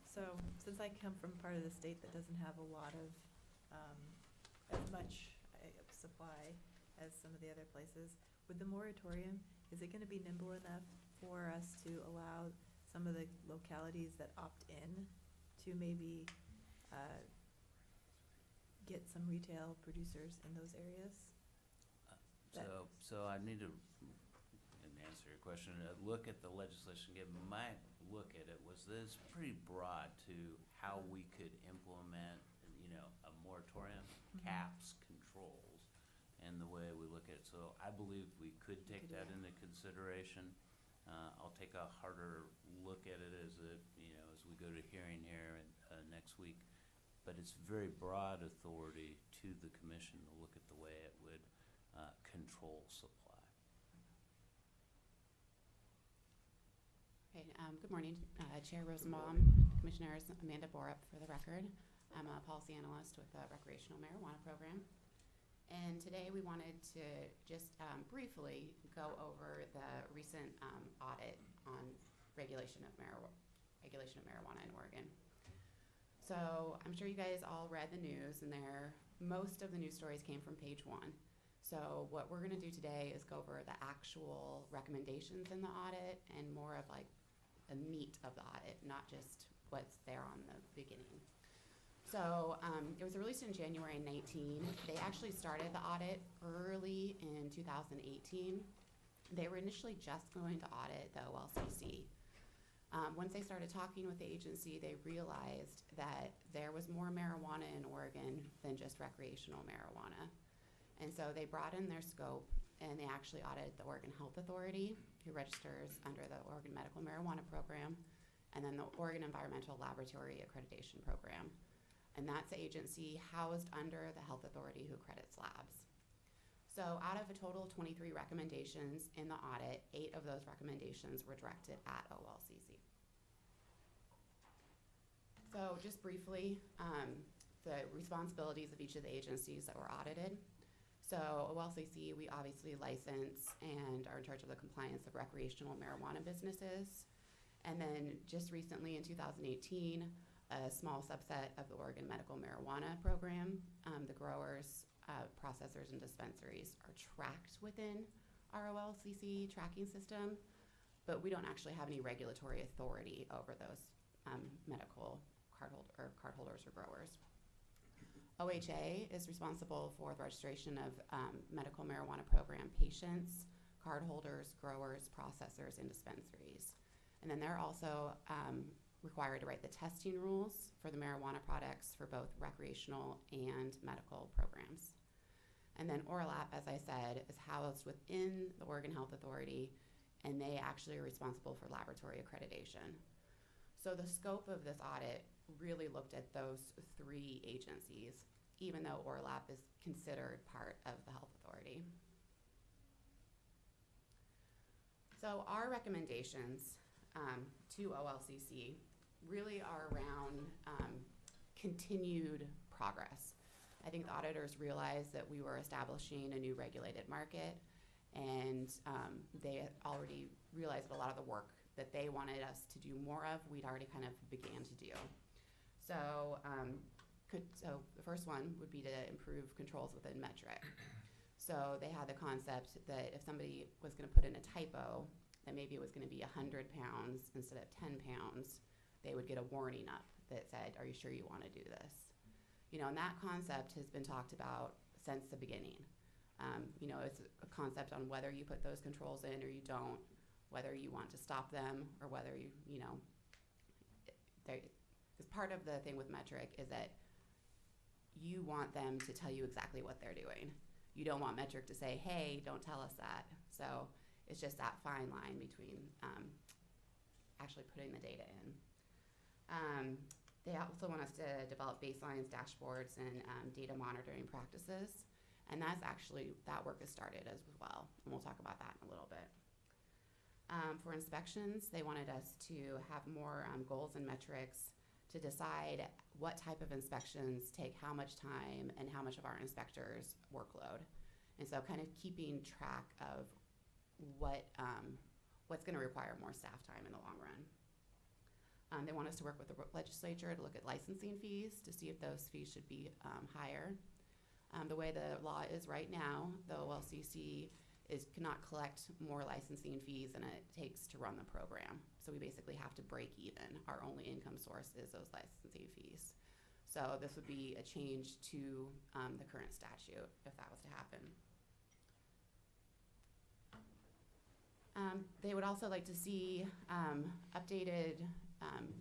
so since I come from part of the state that doesn't have a lot of, as much supply as some of the other places, with the moratorium, is it gonna be nimble enough for us to allow some of the localities that opt in to maybe get some retail producers in those areas? So I need to answer your question. Look at the legislation. Give my look at it was this pretty broad to how we could implement, a moratorium, caps, controls, and the way we look at it. So I believe we could take that into consideration. I'll take a harder look at it as we go to hearing here next week. But it's very broad authority to the commission to look at the way it would control supply. Okay, good morning, Chair Rosenbaum, Commissioners, Amanda Borup for the record. I'm a policy analyst with the Recreational Marijuana Program. And today we wanted to just briefly go over the recent audit on regulation of marijuana in Oregon. So I'm sure you guys all read the news, and most of the news stories came from Page 1. So what we're going to do today is go over the actual recommendations in the audit and more of like the meat of the audit, not just what's there on the beginning. So it was released in January 19. They actually started the audit early in 2018. They were initially just going to audit the OLCC. Once they started talking with the agency, they realized that there was more marijuana in Oregon than just recreational marijuana. And so they broadened their scope, and they actually audited the Oregon Health Authority, who registers under the Oregon Medical Marijuana Program, and then the Oregon Environmental Laboratory Accreditation Program. And that's the agency housed under the Health Authority who accredits labs. So out of a total of 23 recommendations in the audit, 8 of those recommendations were directed at OLCC. So just briefly, the responsibilities of each of the agencies that were audited. So OLCC, we obviously license and are in charge of the compliance of recreational marijuana businesses. And then just recently in 2018, a small subset of the Oregon Medical Marijuana Program, the growers, processors, and dispensaries are tracked within our OLCC tracking system, but we don't actually have any regulatory authority over those medical cardholders or growers. OHA is responsible for the registration of medical marijuana program patients, cardholders, growers, processors, and dispensaries. And then they're also required to write the testing rules for the marijuana products for both recreational and medical programs. And then ORLAP, as I said, is housed within the Oregon Health Authority, and they actually are responsible for laboratory accreditation. So the scope of this audit really looked at those 3 agencies, even though ORLAP is considered part of the Health Authority. So our recommendations to OLCC really are around continued progress. I think the auditors realized that we were establishing a new regulated market, and they already realized that a lot of the work that they wanted us to do more of, we'd already kind of began to do. So, so the first one would be to improve controls within metric. So they had the concept that if somebody was going to put in a typo, that maybe it was going to be 100 pounds instead of 10 pounds, they would get a warning up that said, are you sure you want to do this? You know, and that concept has been talked about since the beginning. You know, it's a concept on whether you put those controls in or you don't, whether you want to stop them or whether you know, because part of the thing with metric is that you want them to tell you exactly what they're doing. You don't want metric to say, hey, don't tell us that. So it's just that fine line between actually putting the data in. They also want us to develop baselines, dashboards, and data monitoring practices. And that's actually, that work has started as well. And we'll talk about that in a little bit. For inspections, they wanted us to have more goals and metrics to decide what type of inspections take how much time and how much of our inspectors' workload. And so kind of keeping track of what's going to require more staff time in the long run. They want us to work with the legislature to look at licensing fees to see if those fees should be higher. The way the law is right now, the OLCC cannot collect more licensing fees than it takes to run the program. So we basically have to break even. Our only income source is those licensing fees. So this would be a change to the current statute if that was to happen. They would also like to see updated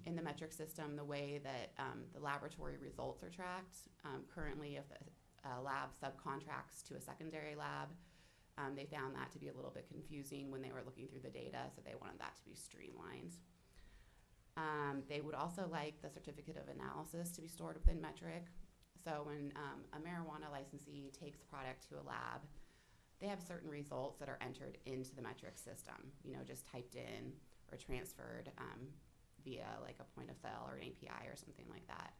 in the metric system the way that the laboratory results are tracked. Currently, if a lab subcontracts to a secondary lab, they found that to be a little bit confusing when they were looking through the data, so they wanted that to be streamlined. They would also like the certificate of analysis to be stored within metric. So when a marijuana licensee takes a product to a lab, they have certain results that are entered into the metric system, you know, just typed in or transferred via like a point of sale or an API or something like that.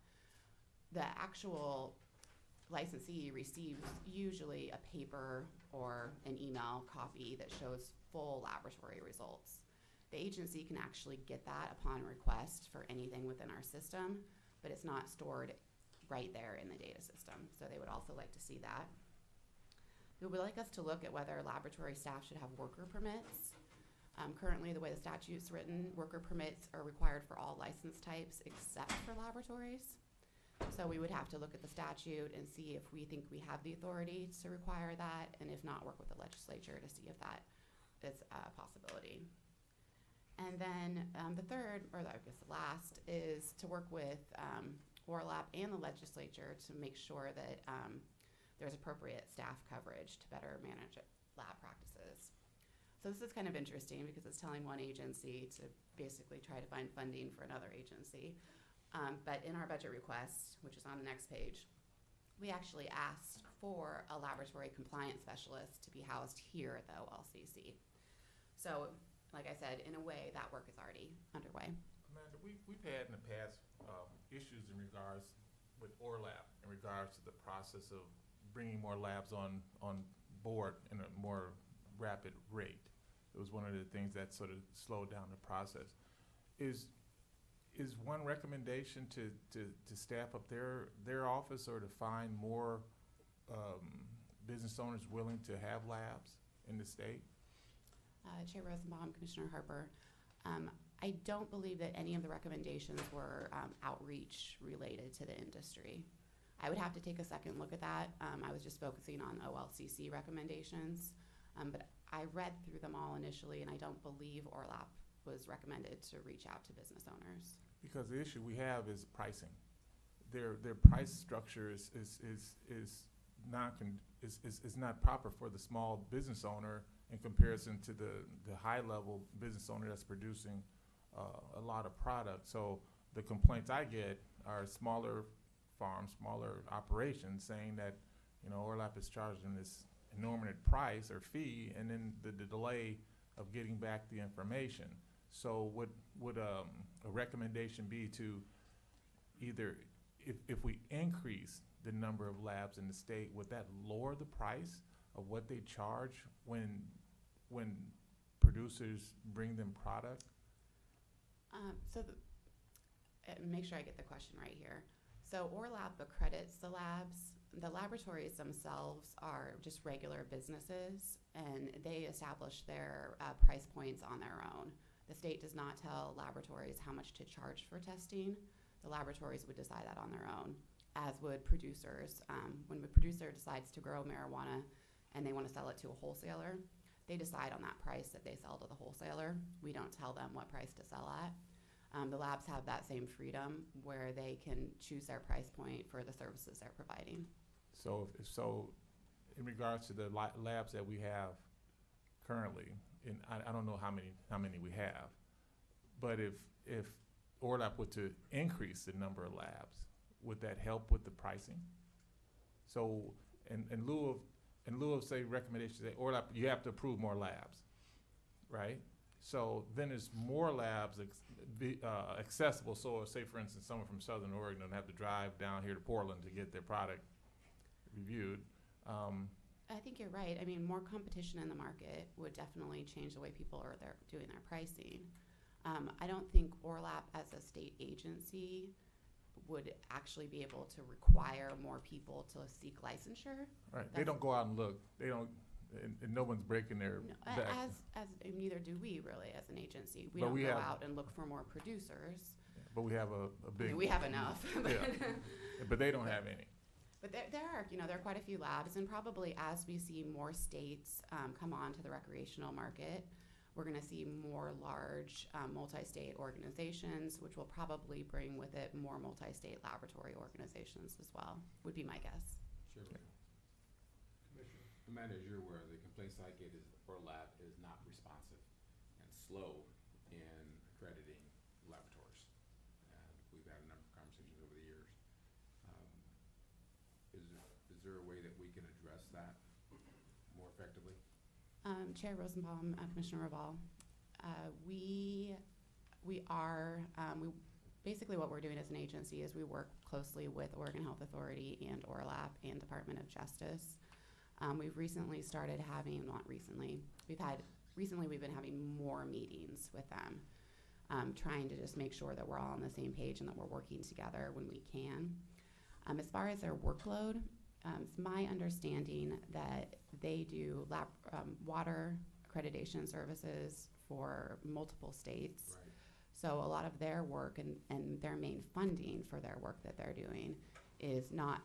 The actual licensee receives usually a paper or an email copy that shows full laboratory results. The agency can actually get that upon request for anything within our system, but it's not stored right there in the data system. So they would also like to see that. They would like us to look at whether laboratory staff should have worker permits. Currently, the way the statute's written, worker permits are required for all license types except for laboratories. So we would have to look at the statute and see if we think we have the authority to require that, and if not, work with the legislature to see if that is a possibility. And then the third, or I guess the last, is to work with ORLAP and the legislature to make sure that there's appropriate staff coverage to better manage lab practices. So this is kind of interesting because it's telling one agency to basically try to find funding for another agency. But in our budget request, which is on the next page, we actually asked for a laboratory compliance specialist to be housed here at the OLCC. So, like I said, in a way, that work is already underway. Amanda, we've had in the past issues in regards with ORLAP, in regards to the process of bringing more labs on board in a more rapid rate. It was one of the things that sort of slowed down the process. Is one recommendation to staff up their office, or to find more business owners willing to have labs in the state? Chair Rosenbaum, Commissioner Harper, I don't believe that any of the recommendations were outreach related to the industry. I would have to take a second look at that. I was just focusing on OLCC recommendations, but I read through them all initially, and I don't believe ORLAP was recommended to reach out to business owners. Because the issue we have is pricing. Their price structure is not proper for the small business owner in comparison to the high level business owner that's producing a lot of product. So the complaints I get are smaller farms, smaller operations saying that, you know, ORLAP is charging this enormous price or fee, and then the delay of getting back the information. So would a recommendation be to either, if we increase the number of labs in the state, would that lower the price of what they charge when producers bring them product? Make sure I get the question right here. So ORLAP accredits the labs. The laboratories themselves are just regular businesses, and they establish their price points on their own. The state does not tell laboratories how much to charge for testing. The laboratories would decide that on their own, as would producers. When a producer decides to grow marijuana and they want to sell it to a wholesaler, they decide on that price that they sell to the wholesaler. We don't tell them what price to sell at. The labs have that same freedom where they can choose their price point for the services they're providing. So, in regards to the labs that we have currently, and I don't know how many we have, but if ORLAP were to increase the number of labs, would that help with the pricing? So, in lieu of say recommendations, say ORLAP, you have to approve more labs, right? So then there's more labs accessible. So say, for instance, someone from Southern Oregon doesn't have to drive down here to Portland to get their product reviewed. I think you're right. I mean, more competition in the market would definitely change the way people are doing their pricing. I don't think ORLAP as a state agency would actually be able to require more people to seek licensure. Right. They don't go out and look. They don't, and no one's breaking their back. As neither do we really as an agency. We But don't we go have- out and look for more producers. But we have a big. I mean, we have enough. Yeah. But they don't have any. But there are quite a few labs, and probably as we see more states come on to the recreational market, we're going to see more large multi-state organizations, which will probably bring with it more multi-state laboratory organizations as well, would be my guess. Sure. Amanda, as you're aware, the complaints I get is ORLAP is not responsive and slow in accrediting laboratories. And we've had a number of conversations over the years. Is there a way that we can address that more effectively? Chair Rosenbaum, Commissioner Raval, basically what we're doing as an agency is we work closely with Oregon Health Authority and ORLAP and Department of Justice. We've recently started having, we've been having more meetings with them, trying to just make sure that we're all on the same page and that we're working together when we can. As far as their workload, it's my understanding that they do water accreditation services for multiple states. Right. So a lot of their work and their main funding for their work that they're doing is not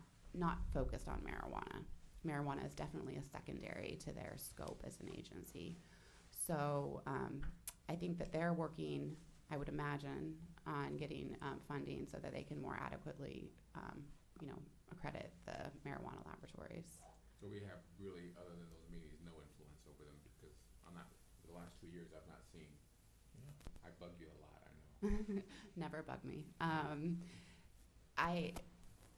focused on marijuana. Marijuana is definitely a secondary to their scope as an agency. So I think that they're working, I would imagine, on getting funding so that they can more adequately, accredit the marijuana laboratories. So we have really, other than those meetings, no influence over them because I'm not, for the last 2 years, I've not seen. I bug you a lot, I know. Never bug me.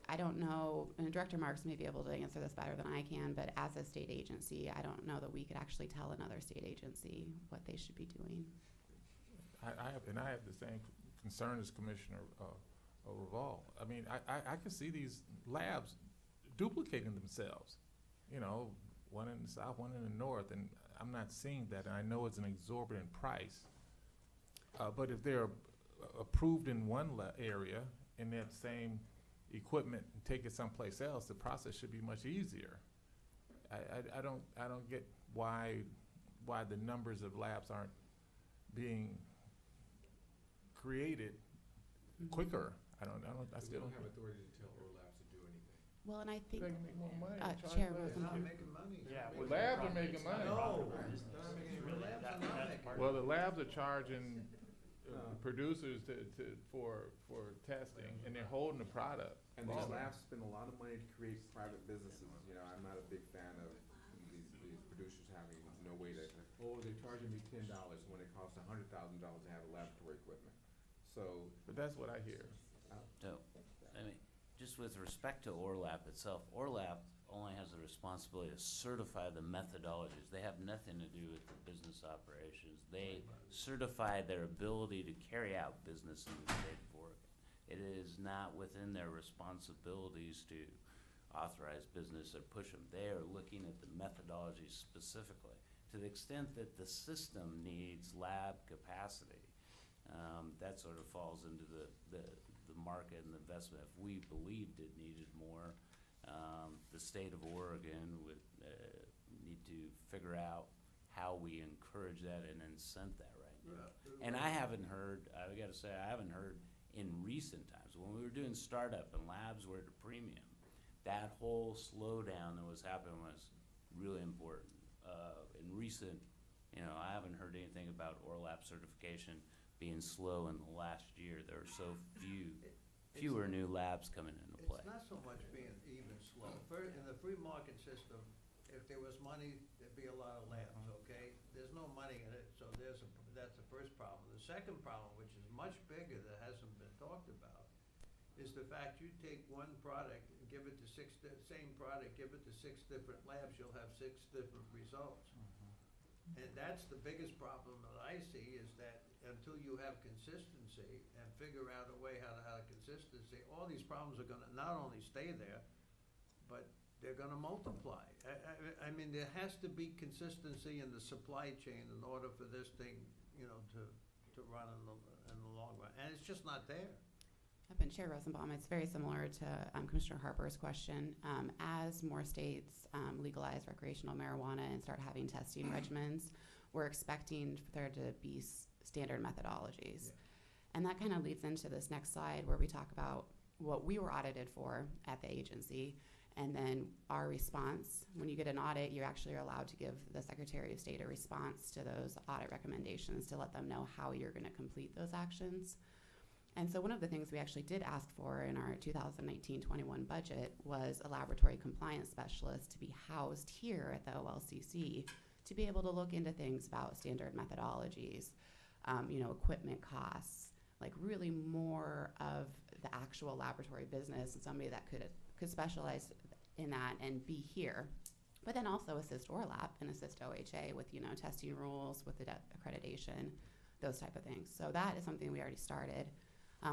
I don't know, and Director Marks may be able to answer this better than I can, but as a state agency, I don't know that we could actually tell another state agency what they should be doing. I have the same concern as Commissioner Reval. I mean, I can see these labs duplicating themselves. You know, one in the south, one in the north, and I'm not seeing that. And I know it's an exorbitant price, but if they're approved in one area in that same equipment and take it someplace else, the process should be much easier. I don't get why the numbers of labs aren't being created quicker. I still don't have authority to tell our labs to do anything. Well, and I think, They can make more money. Chair They're not Rosenbaum. making money. Yeah. The labs are making money. No. Really, The labs that- are not that's making part Well, of the it. labs are charging producers for testing, and they're holding the product. And these labs spend a lot of money to create private businesses. You know, I'm not a big fan of these producers having no way to, they're charging me $10 when it costs $100,000 to have a laboratory equipment. So. But that's what I hear. So, I mean, just with respect to ORLAP itself, ORLAP only has the responsibility to certify the methodologies. They have nothing to do with the business operations. They certify their ability to carry out business in the state of Oregon. It is not within their responsibilities to authorize business or push them. They are looking at the methodology specifically. To the extent that the system needs lab capacity, that sort of falls into the market and the investment. If we believed it needed more, the state of Oregon would need to figure out how we encourage that and incent that right now. And I haven't heard, I gotta say, I haven't heard in recent times, when we were doing startup and labs were at a premium, that whole slowdown that was happening was really important. In recent, I haven't heard anything about ORLAP certification being slow in the last year. There are so fewer new labs coming into play. It's not so much being even slow. In the free market system, if there was money, there'd be a lot of labs, okay? There's no money in it, so that's the first problem. The second problem, which is much bigger that hasn't been talked about, is the fact you take one product and give it to same product, give it to 6 different labs, you'll have 6 different results. And that's the biggest problem that I see, is that until you have consistency and figure out a way how to have consistency, all these problems are gonna not only stay there, but they're gonna multiply. I mean, there has to be consistency in the supply chain in order for this thing, to run in the long run, and it's just not there. Up in Chair Rosenbaum, it's very similar to Commissioner Harper's question. As more states legalize recreational marijuana and start having testing regimens, we're expecting there to be standard methodologies. And that kind of leads into this next slide where we talk about what we were audited for at the agency, and then our response. When you get an audit, you actually are allowed to give the Secretary of State a response to those audit recommendations to let them know how you're going to complete those actions. And so one of the things we actually did ask for in our 2019-21 budget was a laboratory compliance specialist to be housed here at the OLCC to be able to look into things about standard methodologies, equipment costs, like really more of the actual laboratory business, and somebody that could specialize in that and be here. But then also assist ORLAP and assist OHA with, testing rules, with the accreditation, those type of things. So that is something we already started.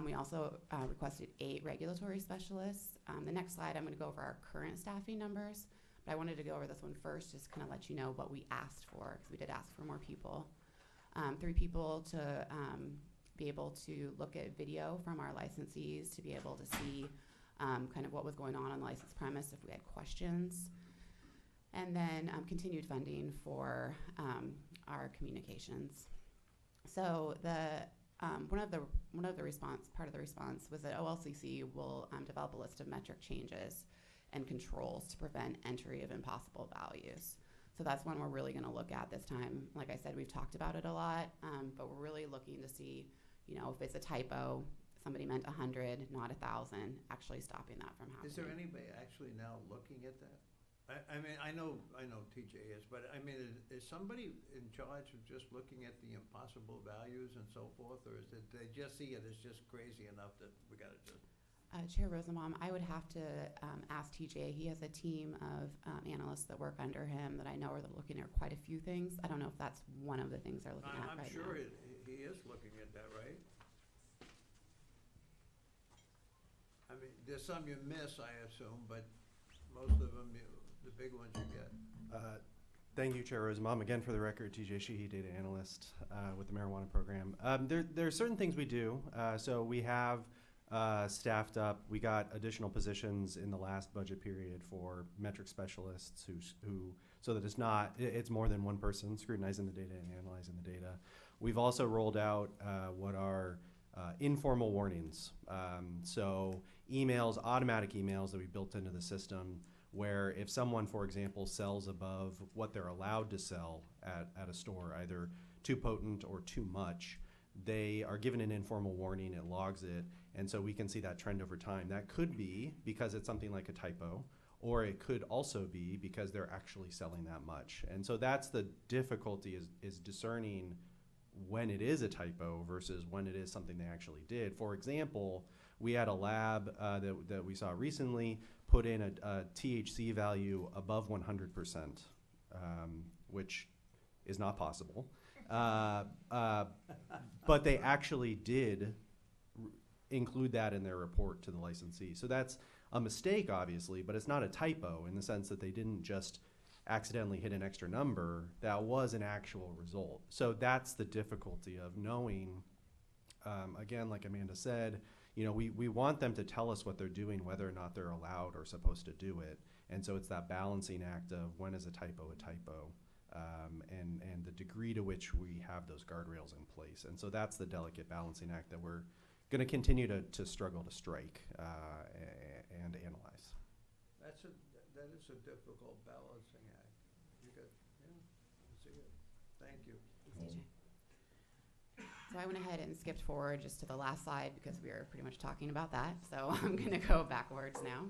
We also requested 8 regulatory specialists. The next slide, I'm going to go over our current staffing numbers, but I wanted to go over this one first, just kind of let you know what we asked for, because we did ask for more people. 3 people to be able to look at video from our licensees, to be able to see kind of what was going on the licensed premise if we had questions. And then continued funding for our communications. So part of the response was that OLCC will develop a list of metric changes and controls to prevent entry of impossible values. So that's one we're really going to look at this time. Like I said, we've talked about it a lot, but we're really looking to see, if it's a typo, somebody meant 100, not 1,000, actually stopping that from happening. Is there anybody actually now looking at that? I mean, I know TJ is, but I mean, is somebody in charge of just looking at the impossible values and so forth, or is it they just see it as just crazy enough that we got to just? Chair Rosenbaum, I would have to ask TJ. He has a team of analysts that work under him that I know are looking at quite a few things. I don't know if that's one of the things they're looking at right now. I'm sure he is looking at that, right? I mean, there's some you miss, I assume, but most of them, the big ones you get. Thank you, Chair Rosenbaum. Again, for the record, TJ Sheehy, data analyst with the marijuana program. There are certain things we do. So we have staffed up. We got additional positions in the last budget period for metric specialists who so that it's more than one person scrutinizing the data and analyzing the data. We've also rolled out what are informal warnings. So automatic emails that we built into the system where if someone, for example, sells above what they're allowed to sell at a store, either too potent or too much, they are given an informal warning, it logs it, and so we can see that trend over time. That could be because it's something like a typo, or it could also be because they're actually selling that much. And so that's the difficulty is discerning when it is a typo versus when it is something they actually did. For example, we had a lab that we saw recently put in a THC value above 100%, which is not possible. But they actually did include that in their report to the licensee. So that's a mistake, obviously, but it's not a typo in the sense that they didn't just accidentally hit an extra number. That was an actual result. So that's the difficulty of knowing, again, like Amanda said, we want them to tell us what they're doing, whether or not they're allowed or supposed to do it. And so it's that balancing act of when is a typo, and the degree to which we have those guardrails in place. And so that's the delicate balancing act that we're going to continue to struggle to strike and analyze. That is a difficult balancing act. I see it. Thank you. Thanks, AJ. So I went ahead and skipped forward just to the last slide because we were pretty much talking about that. So I'm going to go backwards now.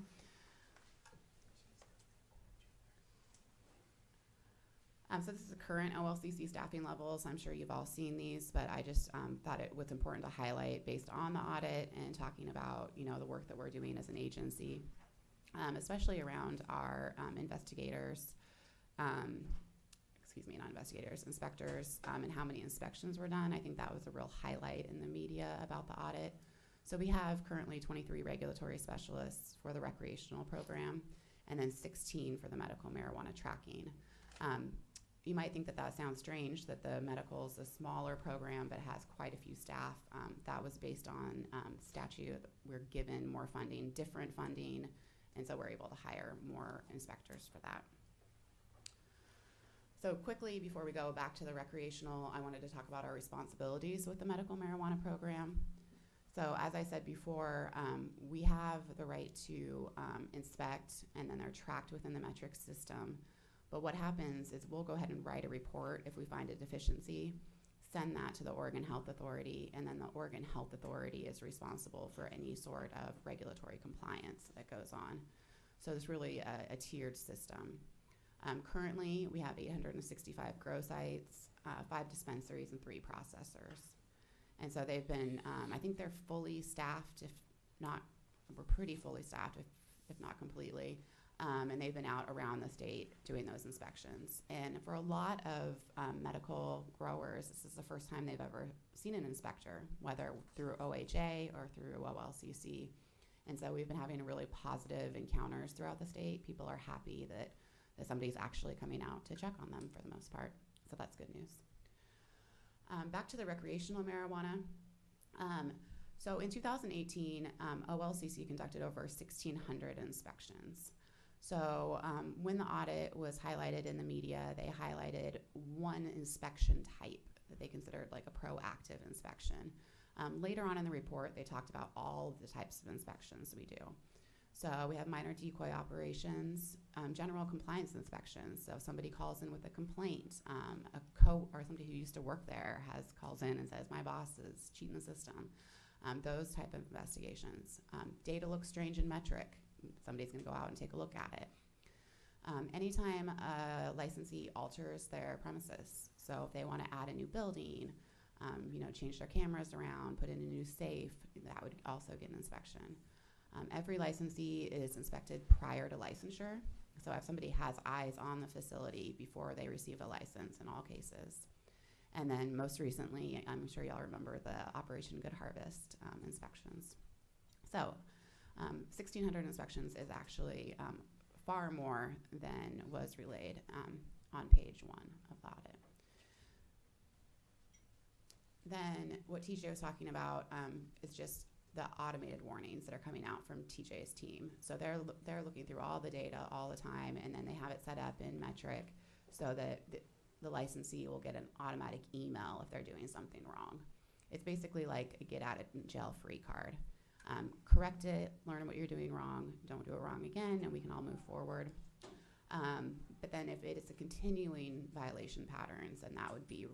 So this is the current OLCC staffing levels. I'm sure you've all seen these, but I just thought it was important to highlight based on the audit and talking about the work that we're doing as an agency, especially around our investigators, not investigators, inspectors, and how many inspections were done. I think that was a real highlight in the media about the audit. So we have currently 23 regulatory specialists for the recreational program and then 16 for the medical marijuana tracking. You might think that sounds strange, that the medical is a smaller program but has quite a few staff. That was based on statute. We're given more funding, different funding, and so we're able to hire more inspectors for that. So quickly, before we go back to the recreational, I wanted to talk about our responsibilities with the medical marijuana program. So as I said before, we have the right to inspect, and then they're tracked within the metric system. But what happens is we'll go ahead and write a report if we find a deficiency, send that to the Oregon Health Authority, and then the Oregon Health Authority is responsible for any sort of regulatory compliance that goes on. So it's really a tiered system. Currently, we have 865 grow sites, 5 dispensaries, and 3 processors. And so they've been, I think they're fully staffed, we're pretty fully staffed, if not completely. And they've been out around the state doing those inspections. And for a lot of medical growers, this is the first time they've ever seen an inspector, whether through OHA or through OLCC. And so we've been having really positive encounters throughout the state. People are happy that somebody's actually coming out to check on them for the most part. So that's good news. Back to the recreational marijuana. So in 2018, OLCC conducted over 1,600 inspections. So when the audit was highlighted in the media, they highlighted one inspection type that they considered like a proactive inspection. Later on in the report, they talked about all of the types of inspections we do. So we have minor decoy operations, general compliance inspections. So if somebody calls in with a complaint, or somebody who used to work there calls in and says, my boss is cheating the system. Those type of investigations. Data looks strange in metric. Somebody's gonna go out and take a look at it. Anytime a licensee alters their premises, so if they wanna add a new building, change their cameras around, put in a new safe, that would also get an inspection. Every licensee is inspected prior to licensure. So if somebody has eyes on the facility before they receive a license in all cases. And then most recently, I'm sure y'all remember the Operation Good Harvest inspections. So 1,600 inspections is actually far more than was relayed on page 1 of the audit. Then what TJ was talking about is just the automated warnings that are coming out from TJ's team. So they're looking through all the data all the time, and then they have it set up in metric so that the licensee will get an automatic email if they're doing something wrong. It's basically like a get out of jail free card. Correct it, learn what you're doing wrong, don't do it wrong again, and we can all move forward. But then if it is a continuing violation patterns, then that would be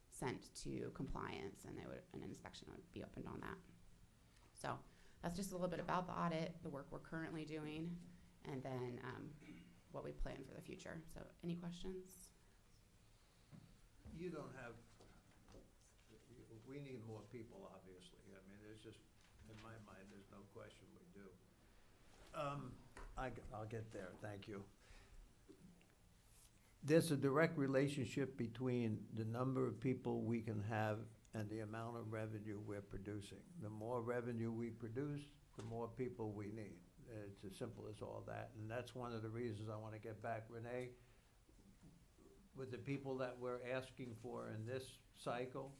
sent to compliance, and an inspection would be opened on that. So that's just a little bit about the audit, the work we're currently doing, and then what we plan for the future. So any questions? You don't have, we need more people, obviously. I mean, there's just, in my mind, there's no question we do. I'll get there, thank you. There's a direct relationship between the number of people we can have and the amount of revenue we're producing. The more revenue we produce, the more people we need. It's as simple as all that. And that's one of the reasons I want to get back, Renee, with the people that we're asking for in this cycle.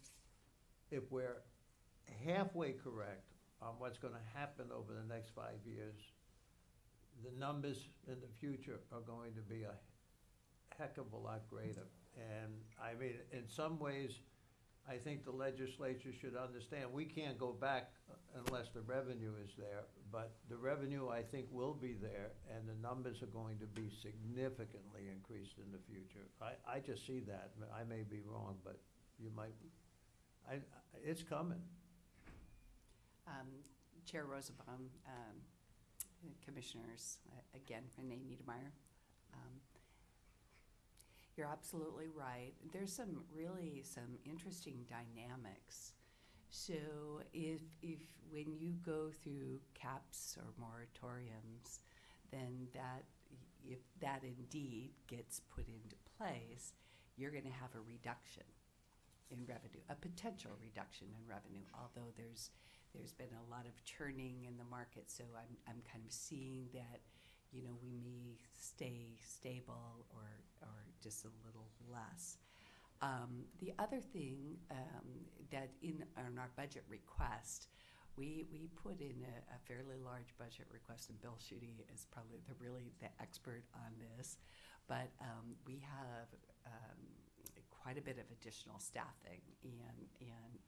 If we're halfway correct on what's going to happen over the next 5 years, the numbers in the future are going to be a heck of a lot greater. And I mean, in some ways, I think the legislature should understand we can't go back unless the revenue is there, but the revenue I think will be there, and the numbers are going to be significantly increased in the future. I just see that. I may be wrong, but you might. It's coming. Chair Rosenbaum, Commissioners, again, Renee Niedermeyer. You're absolutely right. There's some interesting dynamics. So if when you go through caps or moratoriums, then if that indeed gets put into place, you're going to have a reduction in revenue, a potential reduction in revenue. Although there's been a lot of churning in the market, so I'm kind of seeing that, we may stay stable or just a little less. The other thing that in our budget request, we put in a fairly large budget request, and Bill Schutte is probably the expert on this, but we have quite a bit of additional staffing and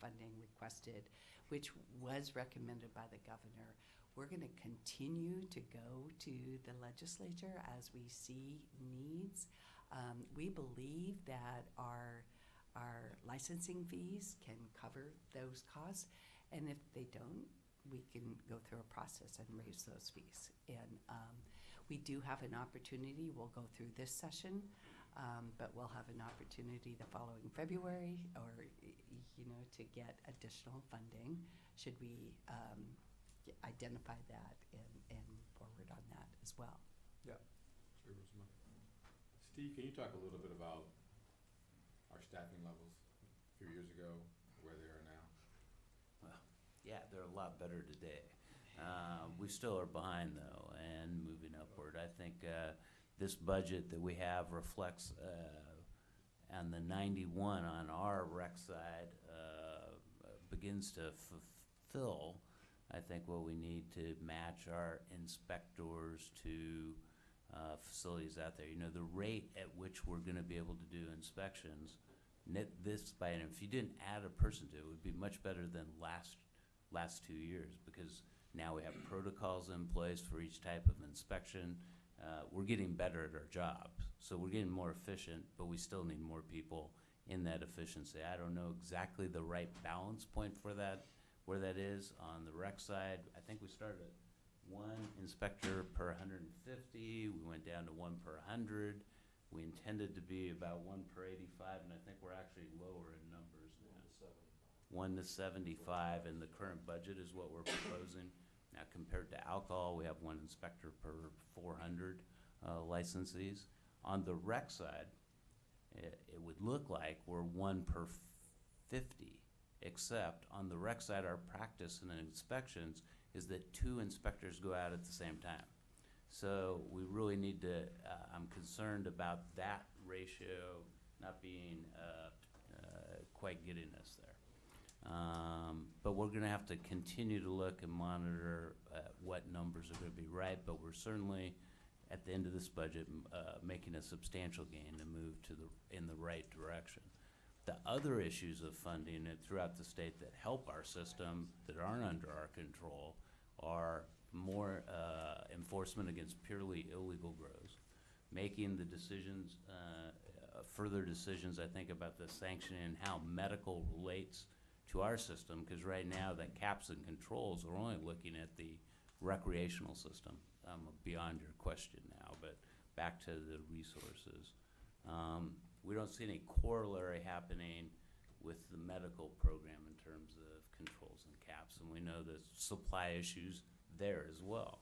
funding requested, which was recommended by the governor. We're going to continue to go to the legislature as we see needs. We believe that our licensing fees can cover those costs, and if they don't, we can go through a process and raise those fees. And we do have an opportunity. We'll go through this session, but we'll have an opportunity the following February, or to get additional funding should we identify that and move forward on that as well. Yeah. Sure, Steve, can you talk a little bit about our staffing levels a few years ago, where they are now? Well, yeah, they're a lot better today. We still are behind, though, and moving upward. I think this budget that we have reflects, and the 91 on our rec side begins to fulfill, I think, what we need to match our inspectors to facilities out there. You know, the rate at which we're gonna be able to do inspections, and if you didn't add a person to it, would be much better than last 2 years, because now we have protocols in place for each type of inspection. We're getting better at our jobs, so we're getting more efficient, but we still need more people in that efficiency. I don't know exactly the right balance point for that, where that is. On the rec side, I think we started at 1 inspector per 150, we went down to 1 per 100. We intended to be about 1 per 85, and I think we're actually lower in numbers now. 1 to 75, and the current budget is what we're proposing. Now, compared to alcohol, we have 1 inspector per 400 licensees. On the rec side, it would look like we're 1 per 50, except on the rec side, our practice in inspections is that 2 inspectors go out at the same time. So we really need to, I'm concerned about that ratio not being quite getting us there. But we're gonna have to continue to look and monitor what numbers are gonna be right, but we're certainly, at the end of this budget, making a substantial gain to move in the right direction. The other issues of funding throughout the state that help our system, that aren't under our control, are more enforcement against purely illegal grows, making the decisions, further decisions, I think, about the sanctioning and how medical relates to our system, because right now the caps and controls are only looking at the recreational system. Beyond your question now, but back to the resources. We don't see any corollary happening with the medical program in terms of controls and caps, and we know the supply issues there as well.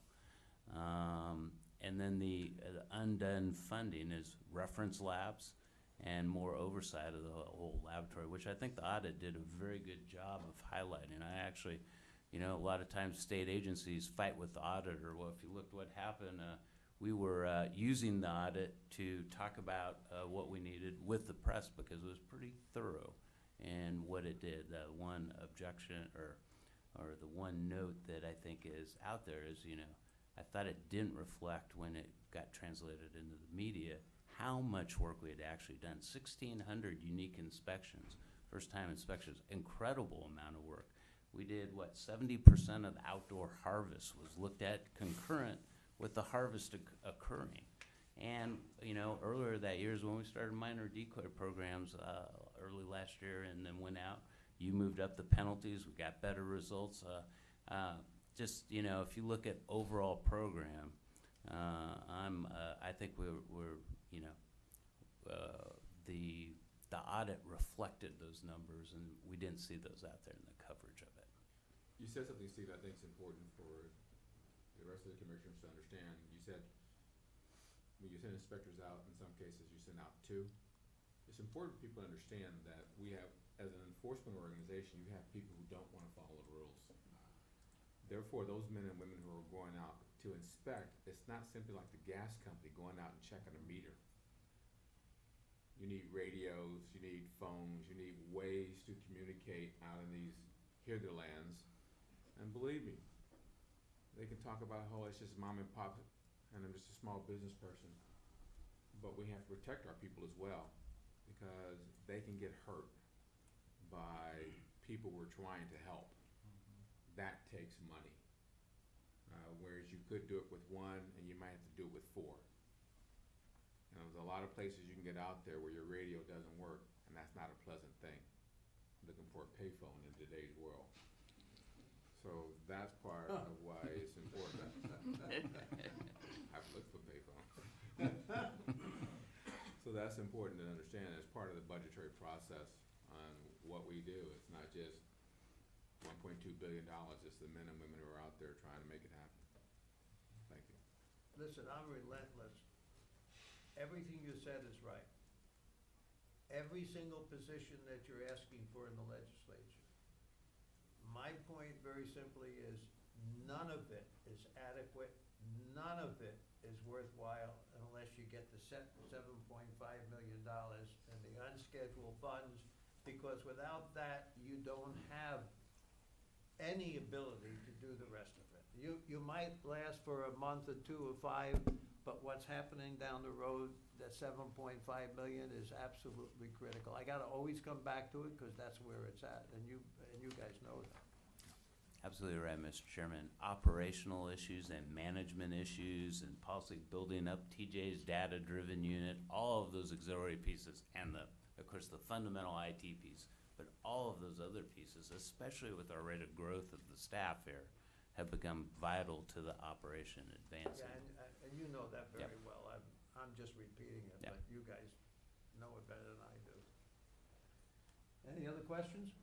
And then the undone funding is reference labs and more oversight of the whole laboratory, which I think the audit did a very good job of highlighting. I actually, you know, a lot of times state agencies fight with the auditor. Well, if you looked what happened, we were using the audit to talk about what we needed with the press, because it was pretty thorough in what it did. One objection or the one note that I think is out there is, you know, I thought it didn't reflect when it got translated into the media how much work we had actually done. 1,600 unique inspections, first-time inspections, incredible amount of work. We did, what, 70% of the outdoor harvest was looked at concurrent with the harvest occurring. And, you know, earlier that year is when we started minor decoy programs early last year, and then went out. You moved up the penalties, we got better results. Just, you know, if you look at overall program, I think we're you know, the audit reflected those numbers, and we didn't see those out there in the coverage of it. You said something, Steve, I think is important for the rest of the commissioners to understand. You said when you send inspectors out, in some cases you send out 2. It's important for people to understand that we have, as an enforcement organization, you have people who don't want to follow the rules. Therefore, those men and women who are going out to inspect, it's not simply like the gas company going out and checking a meter. You need radios, you need phones, you need ways to communicate out in these hinterlands. And believe me, they can talk about, oh, it's just mom and pop, and I'm just a small business person. But we have to protect our people as well, because they can get hurt by people we're trying to help. That takes money. Whereas you could do it with 1, and you might have to do it with 4. You know, there's a lot of places you can get out there where your radio doesn't work, and that's not a pleasant thing, looking for a payphone in today's world. So that's part of why it's important. I've looked for payphones. So that's important to understand as part of the budgetary process on what we do. It's not just $1.2 billion, it's the men and women who are out there trying to make it happen. Thank you. Listen, I'm relentless. Everything you said is right. Every single position that you're asking for in the legislature. My point very simply is none of it is adequate. None of it is worthwhile unless you get the $7.5 million and the unscheduled funds, because without that, you don't have any ability to do the rest of it. You might last for a month or 2 or 5 but what's happening down the road, that 7.5 million is absolutely critical. I gotta always come back to it, because that's where it's at, and you guys know that. Absolutely right, Mr. Chairman. Operational issues and management issues and possibly building up TJ's data-driven unit, all of those auxiliary pieces, and of course, the fundamental IT piece, but all of those other pieces, especially with our rate of growth of the staff here, have become vital to the operation advancing. Yeah, and you know that very Yep. well. I'm just repeating it, Yep. but you guys know it better than I do. Any other questions?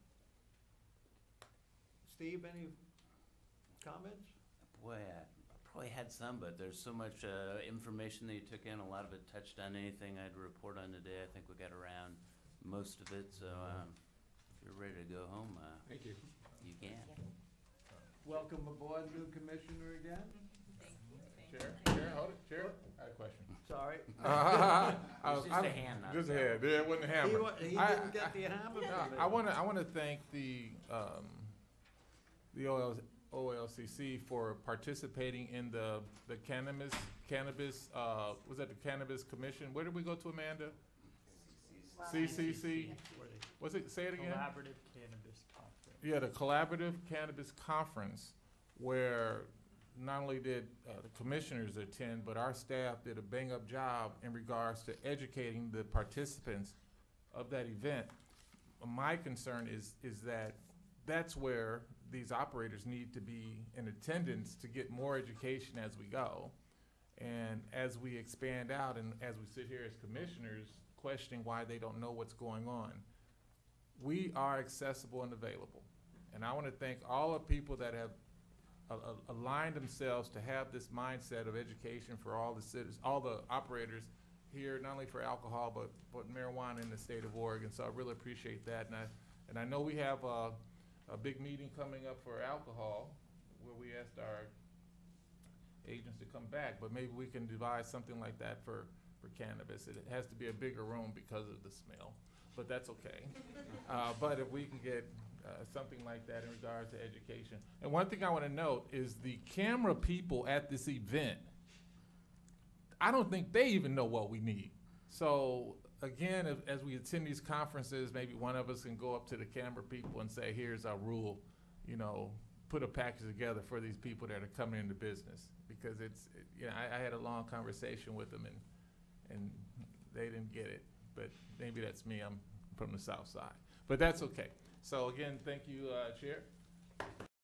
Steve, any comments? Boy, I probably had some, but there's so much information that you took in. A lot of it touched on anything I'd report on today. I think we got around most of it, so if you're ready to go home, Thank you. you can. Welcome aboard, new commissioner again. Chair, hold it, Chair. I had a question. Sorry. It's just a hand, not a Just a gavel. hand, yeah, it wasn't a hammer. He didn't get the hammer from me. I wanna thank the OLCC for participating in the cannabis, was that the Cannabis Commission? Where did we go to, Amanda? CCC? Was it, say it again? Collaborative Cannabis Conference. Yeah, the Collaborative Cannabis Conference, where not only did the commissioners attend, but our staff did a bang-up job in regards to educating the participants of that event. My concern is that that's where these operators need to be in attendance to get more education as we go. And as we expand out and as we sit here as commissioners questioning why they don't know what's going on, we are accessible and available. And I want to thank all the people that have aligned themselves to have this mindset of education for all the citizens, all the operators here, not only for alcohol, but marijuana in the state of Oregon. So I really appreciate that. And I know we have a big meeting coming up for alcohol where we asked our agents to come back, but maybe we can devise something like that for cannabis. It has to be a bigger room because of the smell, but that's okay. But if we can get something like that in regard to education. And one thing I want to note is the camera people at this event, I don't think they even know what we need. So again, as we attend these conferences, maybe one of us can go up to the camera people and say, here's our rule, put a package together for these people that are coming into business. Because I had a long conversation with them and they didn't get it. But maybe that's me, I'm from the South Side. But that's okay. So again, thank you, Chair.